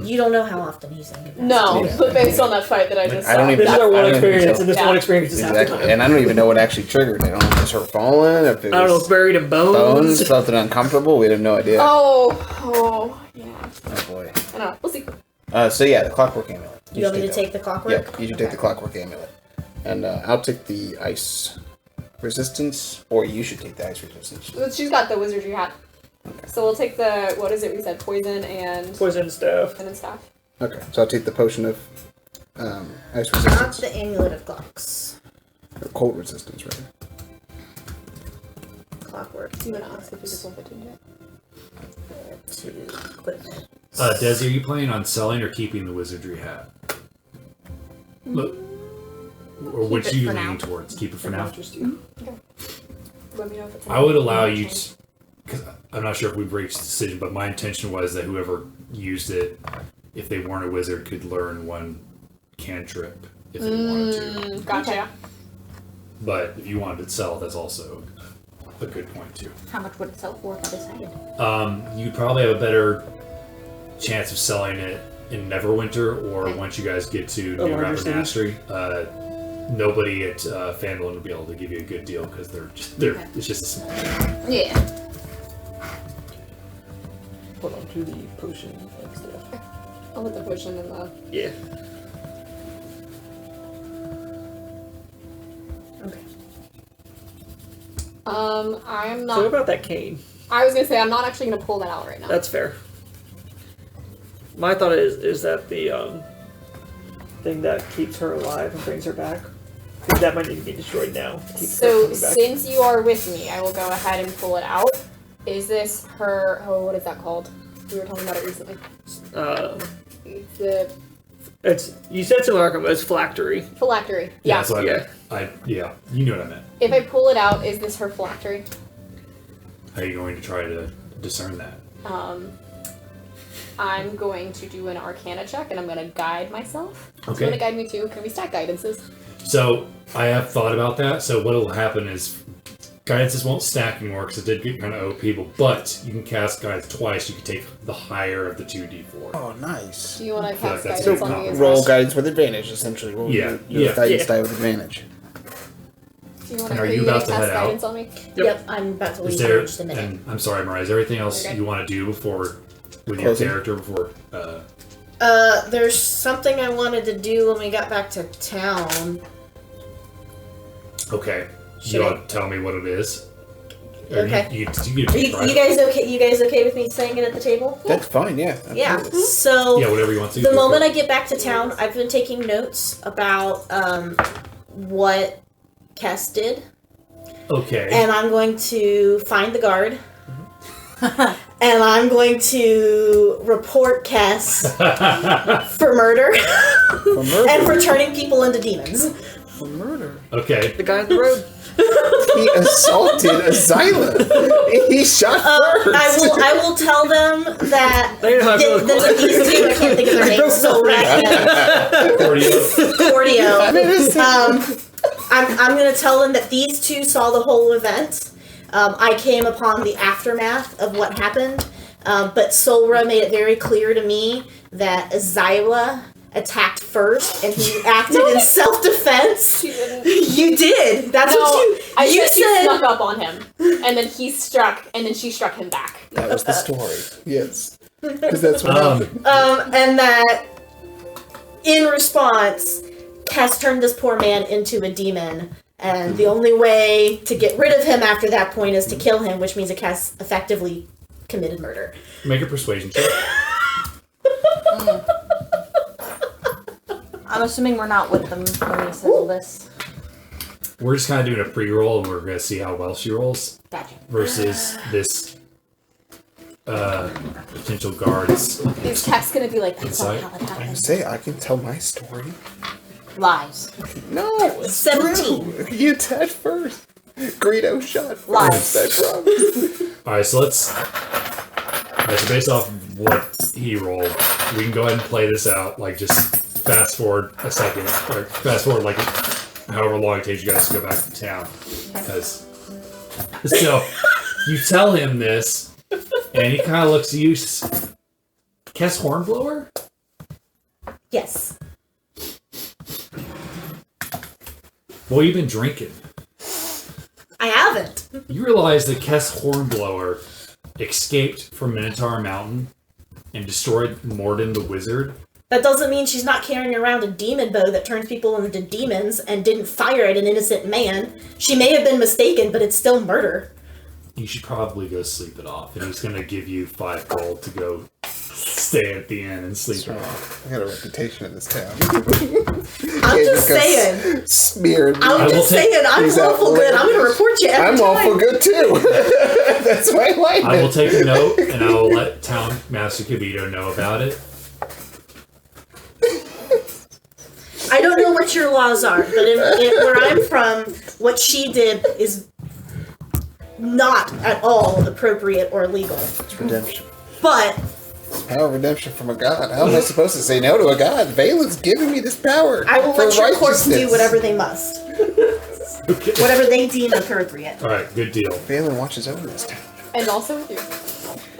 You don't know how often he's incapacitated. No, Yeah. but based on that fight that I just I don't saw, even- This is that- our I one don't even experience, think so. and this Yeah. one experience is half the Exactly. time. And I don't even know what actually triggered it. I don't know if it was her falling, if it was I don't know, it's buried in bones. bones, something uncomfortable. We have no idea. Oh, yeah. Oh boy. I don't know. We'll see. So yeah, the clockwork amulet. You want me to should take the clockwork? Yep, you should take the clockwork amulet. And I'll take the ice resistance, or you should take the ice resistance. Well, she's got the wizardry hat. Okay. So we'll take the, what is it? We said poison and Poison staff. and then staff. Okay, so I'll take the potion of ice Not resistance. the amulet of clocks. Or cold resistance, right? Clockwork. You want to ask if we just want to do it? To equipment. Desi, are you planning on selling or keeping the wizardry hat? Look, or which it do you for lean now. towards? Keep it for now. Let me know if it's I would allow you to, because I'm not sure if we've reached a decision, but my intention was that whoever used it, if they weren't a wizard, could learn one cantrip if they wanted to. Gotcha. But if you wanted to sell, that's also a good point too. How much would it sell for if I decided? You'd probably have a better chance of selling it in Neverwinter or Okay. once you guys get to A New larger city. Ravenastri. Nobody at Phandalin will be able to give you a good deal because they're Okay. it's just a small town. Yeah. Hold on to the potion and stuff. I'll put the potion in the. Yeah. I'm So what not. about that cane? I was gonna say I'm not actually gonna pull that out right now. That's fair. My thought is that the thing that keeps her alive and brings her back. Because that might need to be destroyed now. To keep her So coming back. since you are with me, I will go ahead and pull it out. Is this her? Oh, what is that called? We were talking about it recently. It's the It's you said similar, but it's phylactery. phylactery. Yeah, Yeah. so Yeah. you know what I meant. If I pull it out, is this her phylactery? How are you going to try to discern that? I'm going to do an Arcana check, and I'm going to guide myself. Do you Okay. want to guide me too? Can we stack guidances? So I have thought about that. So what will happen is guidances won't stack anymore because it did get kind of OP people, but you can cast guidance twice. You can take the higher of the 2d4. Oh, nice. Do you want to feel like cast that's guidance a on me good as Roll well? guidance with advantage, essentially. Roll Yeah, your yeah. guidance Yeah. die with advantage. Do you want And to? are you gonna about to cast head out? guidance on me? Yep, I'm about to leave Is in there? just a minute. And I'm sorry, Mariah. Is there anything else Okay. you want to do before with Closing. your character before? There's something I wanted to do when we got back to town. Okay. Should You I- want to tell me what it is? Or Okay. You Are get you, you guys okay? You guys okay with me saying it at the table? That's fine, yeah. Yeah. absolutely. So Yeah, whatever you want to. the Go moment for I get back to town, I've been taking notes about what Kess did, it. Okay. and I'm going to find the guard, and I'm going to report Kess for murder For murder. and for turning people into demons. For murder. Okay. The guy on the road. He assaulted Azyla. He shot first. I will tell them that They know how to th- go. there's these two. I can't think of their names. Solra and Cordio. I'm going to tell them that these two saw the whole event. I came upon the aftermath of what happened, but Solra made it very clear to me that Azyla attacked first, and he acted in self-defense. She didn't. You did. That's No, what I you said she said. snuck up on him, and then he struck, and then she struck him back. That was the story. Yes. Because that's what happened. And that in response, Kess turned this poor man into a demon. And the only way to get rid of him after that point is to kill him, which means that Kess effectively committed murder. Make a persuasion check. I'm assuming we're not with them when we settle this. We're just kind of doing a pre-roll, and we're going to see how well she rolls Gotcha. versus this potential guard's Is Kess gonna be like, that's not insight. how it happened? Say, I can tell my story. Lies. No, it's 17. true. You attacked first. Greedo shot first. Lies. I promise. All right, so so based off of what he rolled, we can go ahead and play this out. Like, just fast forward a second, or fast forward like however long it takes you guys to go back to town. Because so you tell him this, and he kind of looks at you. Kess Hornblower? Yes. Well, you've been drinking. I haven't. You realize that Kess Hornblower escaped from Minotaur Mountain and destroyed Morden the Wizard? That doesn't mean she's not carrying around a demon bow that turns people into demons and didn't fire at an innocent man. She may have been mistaken, but it's still murder. You should probably go sleep it off. And he's going to give you 5 gold to go stay at the inn and sleep it off. I got a reputation in this town. I'm just saying. Smeared. I'm just saying. I'm He's out lawful good. I'm going to report you every I'm time. awful good too. That's why I like I will it. take a note, and I will let Town Master Kibito know about it. I don't know what your laws are, but where I'm from, what she did is not at all appropriate or legal. It's redemption. But Power of redemption from a god. How am I supposed to say no to a god? Valen's giving me this power. I will for let your courts do righteousness. whatever they must. Okay. Whatever they deem appropriate. All right, good deal. Phandalin watches over this town. And also with you.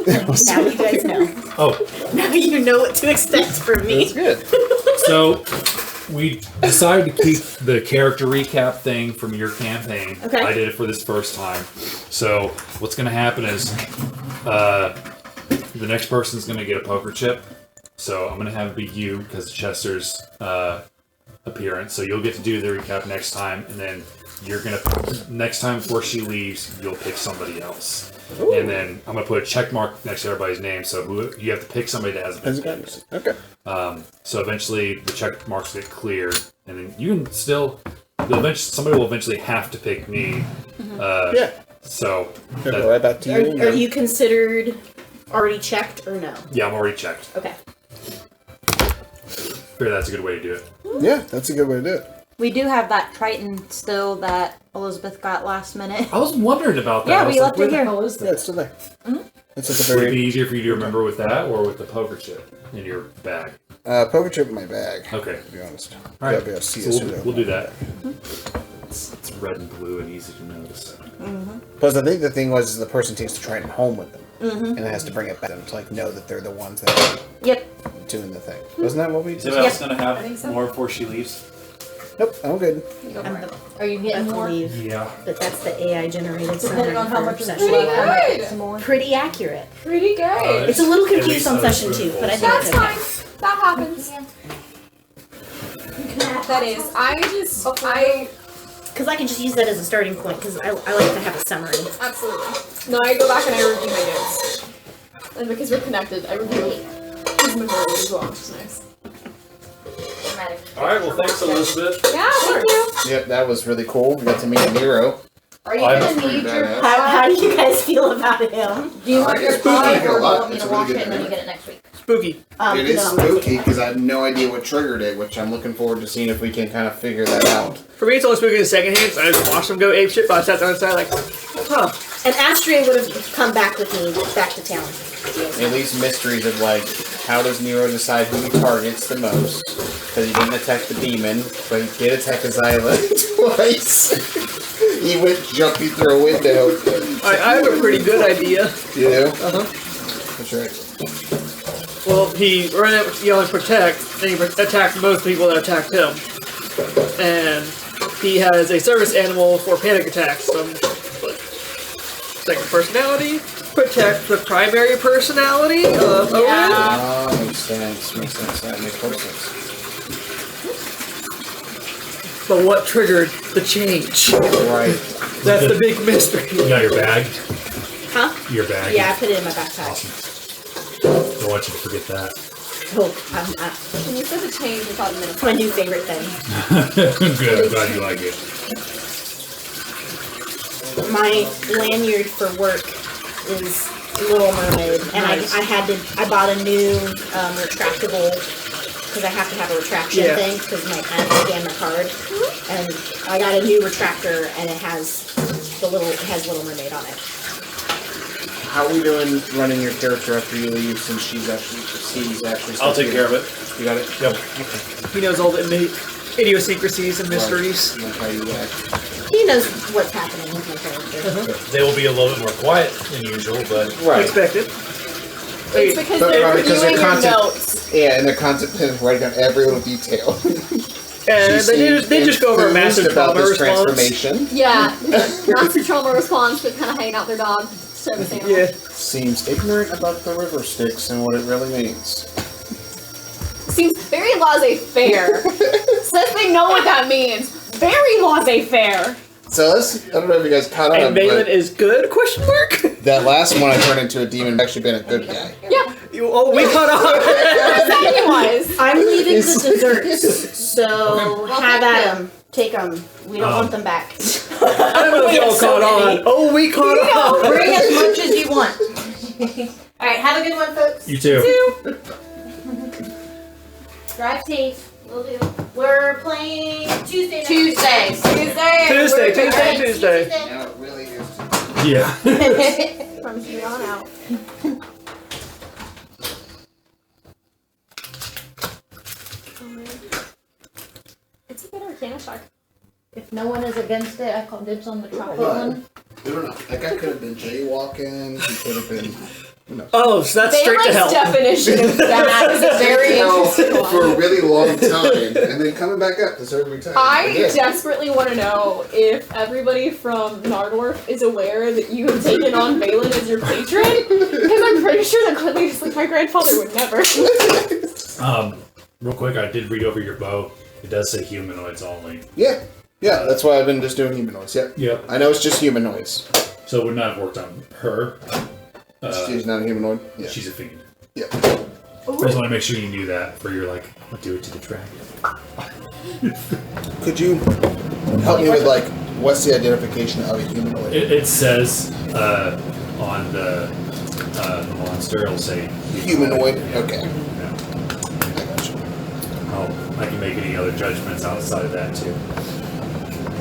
Now you guys know. Oh, Now you know what to expect from me. That's good. so we decided to keep the character recap thing from your campaign. Okay. I did it for this first time. So what's going to happen is the next person's going to get a poker chip. So I'm going to have it be you because of Chester's appearance. So you'll get to do the recap next time, and then you're going to, next time before she leaves, you'll pick somebody else. Ooh. And then I'm going to put a check mark next to everybody's name, so you have to pick somebody that hasn't been picked. Okay. So eventually the check marks get cleared, and then you can still, somebody will eventually have to pick me. Yeah. So Go right back to you. Are you considered already checked or no? yeah, I'm already checked. Okay. Figure that's a good way to do it. Yeah, that's a good way to do it. We do have that Triton still that Elizabeth got last minute. I was wondering about that. Yeah, I was we like, left where it the here. hell is Yeah, that? it's still there. It's at the Would it be very easier for you to remember with that or with the poker chip in your bag? poker chip in my bag. Okay. To be honest. All right. Gotta be able to see So it we'll do that. Mm-hmm. It's red and blue and easy to notice. Plus, I think the thing was the person takes the Triton home with them, and it has to bring it back and to like know that they're the ones that are Yep. doing the thing. Wasn't that what we? Is anybody else going to I have think so. more before she leaves? Nope, I'm good. I'm the Are you getting more? believe Yeah. that that's the AI generated Depending summary on how for much is session Pretty left, one. I might good. get some more. Pretty accurate. Pretty good. It's a little At confused least on another session 2, spoonful. but I think That's it's okay. fine. That happens. That is. Because I can just use that as a starting point, because I like to have a summary. Absolutely. No, I go back and I review my notes. And because we're connected, I review his material as well, which is nice. All right. Well, thanks, Elizabeth. Yeah, thank you. Yep, that was really cool. We got to meet Nero. Are you I'm gonna pretty need your badass. How do you guys feel about him? Do you want I your think it's spooky pod a or do you lot. want me It's to a really wash good it and then you idea. get it next week? Spooky. It is No. spooky because I have no idea what triggered it, which I'm looking forward to seeing if we can kind of figure that out. For me, it's only spooky in the second hand, so I just watched them go ape shit, but I sat down and started like, huh. And Astria would have come back with me back to town. At least mysteries of like, how does Nero decide who he targets the most? Because he didn't attack the demon, but he did attack Azyla twice. He went jumping through a window. I have a pretty good idea. You know? Uh-huh. That's right. Well, he ran out yelling protect, and he attacked most people that attacked him. And he has a service animal for panic attacks. Second personality, protect the primary personality of Oren. Ah, makes sense. That makes total sense. But what triggered the change? Right. That's the big mystery. You got your bag? Huh? Your bag? Yeah, I put it in my backpack. Awesome. Don't want you to forget that. Oh, When you said the change, I thought a minute. it's my new favorite thing. Good. I'm glad you like it. My lanyard for work is Little Mermaid, and Nice. I bought a new retractable, because I have to have a retraction Yeah. thing, because I have to scan my card, and I got a new retractor, and it has Little Mermaid on it. How are we doing running your character after you leave since she's actually I'll take care of it. You got it? Yep. He knows all the idiosyncrasies and mysteries. Right. How you act. He knows what's happening with my character. They will be a little bit more quiet than usual, but Expected. It's because But they're probably because reviewing they're your content- notes. Yeah, and they're constantly writing down every little detail. And they just go over a enthused massive about trauma this response. transformation. Yeah. Master trauma response, but kind of hanging out their dog. Service animal. Yeah. Seems ignorant about the river Styx and what it really means. Seems very laissez-faire. Says they know what that means. Very laissez-faire. So I don't know if you guys caught on, And Valenn but is good? Question mark. that last one I turned into a demon actually been a good guy. Yeah. We caught on. That was. I'm leaving the desserts, so have at them. Take them. We don't want them back. I don't know if We y'all have so caught many. on. Oh, we caught on. Bring as much as you want. Alright, have a good one, folks. you too. Drive safe. Will do. We're playing Tuesday night. Tuesday. Tuesday. Now it really is. Yeah. From here on out. It's a good Arcana check. If no one is against it, I call dibs on the chocolate But- one. We don't know. That guy could have been jaywalking. He could have been. Who knows? Oh, so that's straight to hell. definition of that is a very Hell interesting one. for a really long time, and then coming back up to serve retirement. I Yeah. desperately want to know if everybody from Nardorf is aware that you have taken on Valenn as your patron, because I'm pretty sure that Quinley is like my grandfather would never. Real quick, I did read over your bow. It does say humanoids only. Yeah, that's why I've been just doing humanoids. Yep. Yep. I know it's just humanoids. So it would not have worked on her. She's not a humanoid. Yeah. She's a fiend. Yeah. I just want to make sure you knew that for your, like, I'll do it to the dragon. Could you help me with, like, what's the identification of a humanoid? It says on the monster, it'll say Humanoid? Yeah. Okay. Yeah. I got you. I can make any other judgments outside of that, too.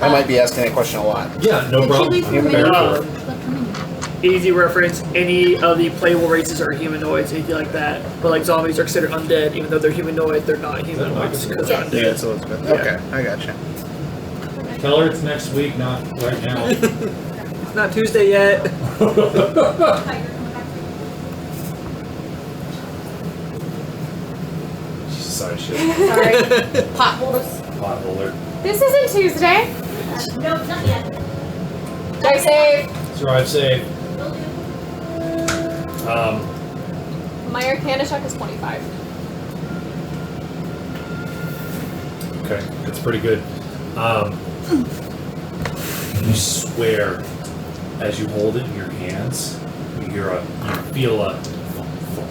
I might be asking that question a lot. Yeah, no Did problem. she leave I'm her prepared mail? for it. Easy reference, any of the playable races are humanoids, anything like that. But like zombies are considered undead, even though they're humanoid, they're not humanoids because they're undead. Yeah, it's Elizabeth. Okay, I gotcha. Tell her it's next week, not right now. It's not Tuesday yet. She's a side shit. Sorry, potholders. Potholder. This isn't Tuesday. No, not yet. Drive safe. Drive safe. My Arcana check is 25. Okay, that's pretty good. You swear, as you hold it in your hands, you feel a thump, thump,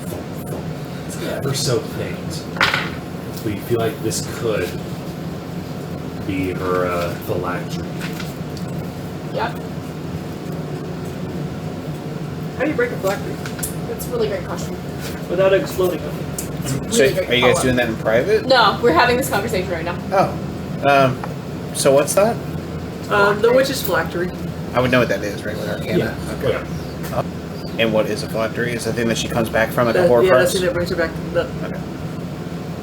thump, thump. It's ever so faint, but you feel like this could be her phylactery. Yep. How do you break a phylactery? That's a really great question. Without exploding them. So, are you guys doing that in private? No, we're having this conversation right now. Oh. So what's that? The witch's phylactery. I would know what that is, right? With Arcana. Oh, yeah. And what is a phylactery? Is the thing that she comes back from at the Yeah, that's Horcrux? the thing that brings her back to the Okay.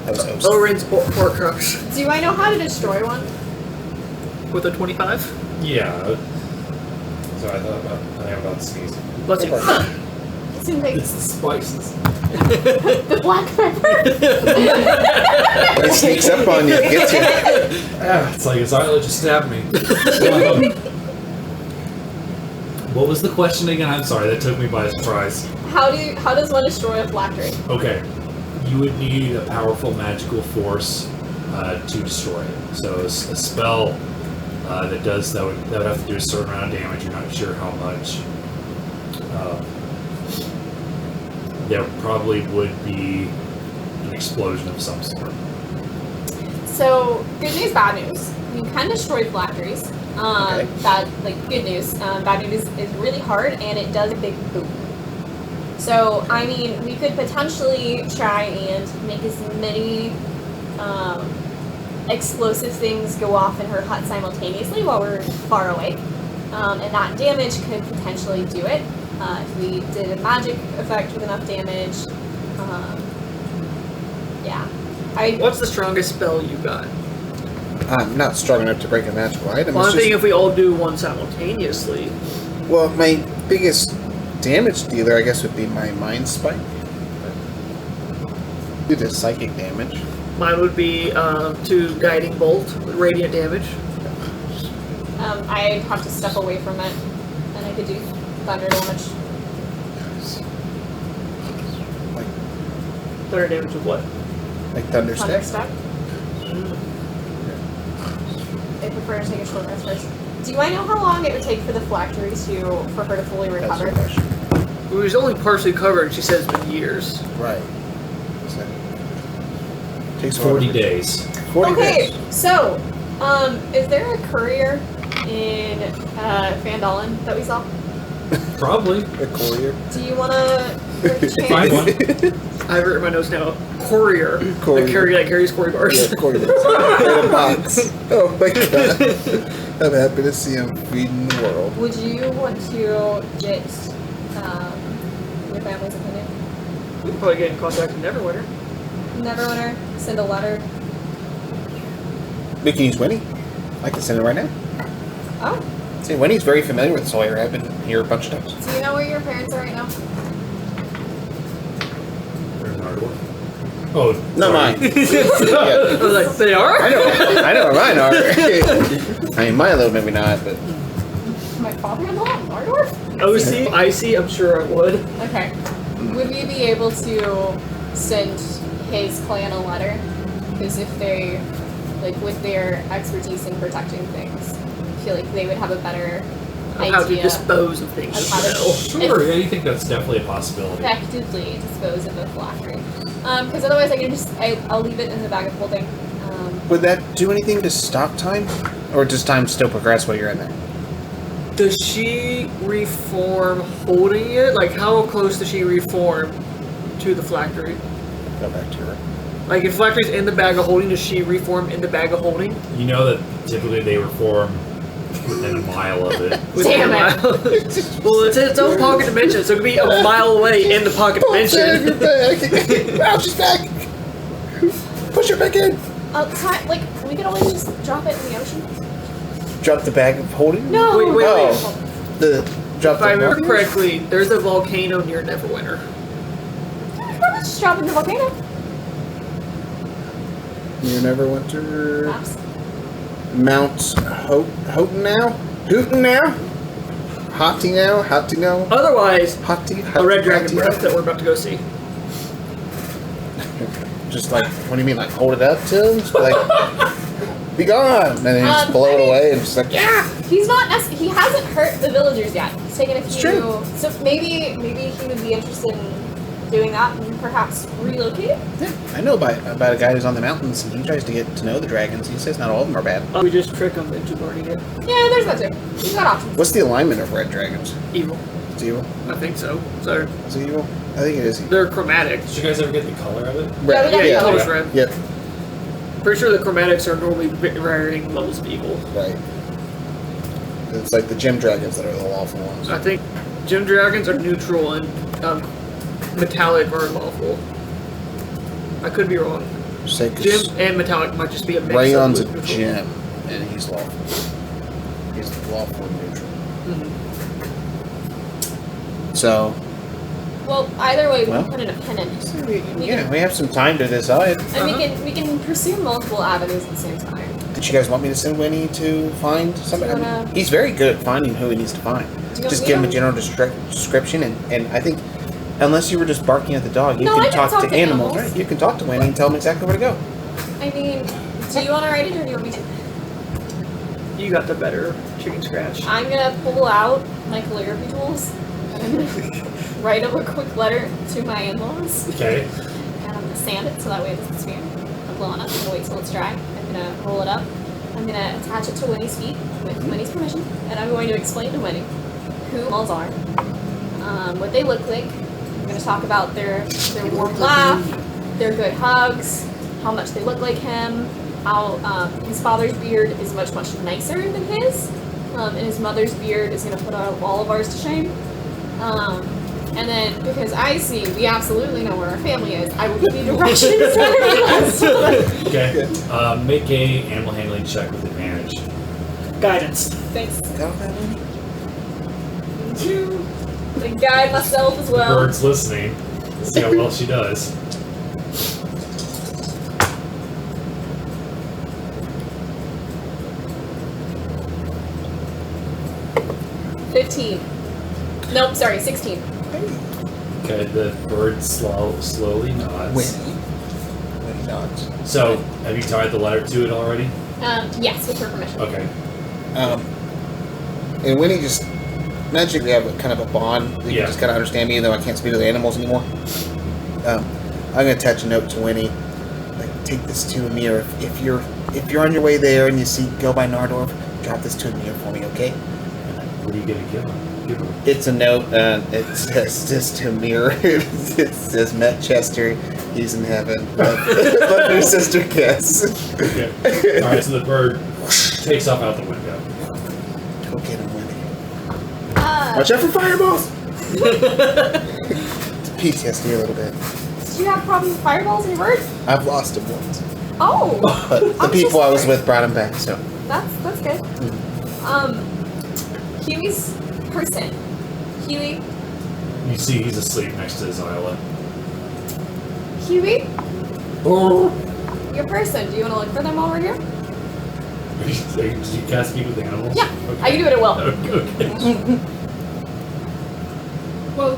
That was OC. Oren's Horcrux Do I know how to destroy one? with a 25. Yeah. So I think I'm about to sneeze. Let's see. It's in It's the spices. the black pepper. It sneaks up on you, gets you. It's like Azyla just stabbed me. What was the question again? I'm sorry, that took me by surprise. How does one destroy a phylactery? Okay, you would need a powerful magical force to destroy it. So a spell that would have to do a certain amount of damage. You're not sure how much. There probably would be an explosion of some sort. So, good news, bad news. You can destroy phylacteries. Okay. Good news. Bad news is really hard and it does a big boom. So, I mean, we could potentially try and make as many explosive things go off in her hut simultaneously while we're far away. And that damage could potentially do it. If we did a magic effect with enough damage. Yeah. What's the strongest spell you got? I'm not strong enough to break a magical item. Well, I'm It's thinking just, if we all do one simultaneously. well, my biggest damage dealer, I guess, would be my Mind Spike. Do the psychic damage. Mine would be 2 guiding bolt with radiant damage. I'd have to step away from it, and I could do thunder damage. Thunder damage of what? Like Thunder Thunder Step. step. I prefer to take a short rest first. Do I know how long it would take for the phylactery for her to fully That's recover? the question. It was only partially covered. She says it's been years. Right. So, takes 40 days. 40 Okay, days. so, is there a courier in Phandalin that we saw? Probably. A courier. Do you want to Find one. I have it in my notes now. Courier. Courier. That carries Cory bars. Yeah, courier. In a box. Oh my god. I'm happy to see him feeding the world. Would you want to get your family's opinion? We can probably get in contact with Neverwinter. Neverwinter, send a letter. We can use Winnie. I can send it right now. Oh, See, Winnie's very familiar with Sawyer. I've been here a bunch of times. do you know where your parents are right now? They're in Ardor. Oh, Not sorry. mine. I was like, they are? I know where mine are. I mean, Milo maybe not, but My father-in-law in Mordor? OC, IC, I'm sure I would. Okay. Would we be able to send his clan a letter? Because if they, like, with their expertise in protecting things, I feel like they would have a better idea How to dispose of things of as how to well. Sure, yeah, you think that's definitely a possibility. effectively dispose of a phylactery. Because otherwise I can just, I'll leave it in the bag of holding. would that do anything to stop time? Or does time still progress while you're in there? Does she reform holding it? Like, how close does she reform to the phylactery? Go back to her. Like, if phylactery's in the bag of holding, does she reform in the bag of holding? You know that typically they reform within a mile of it. Damn it! Well, it's its own pocket dimension, so it could be a mile away in the pocket dimension. Wow, she's back! Push her back in! Like, we could always just drop it in the ocean. Drop the bag of holding? No! Wait. Oh. Drop If I the remember correctly, there's a volcano near Neverwinter. Probably just drop it in the volcano. You never went to Maps. Mount Houghton now? Houghton now? Hotty now? Hotty now? Otherwise, Hotty? a red dragon breath that we're about to go see. Just like, what do you mean? Like hold it up to him? Just like, be gone! And then just blow it away and just like, yeah! He's not he hasn't hurt the villagers yet. He's taken a few. true. So maybe he would be interested in doing that and perhaps relocating. Yeah, I know about a guy who's on the mountains and he tries to get to know the dragons. He says not all of them are bad. We just trick them into learning it. Yeah, there's that too. He's got options. What's the alignment of red dragons? Evil. It's evil? I think so. So Is it evil? I think it is evil. they're chromatic. Did you guys ever get the color of it? Red. Yeah, we got color's the red. Yep. Pretty sure the chromatics are normally varying levels of evil. Right. It's like the gem dragons that are the lawful ones. I think gem dragons are neutral and metallic are lawful. I could be wrong. Say 'cause Gem and metallic might just be a mix. Rayon's of a neutral. gem, and he's lawful. He's lawful and neutral. Mhm. So, Well, either way, we Well. can put in a pin in it. yeah, we have some time to decide. And we can pursue multiple avenues at the same time. Did you guys want me to send Winnie to find somebody? Do you wanna- He's very good at finding who he needs to find. Do you Just want give him me a to- general description, and I think, unless you were just barking at the dog, you No, I can can talk talk to to animals, animals. right? You can talk to Winnie and tell him exactly where to go. I mean, do you want to write it or do you want me to? You got the better chicken scratch. I'm gonna pull out my calligraphy tools and I'm gonna write up a quick letter to my in-laws. Okay. And I'm gonna sand it so that way it doesn't smear. I'm blowing up. I'm gonna wait till it's dry. I'm gonna roll it up. I'm gonna attach it to Winnie's feet with Winnie's permission, and I'm going to explain to Winnie who malls are, what they look like. I'm gonna talk about their warm laugh, their good hugs, how much they look like him, how his father's beard is much nicer than his, and his mother's beard is gonna put all of ours to shame. And then, because we absolutely know where our family is, I will give you directions to everyone. Okay. Make a animal handling check with advantage. Guidance. Thanks. Got all that, Winnie? To guide myself as The well. bird's listening. See how well she does. Hey. 15. Nope, sorry, 16. Okay, the bird slowly nods. Winnie nods. So, have you tied the letter to it already? Yes, with her permission. Okay. And Winnie just magically have a kind of a bond. You Yeah. just kind of understand me, even though I can't speak to the animals anymore. I'm gonna attach a note to Winnie. Like, take this to Amir. If you're on your way there and you go by Nardorf, drop this to Amir for me, okay? What are you gonna give him? It's a note. It says just to Amir. It says met Chester. He's in heaven. Love your sister Kess. Okay. Alright, so the bird takes off out the window. Go get him, Winnie. Watch out for fireballs! It's PTSD a little bit. Did you have problems with fireballs in your bird? I've lost him once. Oh! But the I'm people so I was sorry. with brought him back, so. That's good. Hughie's person. Hughie. You see, he's asleep next to Azyla. Hughie, Oh, your person. Do you want to look for them while we're here? Did you cast speak with animals? Yeah, Okay. I can do it at will. Okay. well,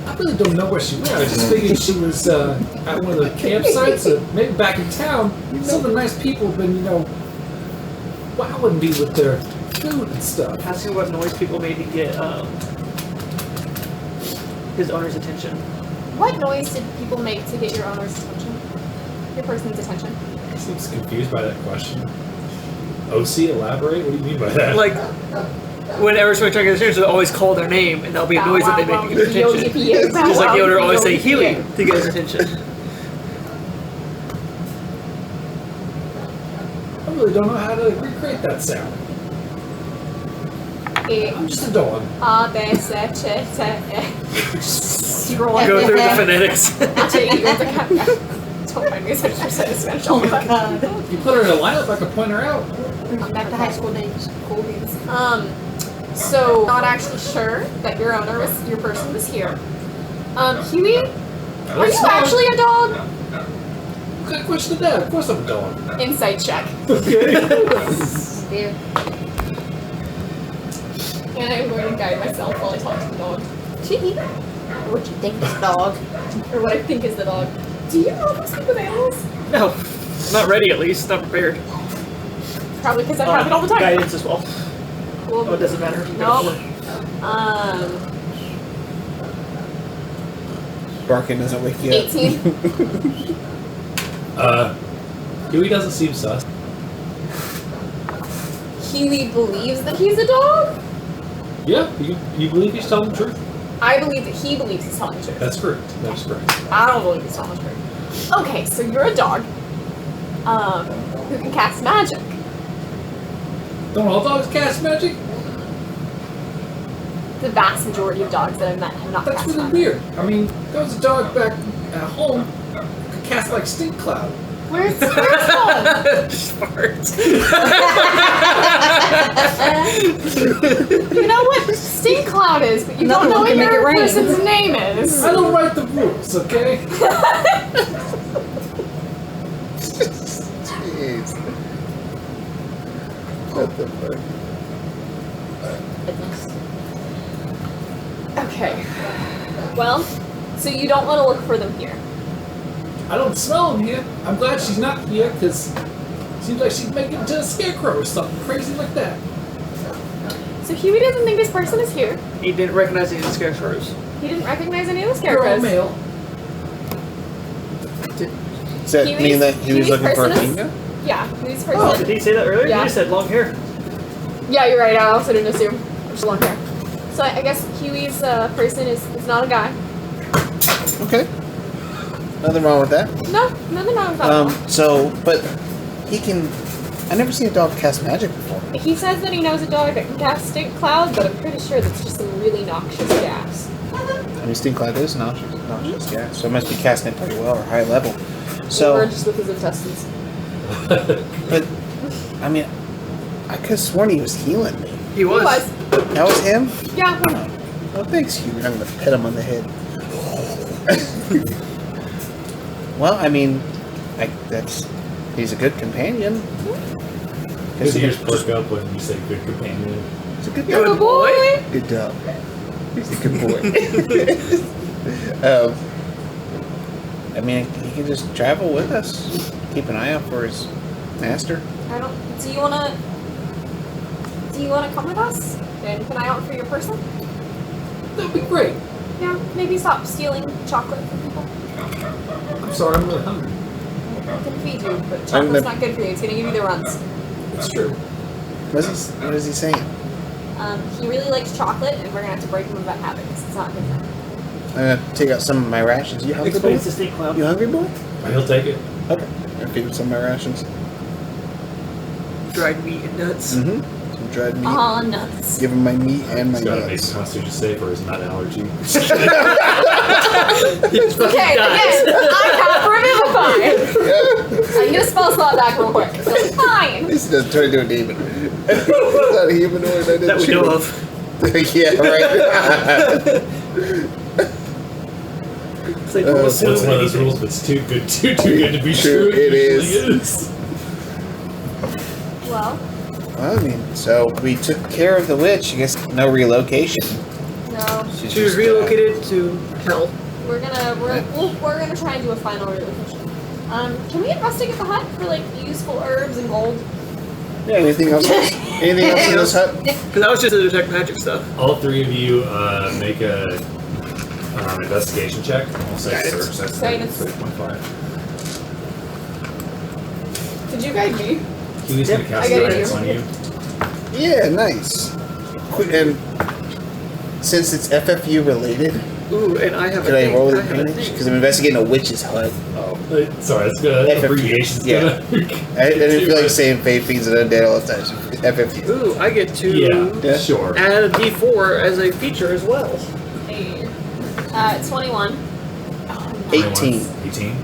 I really don't know where she went. I just figured she was at one of the campsites, or maybe back in town. Some of the nice people have been, wowing me with their food and stuff. Ask you what noise people made to get his owner's attention. What noise did people make to get your owner's attention? Your person's attention? He seems confused by that question. OC, elaborate? What do you mean by that? Like, whenever someone tries to get attention, they'll always call their name, and that'll be a noise that they make to get attention. Just like the owner always say Hughie to get his attention. I really don't know how to recreate that sound. I'm just a dog. A, B, C, C, C, E. Go through the phonetics. Don't mind me such a Spanish. Oh my god. If you put her in a lineup, I could point her out. I'm back to high school days. Cool beans. So not actually sure that your person was here. Hughie, are you actually a dog? What kind of question is that? Of course I'm a dog. Insight check. Okay. Yeah. And I'm going to guide myself while I talk to the dog. What you think is dog? Or what I think is the dog. Do you know how to speak with animals? No, I'm not ready at least. Not prepared. Probably because I have it all the time. Guidance as well. Cool. Oh, it doesn't matter. Nope. Barking doesn't wake you up. 18. Hughie doesn't seem sus. Hughie believes that he's a dog? Yeah, you believe he's telling the truth? I believe that he believes he's telling the truth. That's correct. That's correct. I don't believe he's telling the truth. Okay, so you're a dog. Who can cast magic. Don't all dogs cast magic? The vast majority of dogs that I've met have not That's cast really magic. weird. I mean, there was a dog back at home who could cast like stink cloud. Where's home? Just farts. You know what stink cloud is, but you don't know what Nothing can make it your rain. person's name is. I don't write the rules, okay? Jeez. What the fuck? Okay. Well, so you don't want to look for them here. I don't smell him here. I'm glad she's not here, because it seems like she's making it to a scarecrow or something crazy like that. So Hughie doesn't think this person is here. He didn't recognize any of the scarecrows. He didn't recognize any of the They're all scarecrows. male. Does that mean that he was Hughie's looking for a person is- female? Yeah, Hughie's person. Oh, did he say that earlier? Yeah. He just said long hair. Yeah, you're right. I also didn't assume. Just long hair. So I guess Hughie's person is not a guy. Okay. Nothing wrong with that. No, nothing wrong with that. But he can. I never seen a dog cast magic before. He says that he knows a dog that can cast stink cloud, but I'm pretty sure that's just some really noxious gas. I mean, stink cloud is noxious gas, so it must be casting it pretty well or high level. Or So, just with his intestines. but I mean, I could have sworn he was healing me. He was. He was. That was him. Yeah. Oh, thanks, Hugh. I'm gonna pet him on the head. Well, I mean, he's a good companion. His ears perk up when you say good companion. He's a good Good dog. boy. Good dog. He's a good boy. I mean, he can just travel with us. Keep an eye out for his master. I don't. Do you wanna come with us and keep an eye out for your person? That'd be great. Yeah. Maybe stop stealing chocolate from people. I'm sorry, I'm really hungry. I can feed you, but chocolate's not good for you. It's gonna give you the runs. It's true. What is he saying? He really likes chocolate, and we're gonna have to break him of that habit because it's not good for him. I'm gonna take out some of my rations. You hungry, boy? Explains the stink cloud. You hungry, boy? He'll take it. Okay. I'm gonna feed him some of my rations. Dried meat and nuts. Mm-hmm. Some dried meat. Aw, nuts. Give him my meat and my He's got to make nuts. a constitution save for his nut allergy. He just fucking Okay, dies. again, I have Revivify. I'm gonna spell slot back real quick. So, hi. fine. At least he doesn't turn into a demon. It's not a humanoid. I didn't That we shoot know him. of. Yeah, right. It's like, Oh, we'll What's one assume of those anything. rules that's too good to be True, true? it usually is. Well, Well, I mean, so we took care of the witch. I guess no relocation. no. She's She was just, relocated to hell. We're gonna try and do a final relocation. Can we investigate the hut for like useful herbs and gold? Yeah, anything else? Anything else in this hut? Because that was just to detect magic stuff. All three of you make a investigation check. I'll say Guidance. search. That's Guidance. 3.5. Did you guide me? Hughie's Yep. gonna cast I got it guidance here. on you. Yeah, nice. And since it's FFU related, Ooh, and I have could a I thing. roll I with have a advantage? thing. Because I'm investigating a witch's hut. Oh, sorry. That's good. FFU. Abbreviation's Yeah. gonna. I didn't feel like saying fate fiends and undead all the time. So FFU. Ooh, I get to Yeah, sure. add a D4 as a feature as well. Hey. 21. 18. 18.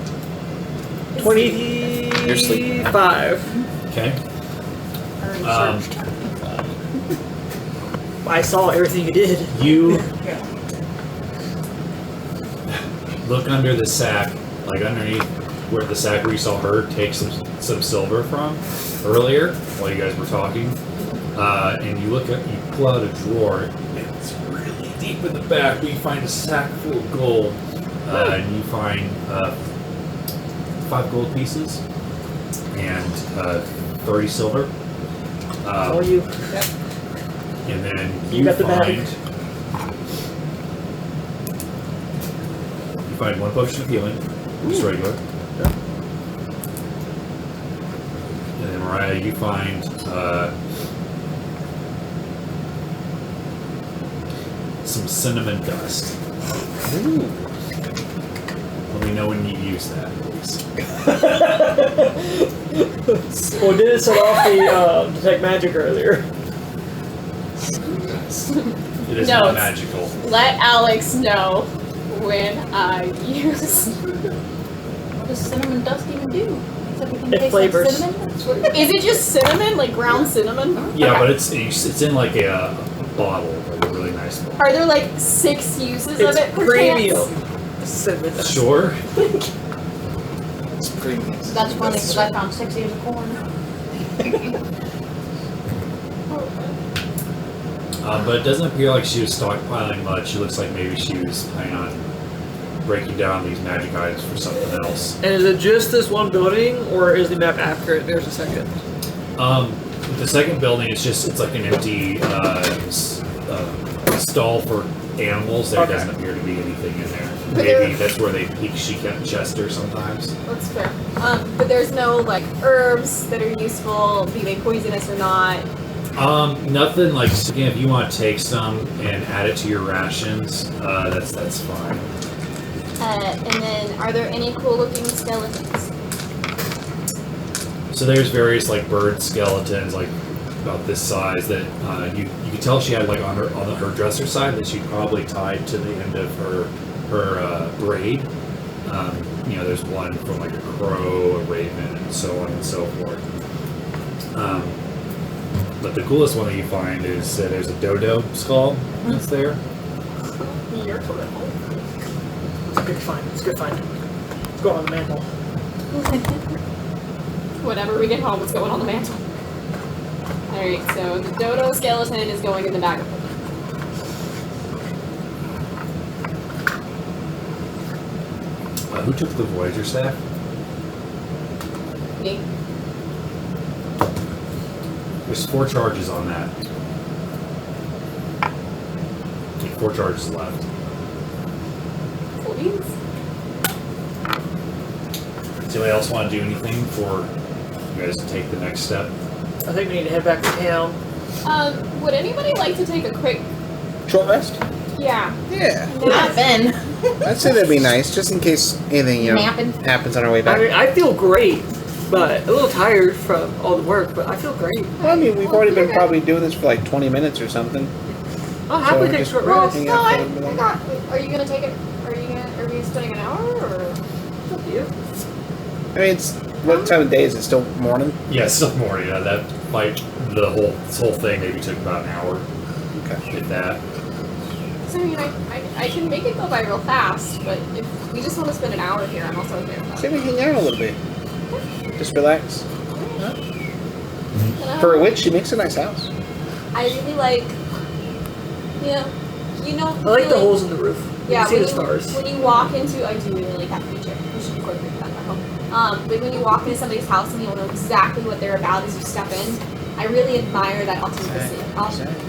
25. Okay. Already Um, searched. I saw everything you did. You look under the sack, like underneath where the sack where you saw her take some silver from earlier while you guys were talking, and you pull out a drawer, and it's really deep in the back. But you find a sack full of gold, and you find 5 gold pieces and 30 silver. All you. And then You you got the bag. find 1 potion of healing, just regular. And then Mariah, you find some cinnamon dust. Ooh. Let me know when you use that, please. Well, did it set off the detect magic earlier? It is No, not it's- magical. Let Alex know when I use. What does cinnamon dust even do? Except we can It taste flavors. like cinnamon? That's what it Is it just cinnamon, like ground cinnamon? Yeah, Okay. but it's in like a bottle, like a really nice bottle. Are there like 6 uses It's of it per premium. chance? Cinnamon dust. Sure. It's premium. That's funny because I found 6 ears of corn. But it doesn't appear like she was stockpiling much. She looks like maybe she was planning on breaking down these magic items for something else. And is it just this one building, or is the map accurate? There's a second. The second building is it's like an empty stall for animals. There Okay. doesn't appear to be anything in there. But Maybe there- that's where she kept Chester sometimes. That's fair. But there's no like herbs that are useful, be they poisonous or not. Nothing like, again, if you want to take some and add it to your rations, that's fine. And then, are there any cool looking skeletons? So there's various like bird skeletons, like about this size, that you could tell she had like on her dresser side that she probably tied to the end of her braid. There's one from like a crow, a raven, and so on and so forth. But the coolest one that you find is there's a dodo skull that's there. You're political. It's a good find. It's a good find. Let's go on the mantle. Whenever we get home, what's going on the mantle? Alright, so the dodo skeleton is going in the bag of holding. Who took the Voyager staff? Me. There's 4 charges on that. 4 charges left. Cool beans. Does anybody else want to do anything for you guys to take the next step? I think we need to head back to town. Would anybody like to take a quick, Short rest? yeah, Yeah. Not Ben. I'd say that'd be nice, just in case anything, Napping. happens on our way I back. mean, I feel great, but a little tired from all the work, but I feel great. Well, I mean, we've already been probably doing this for like 20 minutes or something. I'll happily So take a just short roll. rest. Hang no, out I for a minute. got, are you gonna take it, are you spending an hour, or? It's up to you. I mean, it's What time of day is it? Still morning? Yeah, it's still morning. That like this whole thing maybe took about an hour. Okay. If that. So I mean, I can make it go by real fast, but if we just want to spend an hour here, I'm also okay with that. See, we hang out a little bit. Just relax. And, For a witch, she makes a nice house. I really like, yeah, you know. I like the holes in the roof. You Yeah, can see when the stars. When you walk into, I do really like that feature. We should incorporate that in our home. But when you walk into somebody's house and you'll know exactly what they're about as you step in, I really admire that authenticity.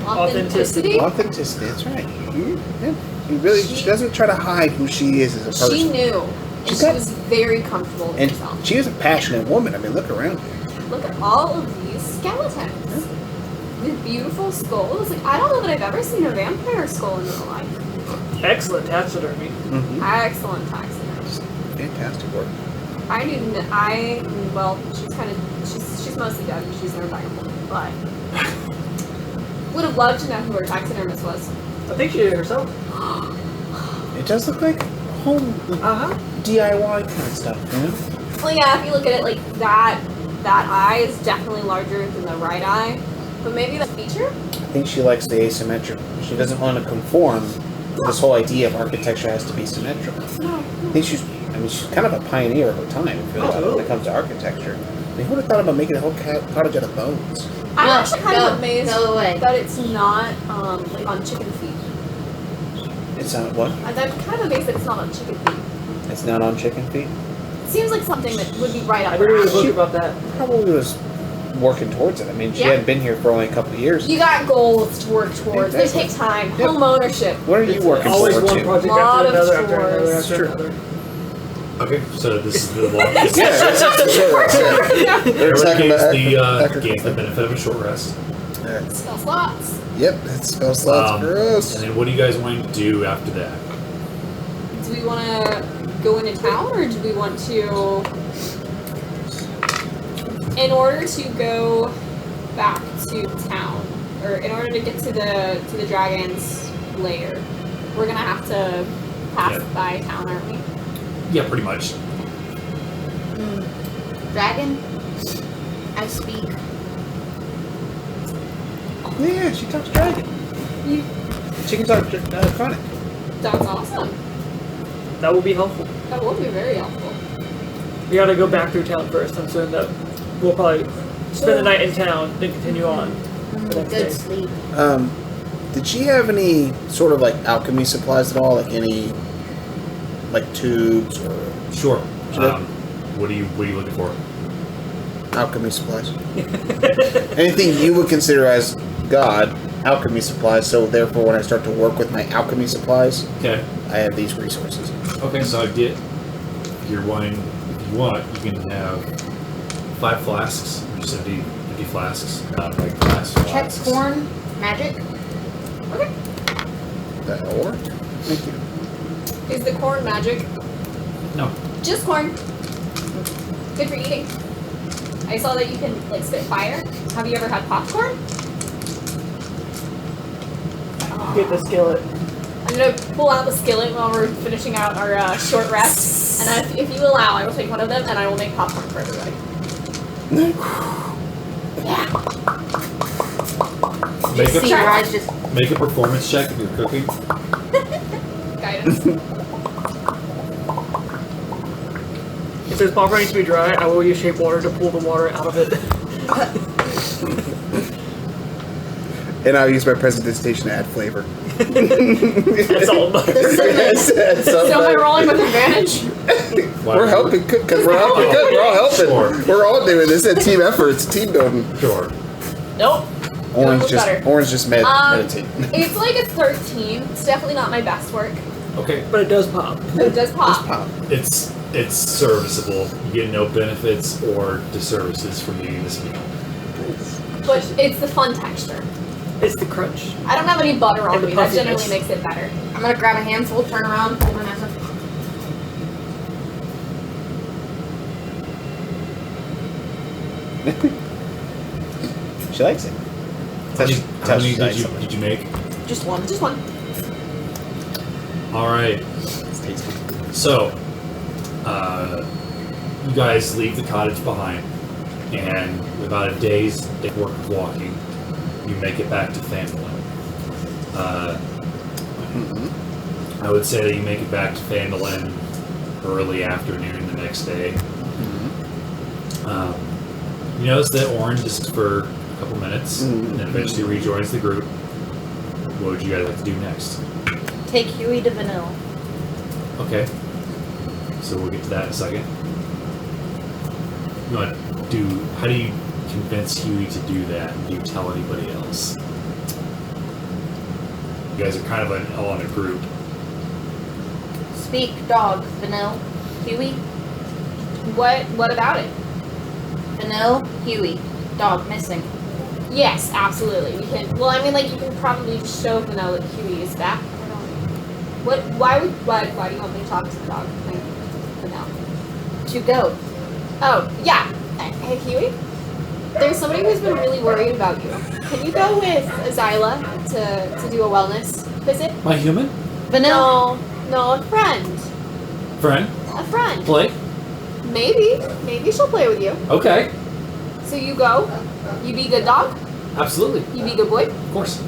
Authenticity. Authenticity, that's right. Yeah. She doesn't try to hide who she is as a person. She knew, and She's she got- was very comfortable with And herself. she is a passionate woman. I mean, look around. Look at all of these skeletons. These beautiful skulls. Like, I don't know that I've ever seen a vampire skull in real life. Excellent taxidermy. Mm-hmm. Excellent taxidermy. Fantastic work. Well, she's mostly dead because she's never valuable, but would have loved to know who her taxidermist was. I think she did it herself. It does look like home DIY kind of stuff, you know? Well, yeah, if you look at it like that eye is definitely larger than the right eye, but maybe the feature? I think she likes the asymmetric. She doesn't want to conform to this whole idea of architecture has to be symmetrical. No. I think she's kind of a pioneer of her time, I feel like, when it comes to architecture. I mean, who would have thought about making a whole cottage out of bones? I'm actually kind of amazed no way. that it's not like on chicken feet. It's not what? I'm kind of amazed that it's not on chicken feet. It's not on chicken feet? It seems like something that would be right up I her didn't really alley. look about that. Probably was working towards it. I mean, she Yeah. hadn't been here for only a couple of years. You got goals to work towards. Exactly. They take time. Yep. Home ownership. What are you working Always forward one to? project Lot after of another, after another, chores. after True. another. Okay, so this is the longest. Yeah, that's for sure. They're Everyone talking about gains the benefit of a short rest. Spell slots. Yep, that spell slots for us. And then what do you guys want to do after that? Do we want to go into town, or do we want to? In order to go back to town, or in order to get to the dragon's lair, we're gonna have to pass Yeah. by town, aren't we? Yeah, pretty much. Dragon, I speak. Yeah, she talks dragon. You, She can talk conic. that's awesome. That will be helpful. That will be very helpful. We gotta go back through town first. I'm certain that we'll probably spend the night in town, then continue on. the next day. Good sleep. Did she have any sort of like alchemy supplies at all? Like any like tubes or Sure. Sure. What are you looking for? alchemy supplies? Anything you would consider as God, alchemy supplies, so therefore when I start to work with my alchemy supplies, Okay. I have these resources. Okay, so I get your wine. If you want, you can have 5 flasks, just empty flasks, like glass Check flasks. corn, magic. That'll work. Thank you. Is the corn magic? No. Just corn. Good for eating. I saw that you can like spit fire. Have you ever had popcorn? Get the skillet. I'm gonna pull out the skillet while we're finishing out our short rest, and if you allow, I will take one of them and I will make popcorn for everybody. Make See a, where I just make a performance check if you're cooking. Guidance. If there's popcorn needs to be dry, I will use shape water to pull the water out of it. And I'll use my presentation to add flavor. That's all butter. So am I rolling with advantage? We're helping cook because we're helping cook. We're all helping. Sure. We're all doing this. It's a team effort. It's team building. Sure. Nope. Orange better. just meditate. It's like a 13. It's definitely not my best work, Okay. But it does pop. but it does pop. Pop. It's serviceable. You get no benefits or disservices from eating this meal. But it's the fun texture. It's the crunch. I don't have any butter on And the me. That puffiness. generally makes it better. I'm gonna grab a handful, turn around, pull my knife up. She likes it. How many did you make? Just one. Just one. All right. It's tasty. So, you guys leave the cottage behind, and with about a day's work of walking, you make it back to Phandalin. I would say that you make it back to Phandalin early afternoon the next day. You notice that Oren just for a couple minutes, and then eventually rejoins the group. What would you guys like to do next? Take Hughie to Vanille. Okay. So we'll get to that in a second. You want to do? How do you convince Hughie to do that? And do you tell anybody else? You guys are kind of all in a group. Speak, dog. Vanille. Hughie. What about it? Vanille. Hughie. Dog missing. Yes, absolutely. We can. Well, I mean, like you can probably just show Vanilla that Hughie is back. I don't. Why do you want me to talk to the dog? Like, Vanilla. To go. Oh yeah. Hey Hughie. There's somebody who's been really worried about you. Can you go with Azyla to do a wellness visit? My human Vanille. No, a friend. friend A friend. play. Maybe she'll play with you. Okay. So you go. You be good dog. Absolutely. You be good boy. Of course.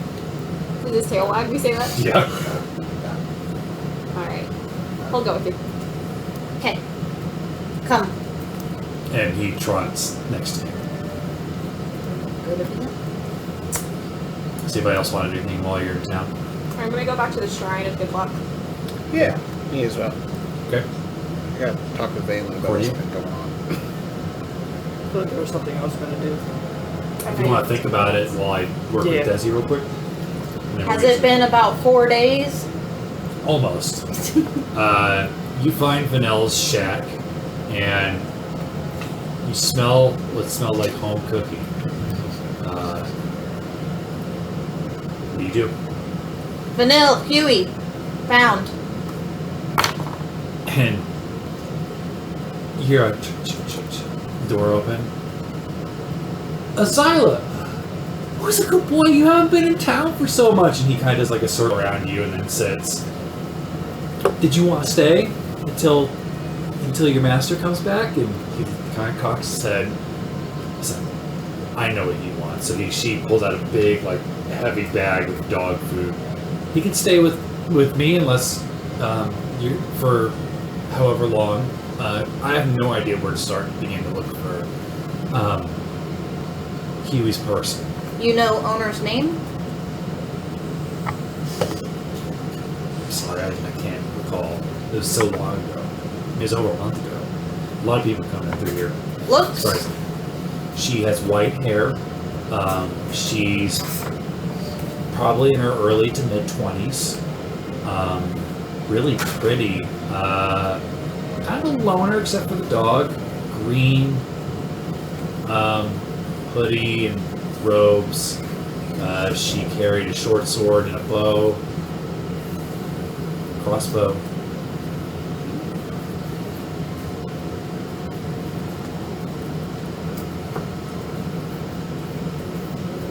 Does his tail wag? We say that. Yeah. All right. I'll go with you. Okay. Come. And he trots next to you. Go to Vanille. Does anybody else want to do anything while you're in town? I'm gonna go back to the shrine of good luck. Yeah, me as well. Okay. I gotta talk to Valenn about Cordio? what's been going on. I feel like there was something I was going to do. If you want to think about it while I work Yeah. with Desi real quick. And then Has we'll it been about 4 days? Almost. You find Vanelle's shack, and you smell what smells like home cooking. What do you do? Vanille. Hughie. Found. And you hear a door open. Azyla! Who's a good boy? You haven't been in town for so much. And he kind of does like a circle around you and then says, did you want to stay until your master comes back? And he kind of cocks his head. Said, I know what he wants. So she pulls out a big, like, heavy bag of dog food. He can stay with me unless you for however long. I have no idea where to start beginning to look for Hughie's person. You know owner's name? Sorry, I can't recall. It was so long ago. It was over a month ago. A lot of people come in through here. Looks. Sorry. She has white hair. She's probably in her early to mid 20s. Really pretty. Kind of a loner except for the dog. Green hoodie and robes. She carried a short sword and a bow. Crossbow.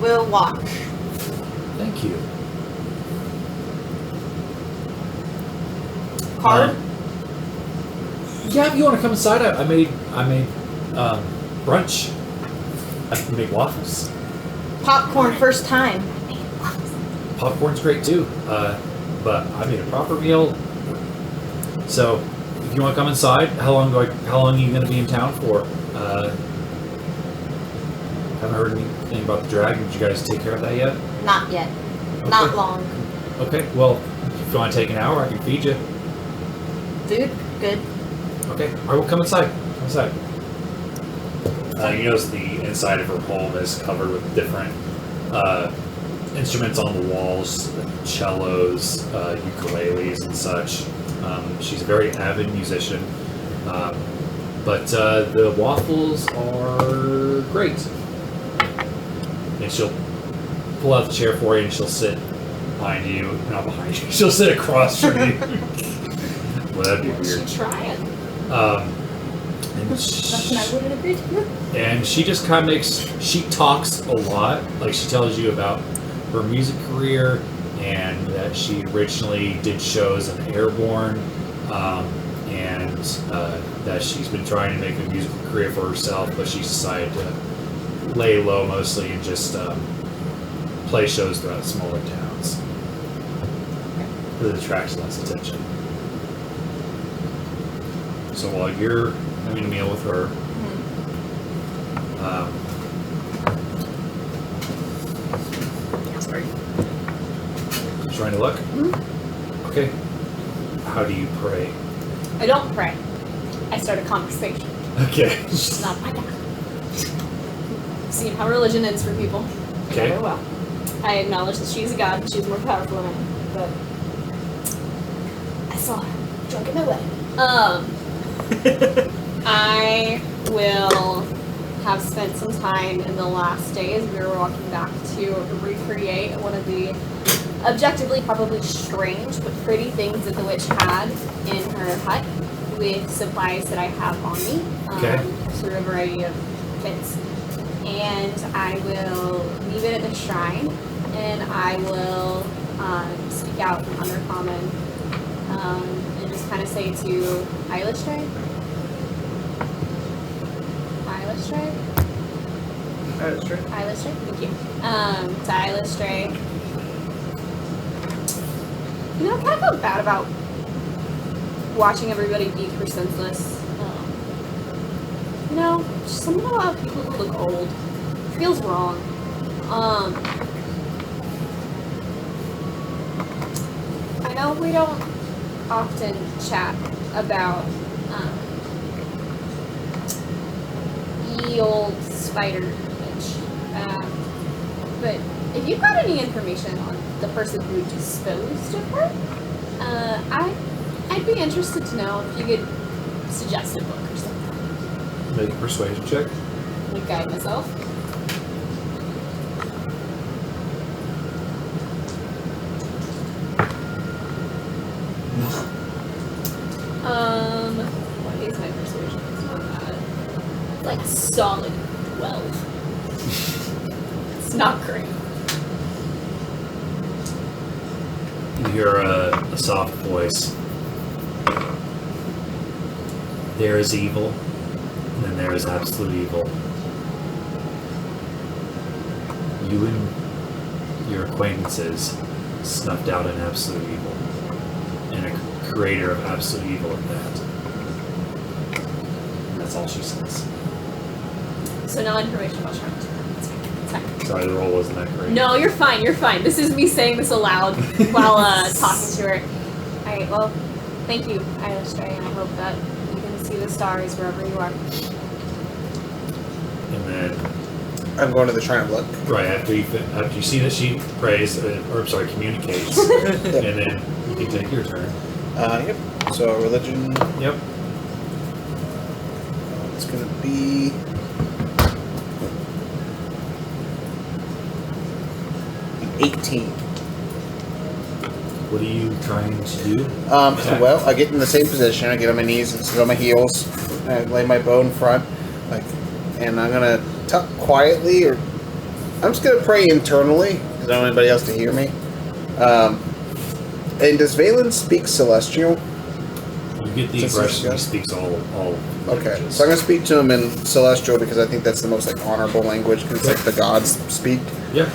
We'll watch. Thank you. Card? Yeah, if you want to come inside, I made brunch. I made waffles. Popcorn first time. Popcorn's great too, but I made a proper meal. So, if you want to come inside, how long are you going to be in town for? Haven't heard anything about the dragon. Did you guys take care of that yet? Not yet. Okay. Not long. Okay. Well, if you want to take an hour, I can feed you. Food? Good. Okay. All right. We'll come inside. Come inside. You notice the inside of her home is covered with different instruments on the walls, cellos, ukuleles, and such. She's a very avid musician, but the waffles are great. And she'll pull out the chair for you, and she'll sit behind you, not behind you. She'll sit across from you. Well, that'd be weird. She trying. Something I wouldn't agree to. And she just kind of she talks a lot. Like, she tells you about her music career and that she originally did shows in Airborne, and told that she's been trying to make a musical career for herself, but she's decided to lay low mostly and just play shows throughout smaller towns. It attracts less attention. So while you're having a meal with her, Sorry. trying to look? Okay. How do you pray? I don't pray. I start a conversation. Okay. She's not my God. Seen how religion ends for people. Okay. Never will. I acknowledge that she's a god and she's more powerful than I am, but I saw her drunk at my wedding. I will have spent some time in the last days. We were walking back to recreate one of the objectively probably strange but pretty things that the witch had in her hut with supplies that I have on me. Okay. Sort of a variety of kits. And I will leave it at the shrine, and I will speak out in Undercommon and just kind of say to Ivalice, thank you. To Ivalice, you know, I kind of felt bad about watching everybody be through senseless. You know, just something about people who look old feels wrong. I know we don't often chat about ye old spider witch, but if you've got any information on the person who disposed of her, I'd be interested to know if you could suggest a book or something. Make a persuasion check. Like guide myself. What is my persuasion? It's not bad. Like a solid 12. It's not great. You hear a soft voice. There is evil, and then there is absolute evil. You and your acquaintances snuffed out an absolute evil, and a creator of absolute evil at that. And that's all she says. So no information about Charlotte. It's fine. Sorry, the roll wasn't that great. No, you're fine. You're fine. This is me saying this aloud while talking to her. All right. Well, thank you, Ivalice, and I hope that you can see the stars wherever you are. And then, I'm going to the shrine of luck. right after you see that she prays, communicates, and then you can take your turn. Yep. So religion. Yep. It's gonna be. An 18. What are you trying to do? Well, I get in the same position. I get on my knees and sit on my heels. I lay my bow in front, and I'm gonna tuck quietly, or I'm just gonna pray internally because I don't want anybody else to hear me. And does Valenn speak Celestial? You get the impression he speaks all Okay, languages. so I'm gonna speak to him in Celestial because I think that's the most honorable language because it's the gods speak. Yeah,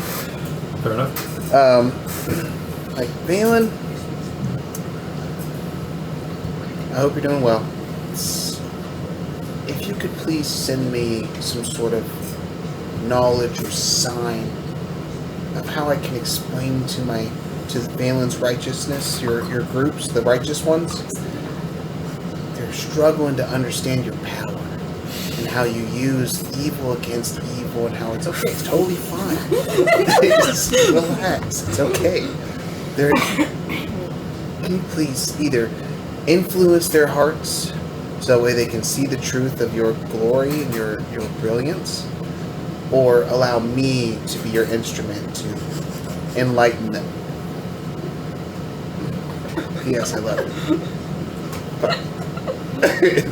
fair enough. Valenn, I hope you're doing well. If you could please send me some sort of knowledge or sign of how I can explain to Valenn's righteousness, your groups, the righteous ones. They're struggling to understand your power and how you use evil against evil and how it's okay. It's totally fine. Just relax. It's okay. Can you please either influence their hearts so that way they can see the truth of your glory and your brilliance, or allow me to be your instrument to enlighten them? Yes, I love it.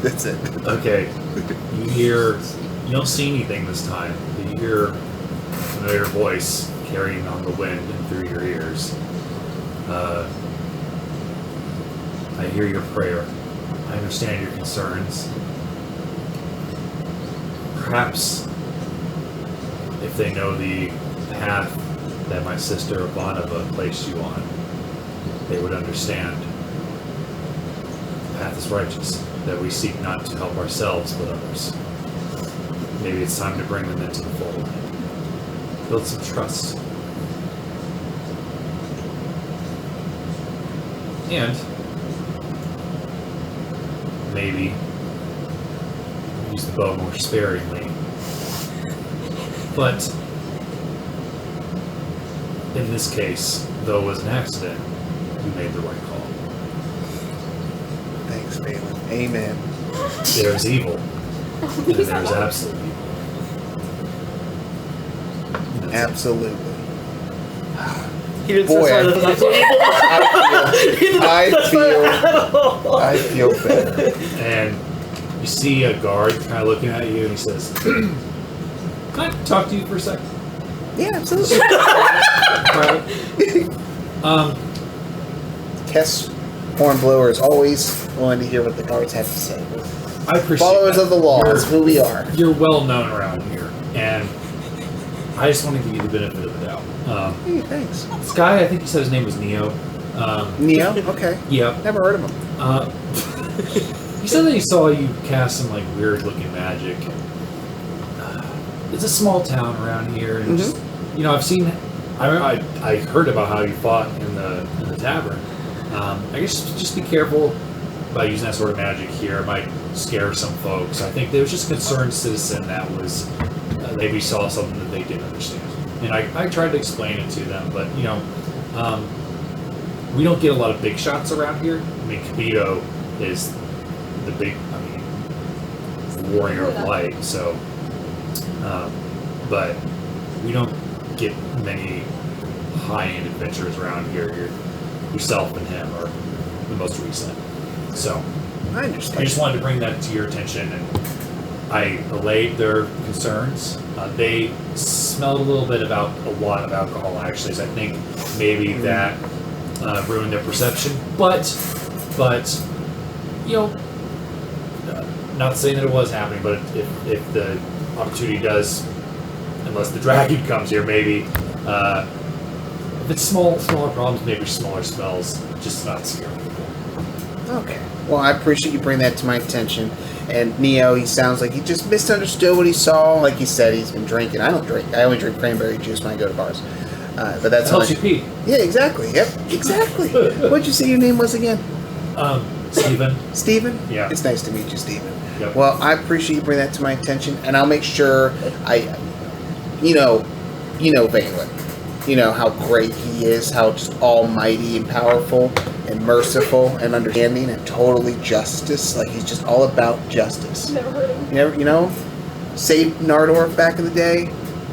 That's it. Okay. You don't see anything this time, but you hear a familiar voice carrying on the wind and through your ears. I hear your prayer. I understand your concerns. Perhaps if they know the path that my sister Ivanova placed you on, they would understand the path is righteous, that we seek not to help ourselves but others. Maybe it's time to bring them into the fold. Build some trust. And maybe use the bow more sparingly. But in this case, though it was an accident, you made the right call. Thanks, Valenn. Amen. There's evil, and there's absolute evil. And that's Absolutely. He didn't Boy, specify that that's what I feel better. it. And you see a guard kind of looking at you, and he says, "Can I talk to you for a second?" Yeah, absolutely. Kess Hornblower is always willing to hear what the guards have to say. I appreciate Followers that. of the law is who we are. You're well known around here, and I just want to give you the benefit of the doubt. Hey, thanks. This guy, I think you said his name was Neo. Neo? Okay. Yeah. Never heard of him. He said that he saw you cast some like weird looking magic. It's a small town around here, and just, you know, I've seen. I heard about how you fought in the tavern. I guess just be careful about using that sort of magic here. It might scare some folks. I think there was just a concerned citizen that was maybe saw something that they didn't understand. And I tried to explain it to them, but you know, we don't get a lot of big shots around here. I mean, Kibito is the big, warrior of light. So, but we don't get many high-end adventures around here. Yourself and him are the most recent. So, I I understand. just wanted to bring that to your attention, and I allayed their concerns. They smelled a little bit about a lot of alcohol, actually, so I think maybe that ruined their perception. But you know, not saying that it was happening, but if the opportunity does, unless the dragon comes here, maybe if it's smaller problems, maybe smaller smells, just not scare people. Okay. Well, I appreciate you bringing that to my attention. And Neo, he sounds like he just misunderstood what he saw. Like he said, he's been drinking. I don't drink. I only drink cranberry juice when I go to bars. But that's Helps you pee. Yeah, exactly. Yep, exactly. What'd you say your name was again? Steven. Steven? Yeah. It's nice to meet you, Steven. Yep. Well, I appreciate you bringing that to my attention, and I'll make sure you know Valenn. You know how great he is, how just almighty and powerful and merciful and understanding and totally justice. Like he's just all about justice. Never heard of him. You know, saved Nardorf back in the day,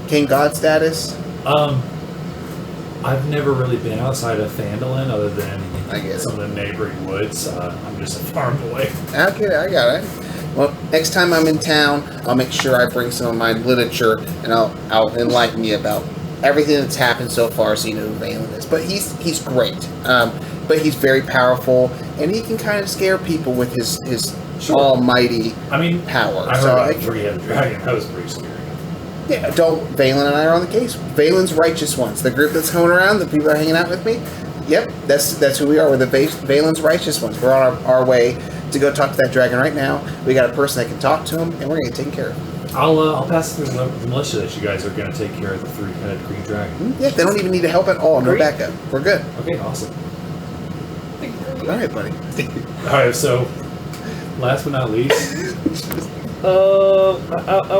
King God status. I've never really been outside of Phandalin other than I get it. some of the neighboring woods. I'm just a farm boy. Okay, I got it. Well, next time I'm in town, I'll make sure I bring some of my literature and I'll enlighten you about everything that's happened so far, so you know who Valenn is. But he's great. But he's very powerful, and he can kind of scare people with his Sure. almighty power. I heard So about the three-headed dragon. That was pretty scary. yeah, Valenn and I are on the case. Valenn's righteous ones. The group that's hanging around, the people that are hanging out with me. Yep, that's who we are. We're the Valen's righteous ones. We're on our way to go talk to that dragon right now. We got a person that can talk to him, and we're gonna get taken care of. I'll pass through the militia that you guys are going to take care of the three-headed green dragon. Yeah, they don't even need help at all. No Great. backup. We're good. Okay, awesome. All right, buddy. All right, so last but not least, I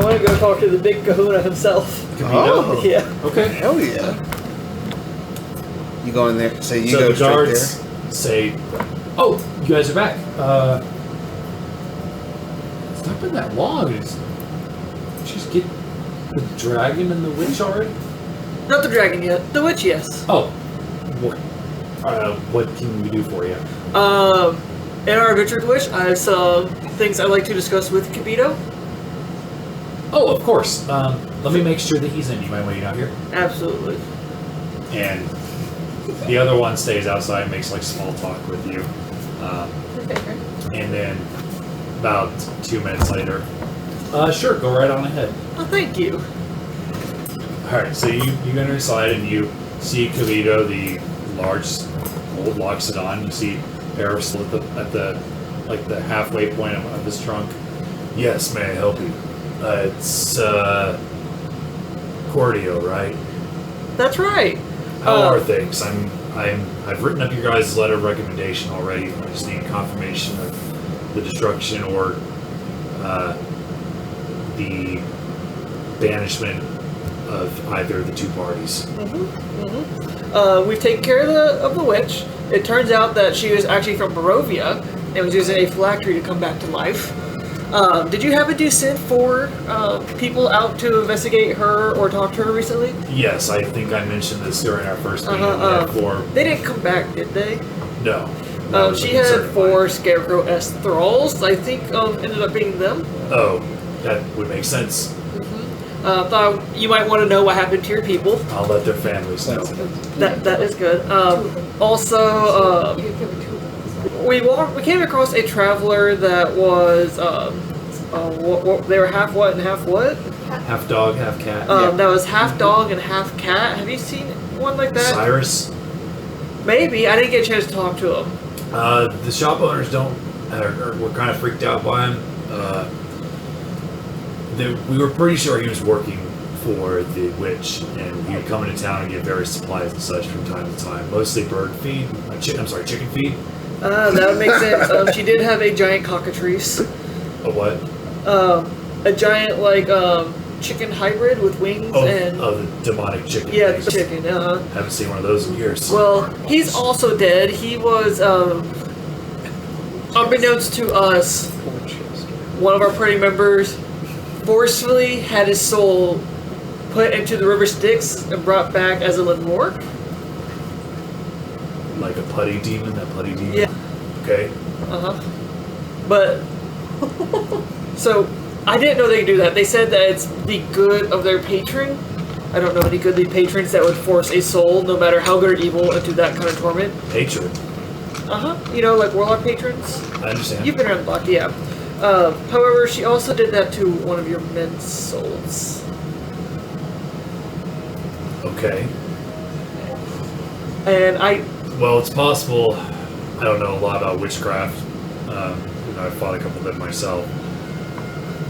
want to go talk to the big kahuna himself. Kibito. Yeah. Okay. Hell yeah. You go in there. So you So go the straight guards say, "Oh, you guys are back. It's not been that long. Did you just get the dragon and the witch already?" Not the dragon yet. The witch, yes. Oh, what can we do for you? In our adventure with Wish, I have some things I'd like to discuss with Kibito. Oh, of course. Let me make sure that he's in. You mind waiting out here? Absolutely. And the other one stays outside and makes like small talk with you. And then about 2 minutes later, sure, go right on ahead. Oh, thank you. Alright, so you enter inside and you see Kibito, the large old Loxodon. You see Eris at the halfway point of his trunk. Yes, may I help you? It's Cordio, right? That's right. How are things? I've written up your guys' letter of recommendation already. I just need confirmation of the destruction or the banishment of either of the two parties. We've taken care of the witch. It turns out that she was actually from Barovia and was using a phylactery to come back to life. Did you happen to send 4 people out to investigate her or talk to her recently? Yes, I think I mentioned this during our first meeting. We had 4. They didn't come back, did they? No. She had 4 Scarecrow-esque thralls. I think ended up being them. Oh, that would make sense. Thought you might want to know what happened to your people. I'll let their families know. That is good. Also, we came across a traveler that was they were half what and half what? Half dog, half cat. That was half dog and half cat. Have you seen one like that? Cyrus? Maybe. I didn't get a chance to talk to him. The shop owners were kind of freaked out by him. We were pretty sure he was working for the witch, and he would come into town and get various supplies and such from time to time. Mostly bird feed. Chicken feed. That would make sense. She did have a giant cockatrice. A what? A giant, chicken hybrid with wings and... Oh, the demonic chicken. Yeah, things. the chicken, Haven't seen one of those in years. Well, he's also dead. He was, unbeknownst to us, one of our party members forcefully had his soul put into the river Styx and brought back as a living orc. Like a putty demon? That putty demon? Yeah. Okay. But, so, I didn't know they could do that. They said that it's the good of their patron. I don't know any goodly patrons that would force a soul, no matter how good or evil, into that kind of torment. Patron? You know, like warlock patrons? I understand. You've been around the block, yeah. However, she also did that to one of your men's souls. Okay. And Well, it's possible. I don't know a lot about witchcraft. I fought a couple of them myself.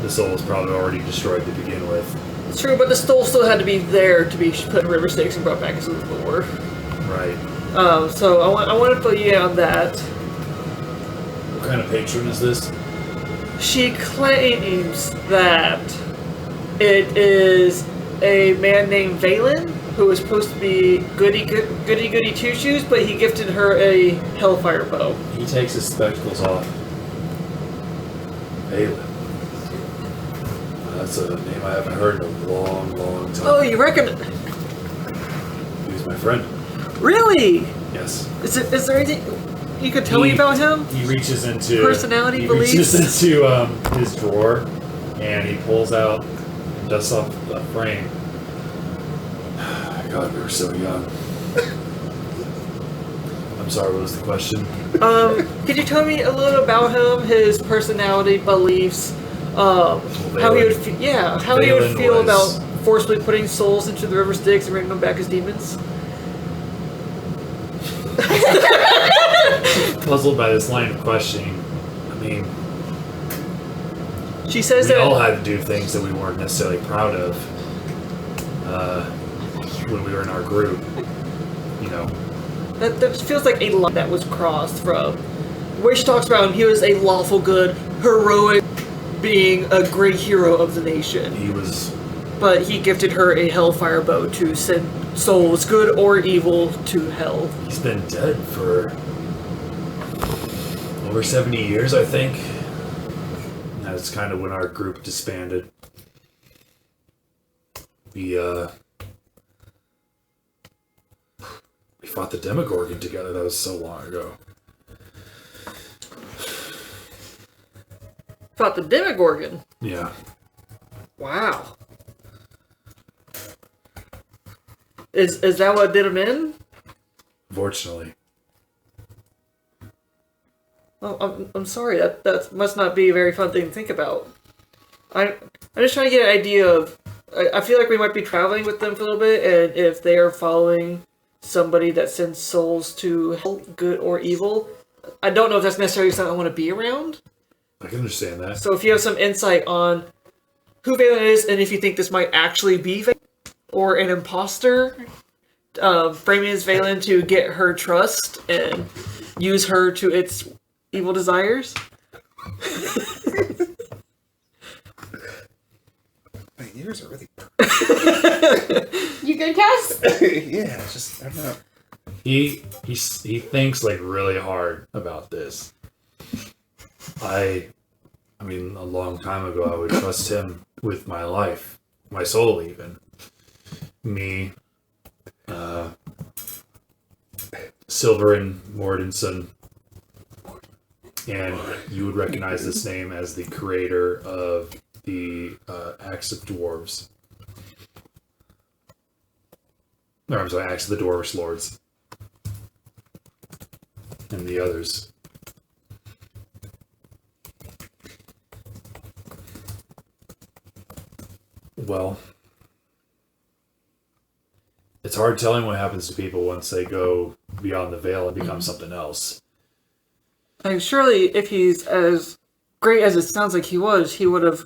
The soul was probably already destroyed to begin with. It's true, but the soul still had to be there to be put in river Styx and brought back as a living orc. Right. So I want to put you on that. What kind of patron is this? She claims that it is a man named Valenn, who was supposed to be goody two-shoes, but he gifted her a hellfire bow. He takes his spectacles off. Valenn. That's a name I haven't heard in a long, long time. Oh, you reckon? He was my friend. Really? Yes. Is there anything you could tell me about him? He reaches into personality beliefs. He reaches into his drawer, and he pulls out and dusts off a frame. God, we were so young. I'm sorry. What was the question? Could you tell me a little about him, his personality, beliefs, how he would feel about forcibly putting souls into the river Styx and bringing them back as demons? Puzzled by this line of questioning. I mean, she says we that all had to do things that we weren't necessarily proud of when we were in our group. You know. that feels like a line that was crossed from where she talks about him. He was a lawful good, heroic being, a great hero of the nation. He was. But he gifted her a hellfire bow to send souls, good or evil, to hell. He's been dead for over 70 years, I think. That's kind of when our group disbanded. We fought the Demogorgon together. That was so long ago. Fought the Demogorgon? Yeah. Wow. Is that what did him in? Fortunately. Oh, I'm sorry. That must not be a very fun thing to think about. I'm just trying to get an idea of. I feel like we might be traveling with them for a little bit, and if they are following somebody that sends souls to hell, good or evil, I don't know if that's necessarily something I want to be around. I can understand that. So if you have some insight on who Valenn is, and if you think this might actually be Valenn, or an imposter, framing as Valenn to get her trust and use her to its evil desires. My ears are really. You good, Kess? Yeah, it's just I don't know. He thinks like really hard about this. I mean, a long time ago, I would trust him with my life, my soul, even. Me, Silver and Mortensen, and you would recognize this name as the creator of the Axe of Dwarves. Or, I'm sorry, Axe of the Dwarvish Lords. And the others. Well, it's hard telling what happens to people once they go beyond the veil and become something else. I mean, surely if he's as great as it sounds like he was, he would have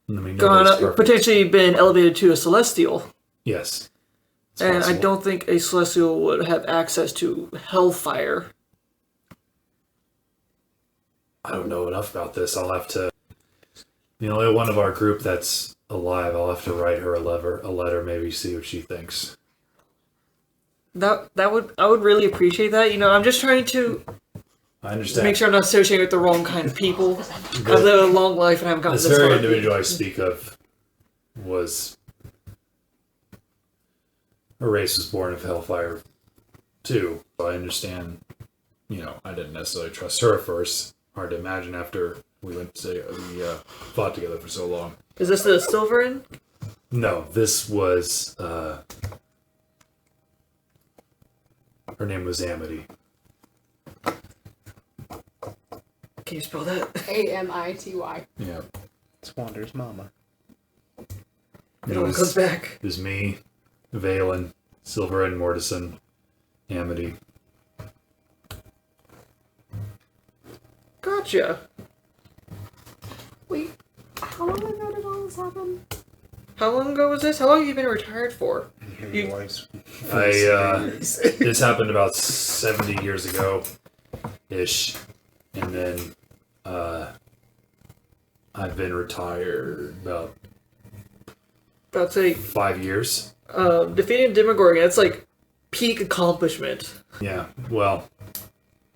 I mean, gone nobody's up, perfect. potentially been elevated to a celestial. Yes. It's And I possible. don't think a celestial would have access to hellfire. I don't know enough about this. I'll have to. The only one of our group that's alive, I'll have to write her a letter, maybe see what she thinks. I would really appreciate that. You know, I'm just trying to I understand. make sure I'm not associating with the wrong kind of people. I've lived a long life and I haven't gotten This this very far. individual I speak of was. Her race was born of hellfire, too. I understand, I didn't necessarily trust her at first. Hard to imagine after we fought together for so long. Is this the Silverin? No, this was, her name was Amity. Can you spell that? Amity. Yeah. It's Wander's mama. It all comes back. It was me, Valenn, Silver and Mortensen, Amity. Gotcha. Wait, how long ago did all this happen? How long ago was this? How long have you been retired for? Your wife's This happened about 70 years ago, ish. And then, I've been retired about About say, 5 years. defeating Demogorgon. That's like peak accomplishment. Yeah, well,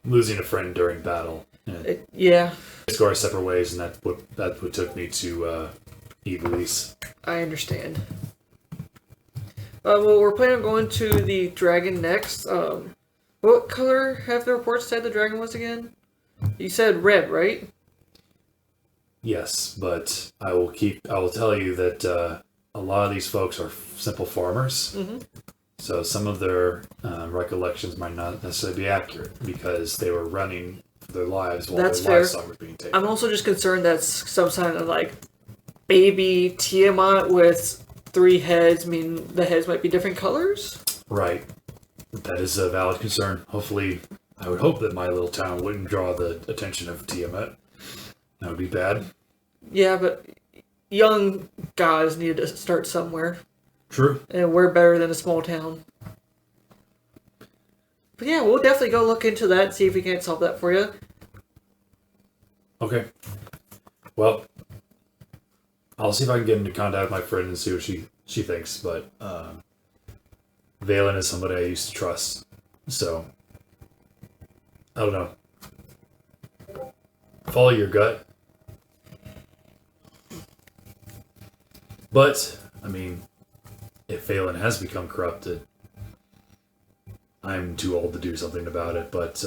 losing a friend during battle. And Yeah, let's go our separate ways, and that's what took me to Ivalice. I understand. Well, we're planning on going to the dragon next. What color have the reports said the dragon was again? You said red, right? Yes, but I will tell you that a lot of these folks are simple farmers. Mm-hmm. So some of their recollections might not necessarily be accurate because they were running for their lives while That's their fair. livestock were being taken. I'm also just concerned that's some kind of like baby Tiamat with 3 heads. I mean, the heads might be different colors. Right. That is a valid concern. Hopefully, I would hope that my little town wouldn't draw the attention of Tiamat. That would be bad. Yeah, but young gods need to start somewhere. True. And we're better than a small town. But yeah, we'll definitely go look into that and see if we can't solve that for you. Okay. Well, I'll see if I can get into contact with my friend and see what she thinks, but Valenn is somebody I used to trust, so I don't know. Follow your gut. But, I mean, if Valenn has become corrupted, I'm too old to do something about it, but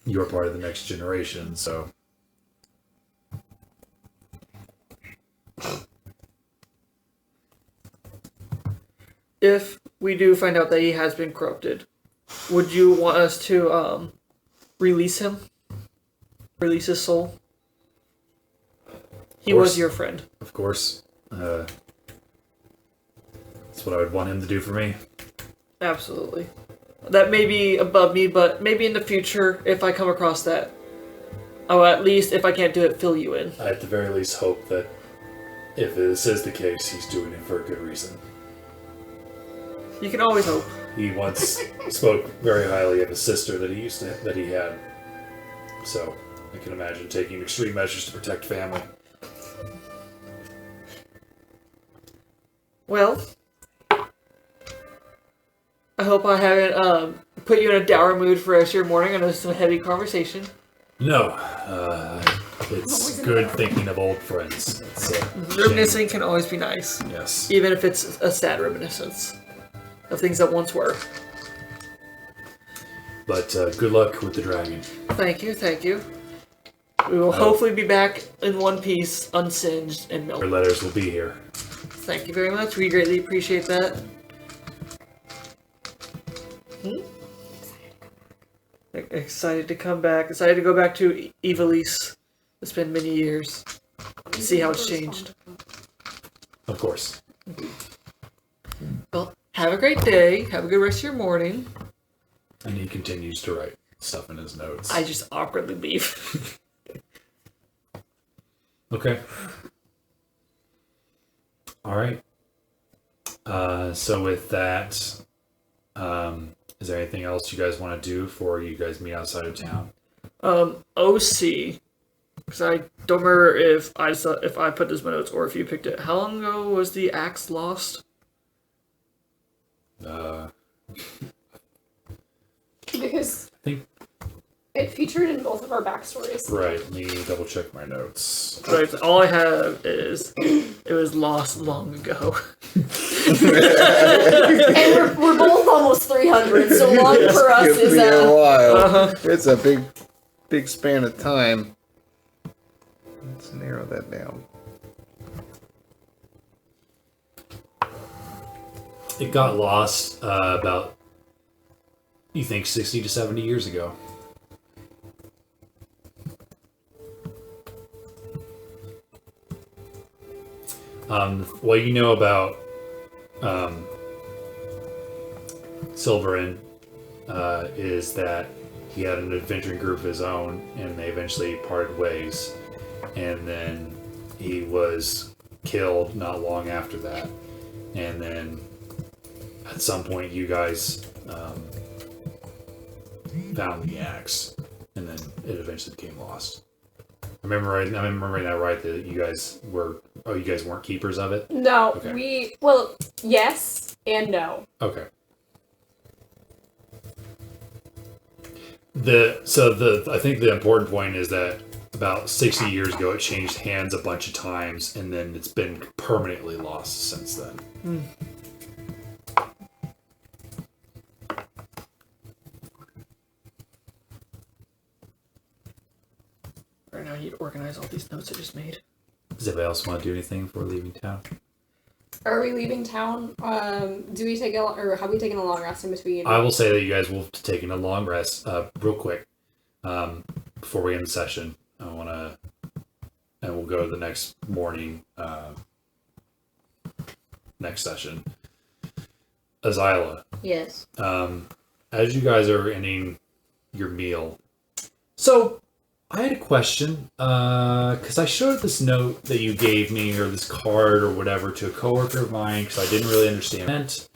you're part of the next generation, so... If we do find out that he has been corrupted, would you want us to release him? release his soul. He course. was your friend. Of course. That's what I would want him to do for me. Absolutely. That may be above me, but maybe in the future, if I come across that, oh, at least if I can't do it, fill you in. I at the very least hope that if this is the case, he's doing it for a good reason. You can always hope. He once spoke very highly of a sister that he had. So I can imagine taking extreme measures to protect family. Well, I hope I haven't put you in a dour mood for the rest of your morning on some heavy conversation. No, it's good thinking of old friends. It's Reminiscing can always be nice, yes. even if it's a sad reminiscence of things that once were. But good luck with the dragon. Thank you, thank you. We will hopefully be back in one piece, unsinged and Your melted. letters will be here. Thank you very much. We greatly appreciate that. Excited to come back. Excited to go back to Ivalice. It's been many years. See how it's changed. Of course. Well, have a great day. Have a good rest of your morning. And he continues to write stuff in his notes. I just awkwardly leave. Okay. Alright. So with that, is there anything else you guys want to do before you guys meet outside of town? OC. Because I don't remember if I put this in my notes or if you picked it. How long ago was the axe lost? Because I think, it featured in both of our backstories. right, let me double check my notes. Right, all I have is it was lost long ago. And we're both almost 300, so long for us It's is been a while. Uh-huh. It's a big span of time. Let's narrow that down. It got lost about, you think, 60 to 70 years ago. What you know about Silverin is that he had an adventuring group of his own, and they eventually parted ways. And then he was killed not long after that. And then at some point, you guys found the axe, and then it eventually became lost. I remember that right, that you guys weren't keepers of it? No, Okay. well, yes and no. Okay. I think the important point is that about 60 years ago it changed hands a bunch of times, and then it's been permanently lost since then. Right now, I need to organize all these notes I just made. Does anybody else want to do anything before leaving town? Are we leaving town? Do we take or have we taken a long rest in between? I will say that you guys will be taking a long rest, real quick, before we end the session. And we'll go to the next morning, next session. Azyla, Yes. as you guys are ending your meal, so I had a question, because I showed this note that you gave me, or this card, or whatever, to a coworker of mine, because I didn't really understand what it meant.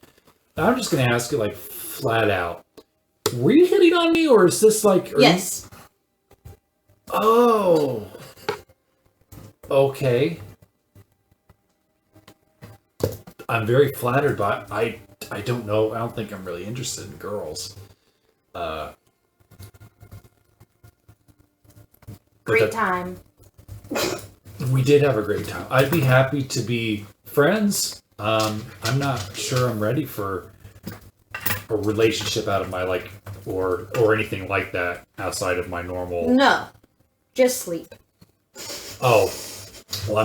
I'm just going to ask it, like, flat out. Were you hitting on me, or is this, like... Yes. Oh. Okay. I'm very flattered, but I don't know. I don't think I'm really interested in girls. Great time. We did have a great time. I'd be happy to be friends. I'm not sure I'm ready for a relationship out of my or anything like that outside of my normal. No. Just sleep. Oh, well,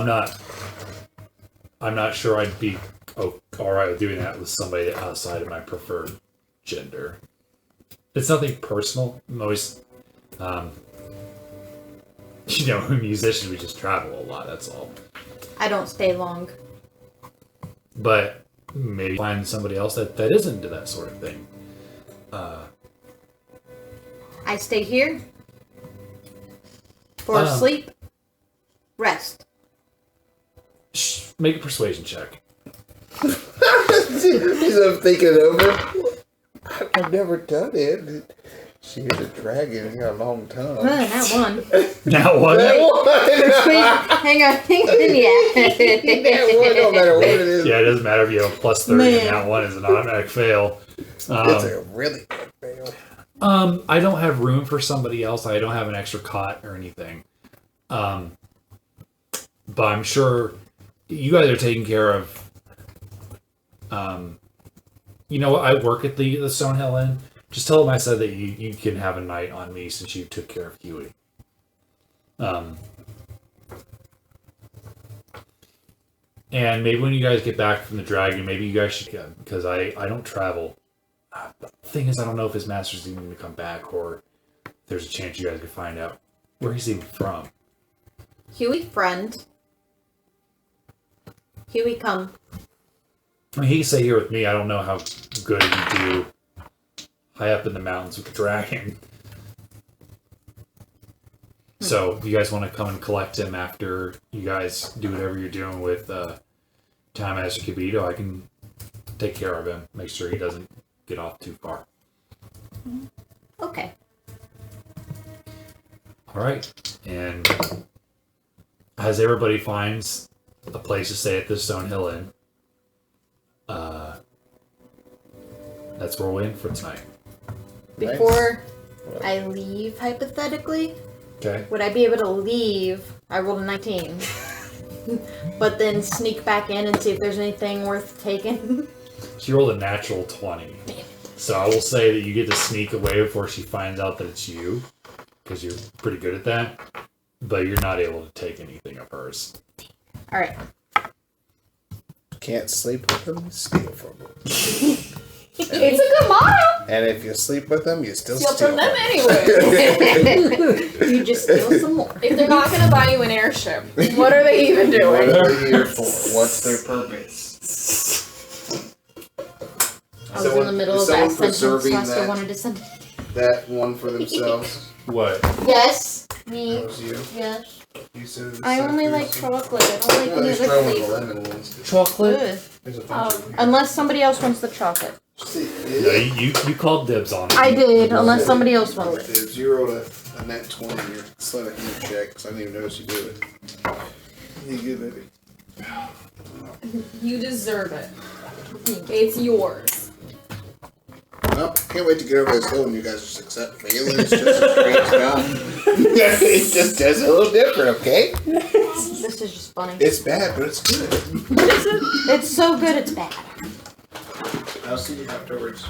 I'm not sure I'd be all right with doing that with somebody outside of my preferred gender. It's nothing personal. I'm always, musicians, we just travel a lot, that's all. I don't stay long. But maybe find somebody else that isn't into that sort of thing. I stay here for sleep, rest. Make a persuasion check. He's thinking it over. I've never done it. She had a dragon here a long time. That one. Now what? Hang on. Yeah. That one, no matter what it is. Yeah, it doesn't matter if you have a plus 30 and that one is an automatic fail. It's a really good fail. I don't have room for somebody else. I don't have an extra cot or anything. But I'm sure you guys are taking care of. I work at the Stonehill Inn. Just tell them I said that you can have a night on me since you took care of Hughie. And maybe when you guys get back from the dragon, maybe you guys should go, because I don't travel. The thing is, I don't know if his master's even going to come back, or there's a chance you guys could find out where he's even from. Hughie, friend. Hughie, come. I mean, he can stay here with me. I don't know how good he do high up in the mountains with the dragon. So, if you guys want to come and collect him after you guys do whatever you're doing with Time Master Kibito, I can take care of him. Make sure he doesn't get off too far. Okay. Alright. And as everybody finds a place to stay at the Stonehill Inn, that's where we'll end for tonight. Before I leave, hypothetically, Okay? would I be able to leave? I rolled a 19. But then sneak back in and see if there's anything worth taking? She rolled a natural 20. So I will say that you get to sneak away before she finds out that it's you, because you're pretty good at that, but you're not able to take anything of hers. Alright. Can't sleep with them, steal from them. It's a good motto. And if you sleep with them, you still Steal steal from them them. anyway. You just steal some more. If they're not going to buy you an airship, what are they even What doing? are they here for? What's their purpose? I was in the middle of that sentence, so I still that, wanted to send it. that one for themselves. What? Yes. Me. That was you. Yes. You said it was I only separate. like chocolate. I don't like No, any there's other probably flavor. lemon ones. Chocolate? Ugh. There's a bunch of them. Unless somebody else wants the chocolate. See, No, you called dibs on it. I did, unless somebody else wants it. If you rolled a net 20 here, slide a hand check, because I didn't even notice you do it. You good, baby. You deserve it. It's yours. Well, can't wait to get over this hill and you guys just accept Valenn. It's just a strange guy. It just does it a little different, okay? This is just funny. It's bad, but it's good. It's so good, it's bad. I'll see you afterwards.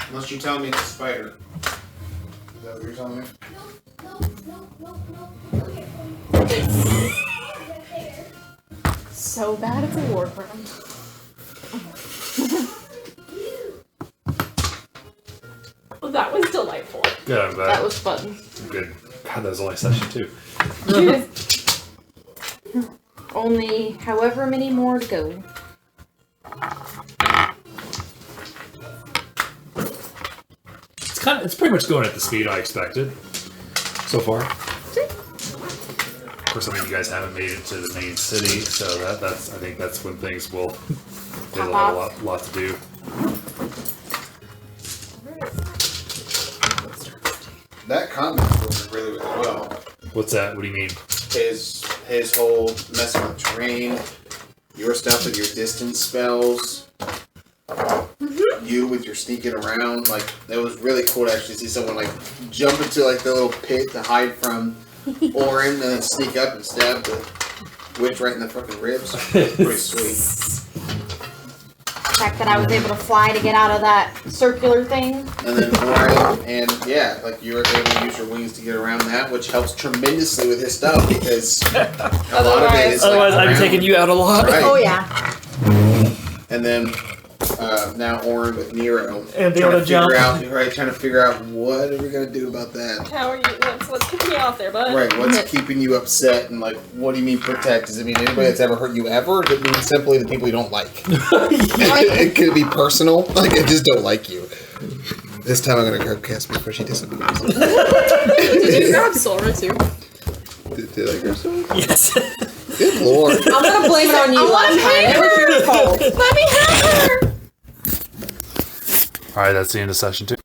Unless you tell me it's a spider. Is that what you're telling me? So bad it's a war crime. Well, that was delightful. Good, I'm glad. That was fun. Good. God, that was only session 2. Only however many more to go. It's pretty much going at the speed I expected so far. Of course, I mean, you guys haven't made it to the main city, so that's I think that's when things will. There's a lot to do. That comment worked really, really well. What's that? What do you mean? His whole messing with terrain, your stuff with your distance spells, you with your sneaking around, like, it was really cool to actually see someone, like, jump into, like, the little pit to hide from Oren and then sneak up and stab the witch right in the fucking ribs. Pretty sweet. The fact that I was able to fly to get out of that circular thing. And then Oren, and yeah, like, you were able to use your wings to get around that, which helps tremendously with his stuff, because a lot of it is, like, Otherwise, I'd be around. taking you out a lot. Right. Oh yeah. And then now Oren with Nero. And be Trying able to to jump. trying to figure out what are we gonna do about that. How are you? What's keeping you off there, bud? Right, what's keeping you upset, and like, what do you mean protect? Does it mean anybody that's ever hurt you ever? Or does it mean simply the people you don't like? It could be personal, like I just don't like you. This time I'm gonna grab Kess before she disappears. Did you grab Solra too? Did I grab someone? Yes. Good lord. I'm gonna blame it on you last time. It was your fault. Let me have her. All right, that's the end of session 2.